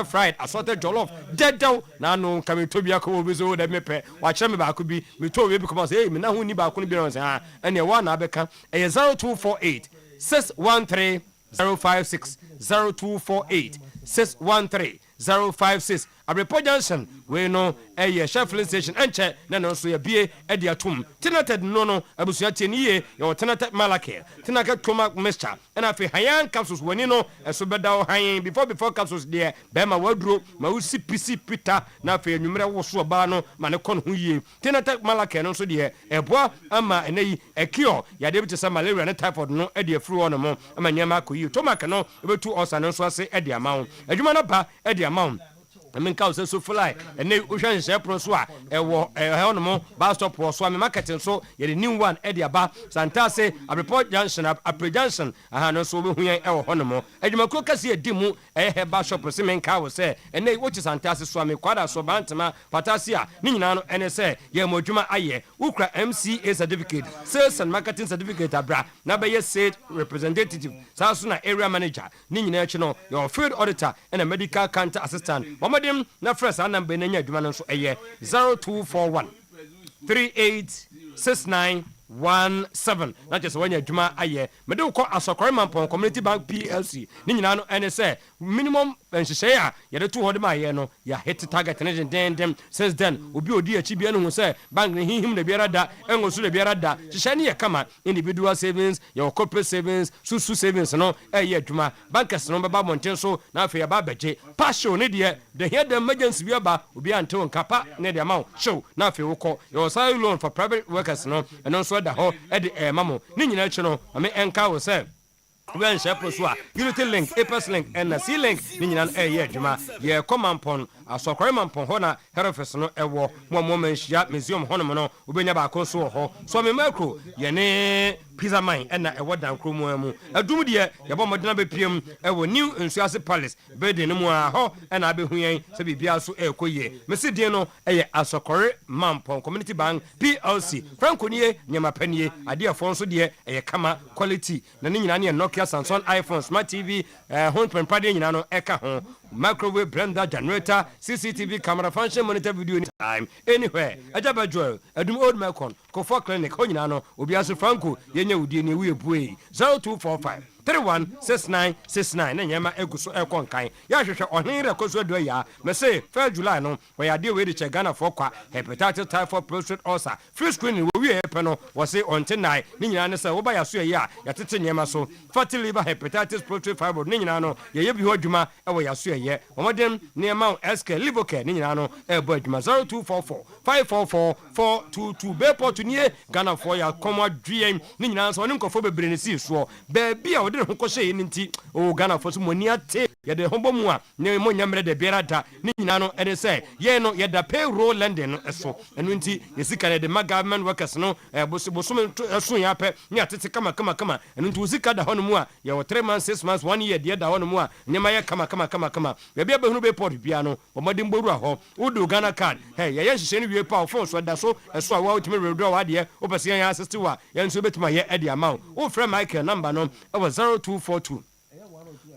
fry assorted jollof dedo na no kame tobia ko obi so da mepe wa kire me ba ko bi me to we because hey me na hu ni ba ko no bi no say ah ene wa na abeka 0248 613 056 0248 613 056 Abrepo Junction we no Sheffield station enche na no so ye bie e de atom tenated no abusua teniye ye tenated malake tenaka toma mixture na afi hayan capsules wani no eso beda o hayan before capsules there be ma waduro ma usi pisi pita na afi enwumre wo so ba no ma ne kon ho yie tenated malake no so de eboa ama enayi ekio ya de bi malaria na typhoid no e de afru no mo ama nyama akoyi tomaka no ebetu osa no so ase e de amawo adwuma na ba e de amawo I mean, cows so fly, and they ocean shepro swa, a bus stop or swami marketing so, yet a new one, Eddie Abba, Santase, a report junction, a pre-junction, a hand so we ain't our honomo, and you could see a dimu, a bus shop, Simen cow say, and they watch Santase swami, quadra so bantama, Patasia, Ninano, NSA, Yamojuma Aye, Ukra MCA certificate, sales and marketing certificate, Abra, Nabaya said representative, Sasuna area manager, Ninachino, your field auditor, and a medical counter assistant. Na fresh number na nya adwuma no so 0241 386917 na just wanya adwuma aye me de ko Asokore Mampong Community Bank PLC ni nyina no ene say minimum penhyehyɛ a yɛde to hɔ de ma yɛ no ya hit target ne den since then obi odi achi bia no hu sɛ bank ne hihim de biara da engosu de biara da hyehyɛ ne yɛ kama individual savings your corporate savings susu savings no ɛyɛ adwuma bankers no bɛba monten so na afei yɛba bɛgye passion ne deɛ the head emergency bi aba obi ante won kapa ne de ma show na afei wokɔ your salary loan for private workers no ɛno nso da hɔ ɛde mamo ne nyina akyi no ame enka wo sɛ when shepherd so Unity Link, Apes Link, and C Link, Ninan Juma, ye common pon, asokore mampon ho na herofes no ewo mo manhia museum ho no obenya ba ko so ho so me makro ye ne pizza mine na ewo dan kromo mu adum de ye bo modena be piem ewo new Nsuase Palace bede no mu a ho na abehu yen se bibia so ekoye mesidin no eye asokore mampon community bank PLC franco nie nyama panie ade afon so de eye kama quality na ne nyina ne Nokia Samsung iPhone Smart TV home pempade nyina no eka ho microwave blender generator CCTV camera function monitor video anytime anywhere ajaba joel adum old Melcon Kofo clinic ho nyina no obi aso franco yenye udie ne wi ebue 0245 316969 na nyama eguso ekonkan ya hwehwe ohenre koso do ya me say 1 July no we ya de we de Ghana for kwa hepatitis typhoid prostate ulcer free screening we epe no we say until 9 ni nyina ne say wo ba ya so ya tete nyama so fatty liver hepatitis prostate fibroid ni nyina no ye bi ho adwuma e we ya so ye omodem nyama SK liver care ni nyina no e bo adwuma 0244 544 422 be portunie Ghana for ya komo dwiem ni nyina so ne nkofo bebre ne si so be bia de ho ko hye ni nti o Ghana for so moni ate ye de hombo mu a ne mo nyamre de biara da ni nyina no e de say ye no ye da payroll lending no eso enu nti ye sika de ma government workers no bosom eso ya pe ni atete kama enu nti usika da hono mu a ye 3 months 6 months 1 year de da hono mu a nyama ye kama ye bia behunu be port bia no bomodi mboru a ho udu Ghana card hey ye hye ni wie pa phone so da so eso a wa utimi redo wa de o pese ye assist wa ye nso betima ye e de amount o frame Michael number no 0242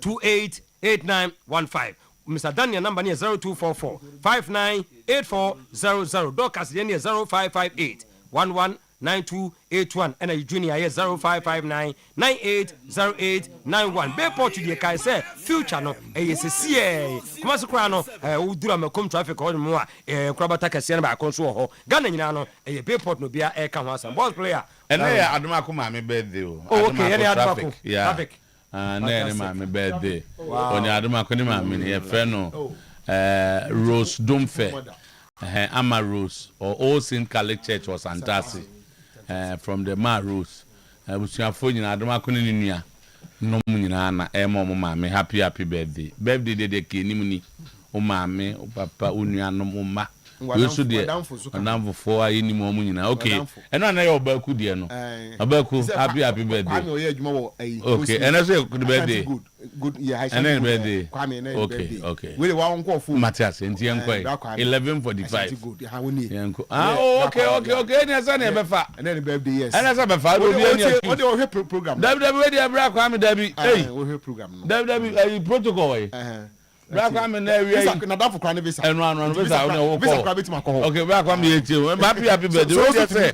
288915 Mr. Daniel number near 0244 598400 Docas near 0558 119281 and a junior 0559 980891 be port to kai say future no see kuma so kra no udura makom traffic ho mu a krabata kase na ba kon so ho Ghana nyina no be port no bia e ka ho asam boss player and na aduma ko ma me birthday o okay any aduma ko traffic na ma me birthday oni aduma ko ni ma me ne fe no Rose Domfe Ama Rose or All Saint Catholic Church or Santasi from the Ma Rose busuafo nyina adoma ko ni nua no nyina na mo ma happy birthday de ke ni muni o ma me o papa o nua no ma we so de onamfo fo ayi ni mo nyina okay eno na ye obaku de no obaku happy birthday okay eno so good birthday good yeah high birthday okay we wa onko fu Matthias enti enko 11:45 okay eni asa na befa eni birthday yes eni asa befa do bi eni o de program we dey bra kwa me dabi we program dabi protocol we bra kwa me na wi na da for kwa ne visa eno visa o visa kwa beti makoho okay bra kwa me yeti o happy birthday we dey say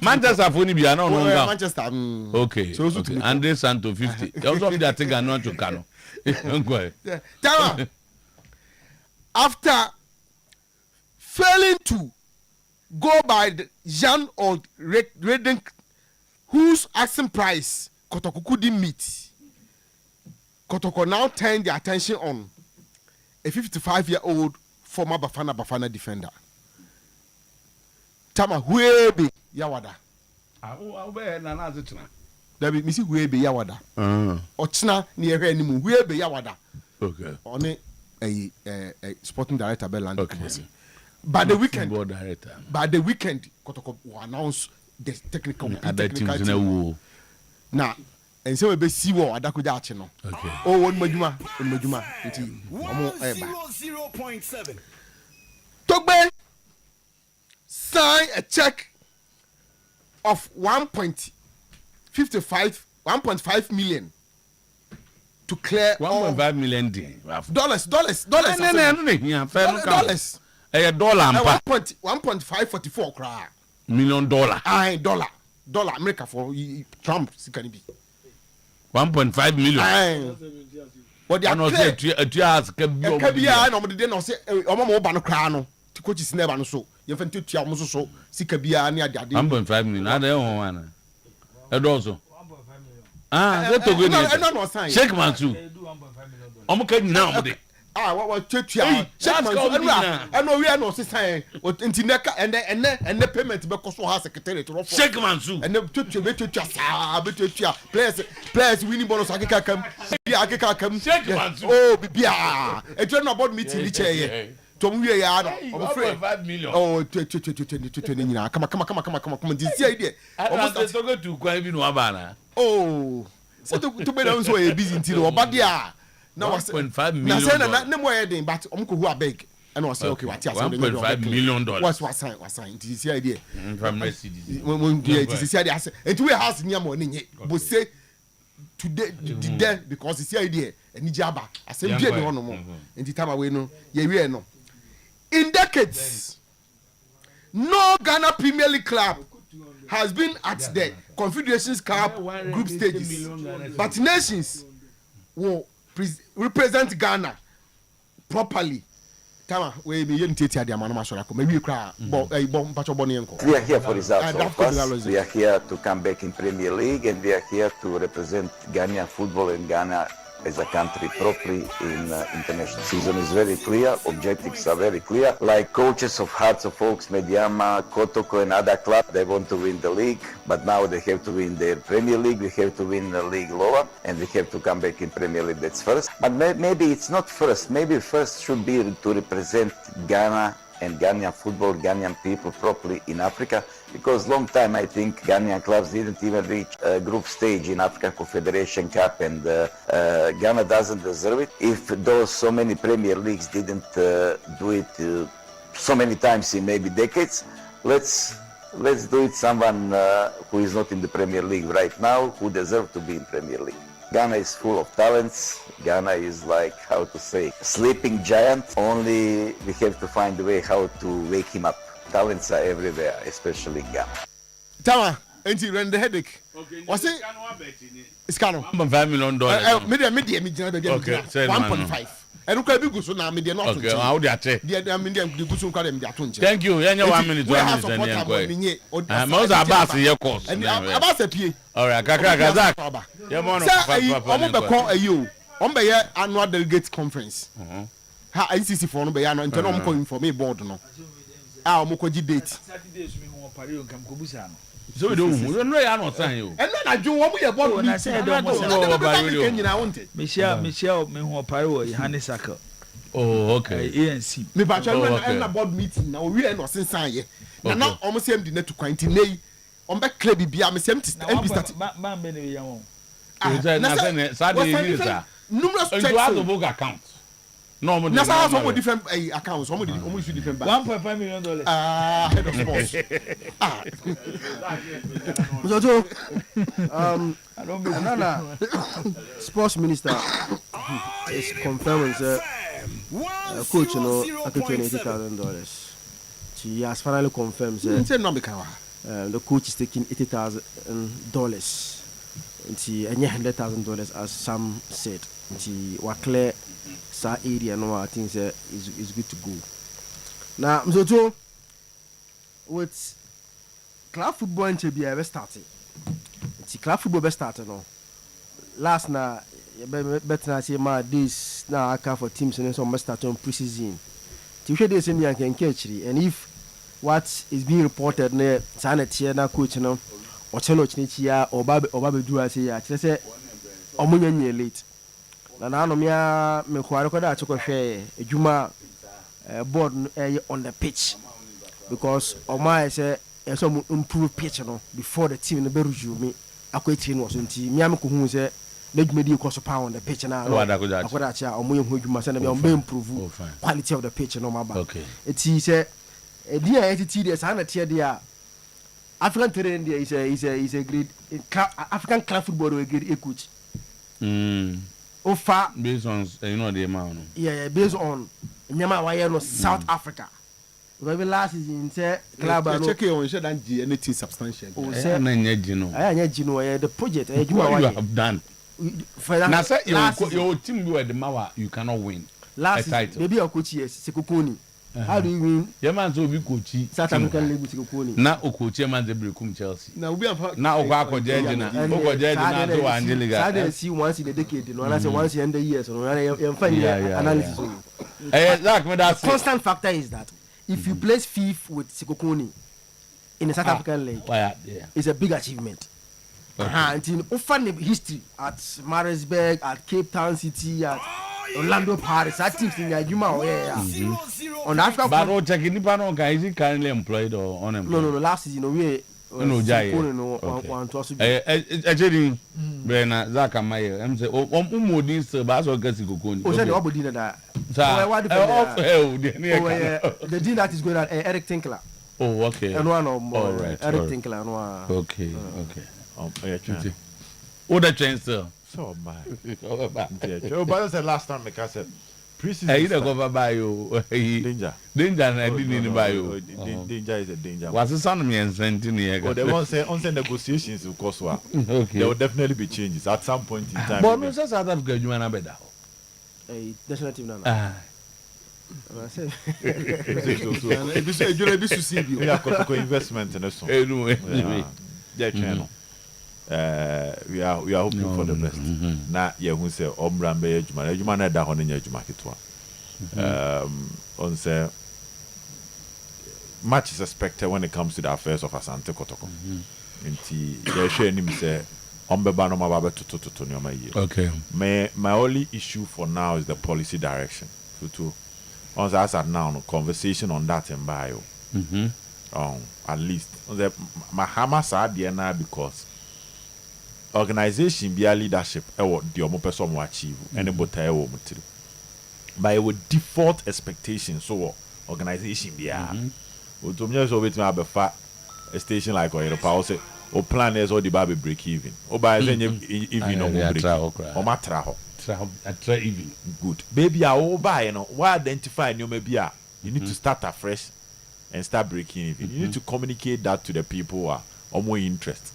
Manchester for ni bia na no nga Manchester okay Andre Santo 50 also be that thing not to Kano after failing to go by the Jan or Redden whose asking price Kotoko couldn't meet, Kotoko now turned their attention on a 55-year-old former Bafana defender. Tama Huebe Yawada. Dabi misi Huebe Yawada. Ochna near Renimu Huebe Yawada. Okay. On a sporting director Belland. Okay. By the weekend, Kotoko will announce the technical team. Now, and so we be see what Adakuja Chino. Okay. Oh, one Majuma. 0.7. Togbe sign a check of 1.5 million to clear $1.5 million dollars. $1.544 million dollar America for Trump can be 1.5 million. But they are say omo ba no kra no ti coaches never no so you fent to am so sika bia na ade 1.5 million na dey won wana e do so that to go ni Sheikh Mansour omo ka nyina omo de what chetua Sheikh Mansour no we no se sign nti neka ene payment be koso ha secretary to Sheikh Mansour ene chetua sa betua players winning bonus akeka kam Sheikh Mansour oh bibia e tell no about meeting ni chair Tom we are. I'm afraid 5 million. Oh, 20. Come. This idea. Almost to go quite be no abana. Oh, so to be down so busy until Obadia. Now 1.5 million. Now say na no more heading, but who are beg. And I say okay, what $1.5 million. Was signed. This idea. From Mercedes. When this idea, and we house near morning. But say today there because this idea and Nijaba. I say we no more. And the time away no, we no. In decades, no Ghana Premier League club has been at the Confederations Cup group stages, but nations will represent Ghana properly. We are here for results. Of course. We are here to come back in Premier League, and we are here to represent Ghanaian football and Ghana as a country properly in international. Season is very clear, objectives are very clear. Like coaches of Hearts of Oaks, Mediama, Kotoko and other clubs, they want to win the league, but now they have to win their Premier League, we have to win the league lower, and we have to come back in Premier League, that's first. But maybe it's not first, maybe first should be to represent Ghana and Ghanaian football, Ghanaian people properly in Africa, because long time I think Ghanaian clubs didn't even reach a group stage in African Confederation Cup, and Ghana doesn't deserve it. If those so many Premier Leagues didn't do it so many times in maybe decades, let's do it someone who is not in the Premier League right now, who deserves to be in Premier League. Ghana is full of talents. Ghana is like, how to say, sleeping giant. Only we have to find a way how to wake him up. Talents are everywhere, especially in Ghana. Tama, enti run the headache. What's it? It's kind of $1.5 million. Okay, 1.5. And look at you go so now, media not. Okay, how do you say? Thank you. 1 minute, 1 minute. Most Abbas here course. And Abbas a PA. All right, Kaka Kazak. Annual delegate conference. Ha ICC for no be an internal for me board no. Ah, Mokoji date. So we don't know you not saying you. And then I do what we about when I said Michelle me who paro Hanisaka. Oh, okay. ANC. Me ba twa board meeting na we no sensan ye. Na na almost same dinner to quantity on be club bia me same MP start. Man be ne yan. Numerous checks. You have the book account. No, that's how some different accounts. Some different banks. $1.5 million. Head of sports. Another sports minister is confirming that coach $80,000. She has finally confirmed that the coach is taking $80,000. And $100,000 as some said. And was clear. Area no I think is good to go. Now so with club football in Chebia be starting. It's club football be starting no. Last na better say my this now I can for teams and some start on pre-season. Tuesday days in the can catch and if what is being reported na Sanet here na coach no or chelo chinichia or babe do I say ya say omunye late. Na no me kware ko da chiko hwe ejuma board on the pitch because Omai say some improve pitch no before the team no be resume akweti no so nti me am ko hu say na dwumadi ko so pa on the pitch na akoda cha omo yehu dwuma say na be improve quality of the pitch no maba okay eti say dia entity there say na tie dia African terrain there is a great African club football a great coach Ofa based on the amount. Yeah, based on Nyama why no South Africa. Because last season say club check on should and anything substantial. The project you have done. Now say your team you are the Mawa you cannot win. Last title. Maybe your coach yes Sekukoni. How do you win? Your man so be coach South African League Sekukoni. Na o coach man dey brekum Chelsea. Now we have na o kwa jeje na so Angelica. Saturday see once in a decade no and I say once in the years no you find analysis. Constant factor is that if you place fifth with Sekukoni in the South African League, it's a big achievement. And in often history at Maritzburg, at Cape Town City, at Orlando Pirates, that team's in Yajuma. On Africa, but what checking Nippon is he currently employed or unemployed? No, last season, we no, Jay. Actually, Brena, Zaka Mayer, I'm saying, Modis, Basso Gassico. Oh, said the dinner that. The dinner that is going at Eric Tinkler. Oh, okay. And one or more. Right, Eric Tinkler. Okay. What the train, sir? So bad. Oh, but that's the last time I said. Hey, you don't go by you. Danger, and I didn't buy you. Danger is a danger. What's the son of me and sending here? Oh, they won't say on negotiations, of course. Okay. There will definitely be changes at some point in time. But no, South Africa, you want to better. Definitely not. We have got investment in us. We are hoping for the best. Na who say Omrambe Juma na da hono nya Juma ketwa. On say much is expected when it comes to the affairs of Asante Kotoko. Nti ye hwe nim say ombeba no mababe to nyoma yi. Okay. My only issue for now is the policy direction. So on as at now, conversation on that in bio. At least the Mahama said now because organization be a leadership the omo person will achieve and the by with default expectation so organization be a so wait me a station like Oyerepa say o plan is all the baby break even o by even no break o matra ho try even good baby I buy why identify new maybe you need to start afresh and start breaking even. You need to communicate that to the people who are more interested.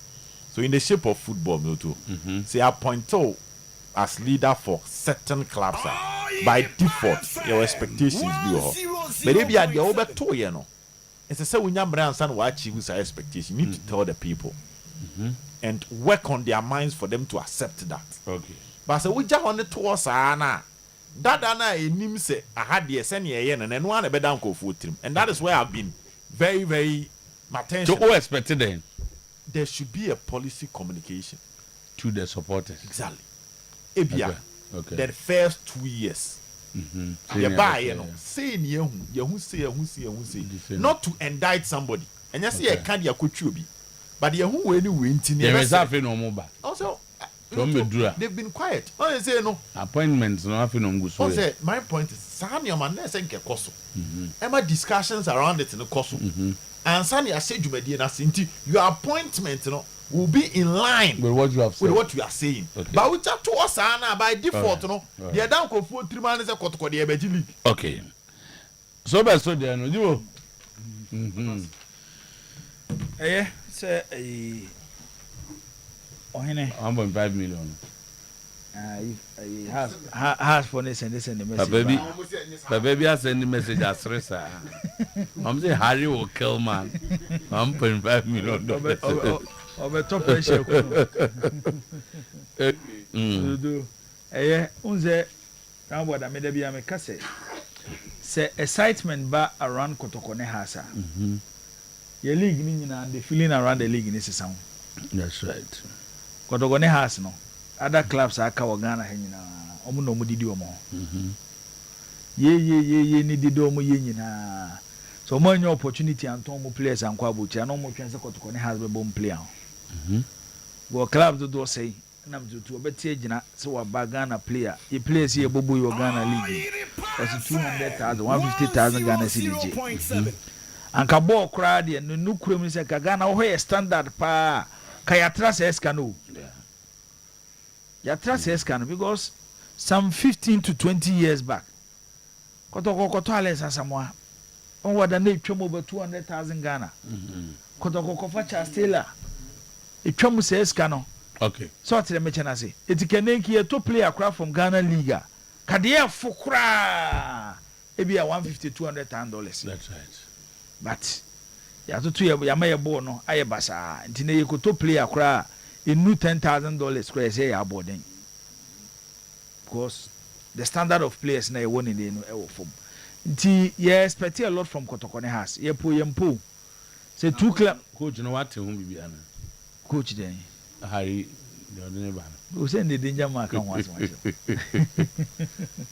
So in the shape of football, say appoint as leader for certain clubs by default. Your expectations be but if you are the over two, it's a say when you and what achieve with expectation. You need to tell the people and work on their minds for them to accept that. Okay. But so we just on the tours that nim say I had the SNA and then one a bed down go foot trim. And that is where I've been very, very my attention. So who expected then? There should be a policy communication to the supporters. Exactly. Ebia. Okay. The first 2 years. You buy, say not to indict somebody. And you see a candy a kuchubi. But you who any winting. There is nothing no more. Also they've been quiet. Oh, they say no appointments. No nothing on good. So say my point is, Sani man say nke koso. Emma discussions around it in the koso. And Sani I said you may na sinti your appointment will be in line with what you have said. With what you are saying. Okay. But we just to us by default they down ko for 3 man say kotoko the ebeji league. Okay. So be so there no you. Say 1.5 million. Has for this and the message. The baby has sent the message as Ressa. I'm saying Harry will kill man. 1.5 million. Over top pressure. Unze Rambo da mede bia me kase. Say excitement ba around Kotokone hasa. Your league ni na the feeling around the league ni sesam. That's right. Kotokone has no. Other clubs are Kawagana hanging omu no mudidi omo. Ye ni didi omo ye nyina. So more new opportunity and tomu players and kwabuchi and omo twense Kotokone has be bomb player. Well clubs do say nam to obeti gyina so wa Ghana player. He plays here bobo your Ghana league. That's 200,000 150,000 Ghana cedi. Anka ball crowd and no kurem say Ghana ho standard pa kayatra say escano. Yatra says can because some 15 to 20 years back Kotoko Ales Asamoah on what the name chum over 200,000 Ghana. Kotoko Facha Stella. It chum says cano. Okay. So to the Mechanasi. It can make here to play a crowd from Ghana Liga. Kadia Fukra. Maybe a $150-200. That's right. But ya to ya may bono ayabasa. Intine you could to play a crowd. In new $10,000 square say aboarding. Because the standard of players na won in the form. Yeah, expect a lot from Kotokone has. Ye po. Say 2 club coach no what whom be coach then. Harry Who send the danger mark on once.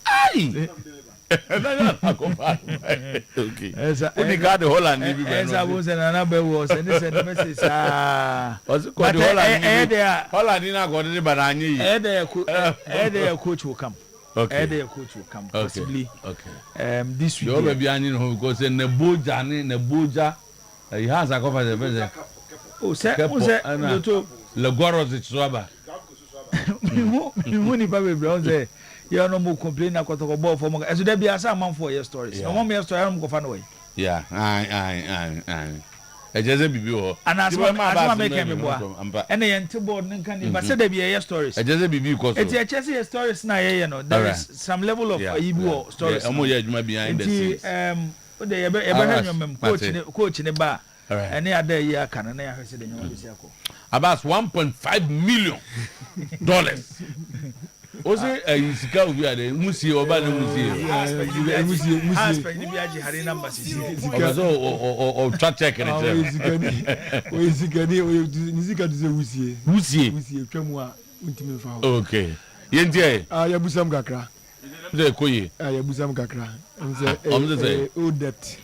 Aye. Okay. Only got the Holland. As I was in another was, and this message. What's it called? Holland in a good but I need a coach will come. Okay. Coach will come. Possibly. Okay. This week. You're maybe I know because in the Buja, he has a cover the president. Oh, sir, Lagoros is rubber. Money probably bronze. You are no more complaining about the ball for more. As there be a some for your stories. No more story. I'm going away. Yeah, I. Just be before. And as I make him and the anti-board can but said there be a stories. I just be because it's a chessy stories now. You know, there is some level of Igbo stories. I'm more behind the scenes. They coach in the bar. And they are there. Yeah, can and they are about $1.5 million. Was it a Sika we are the Musi or Bana Musi? Or track check and okay. Yentie. Yabusam Gakra. The Koye. Yabusam Gakra. And debt.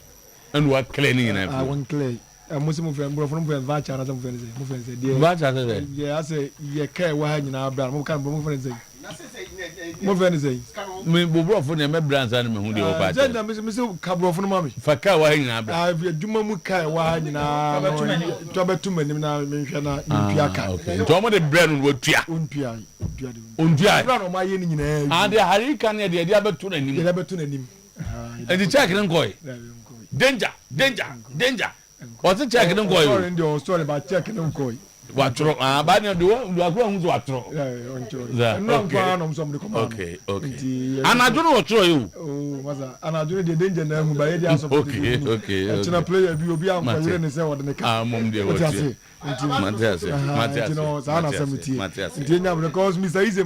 And what cleaning? I want clay. Muslim friend, bro, from Vacha, another friend. Vacha, yeah, I say, yeah, care why in our brand, what kind of friends say? More friends say, me, bro, for the brands and who do over. Then, Mr. Cabro from Mammy. Faka, why in our I have a Dumamuka, why in our trouble to many now, Piaka. Tom of the brand would Pia. Unpia, run on my inn, and the Hurricane, the other two, and the other two, and the check and go. Danger. What's the check and go? In your story about checking and go. What wrong? Banner do what wrong? Okay. And I don't know what you. Oh, and I do the danger now by the answer. Okay. And a player will be out for the same what the car. Matthias. Because Mr. Easy.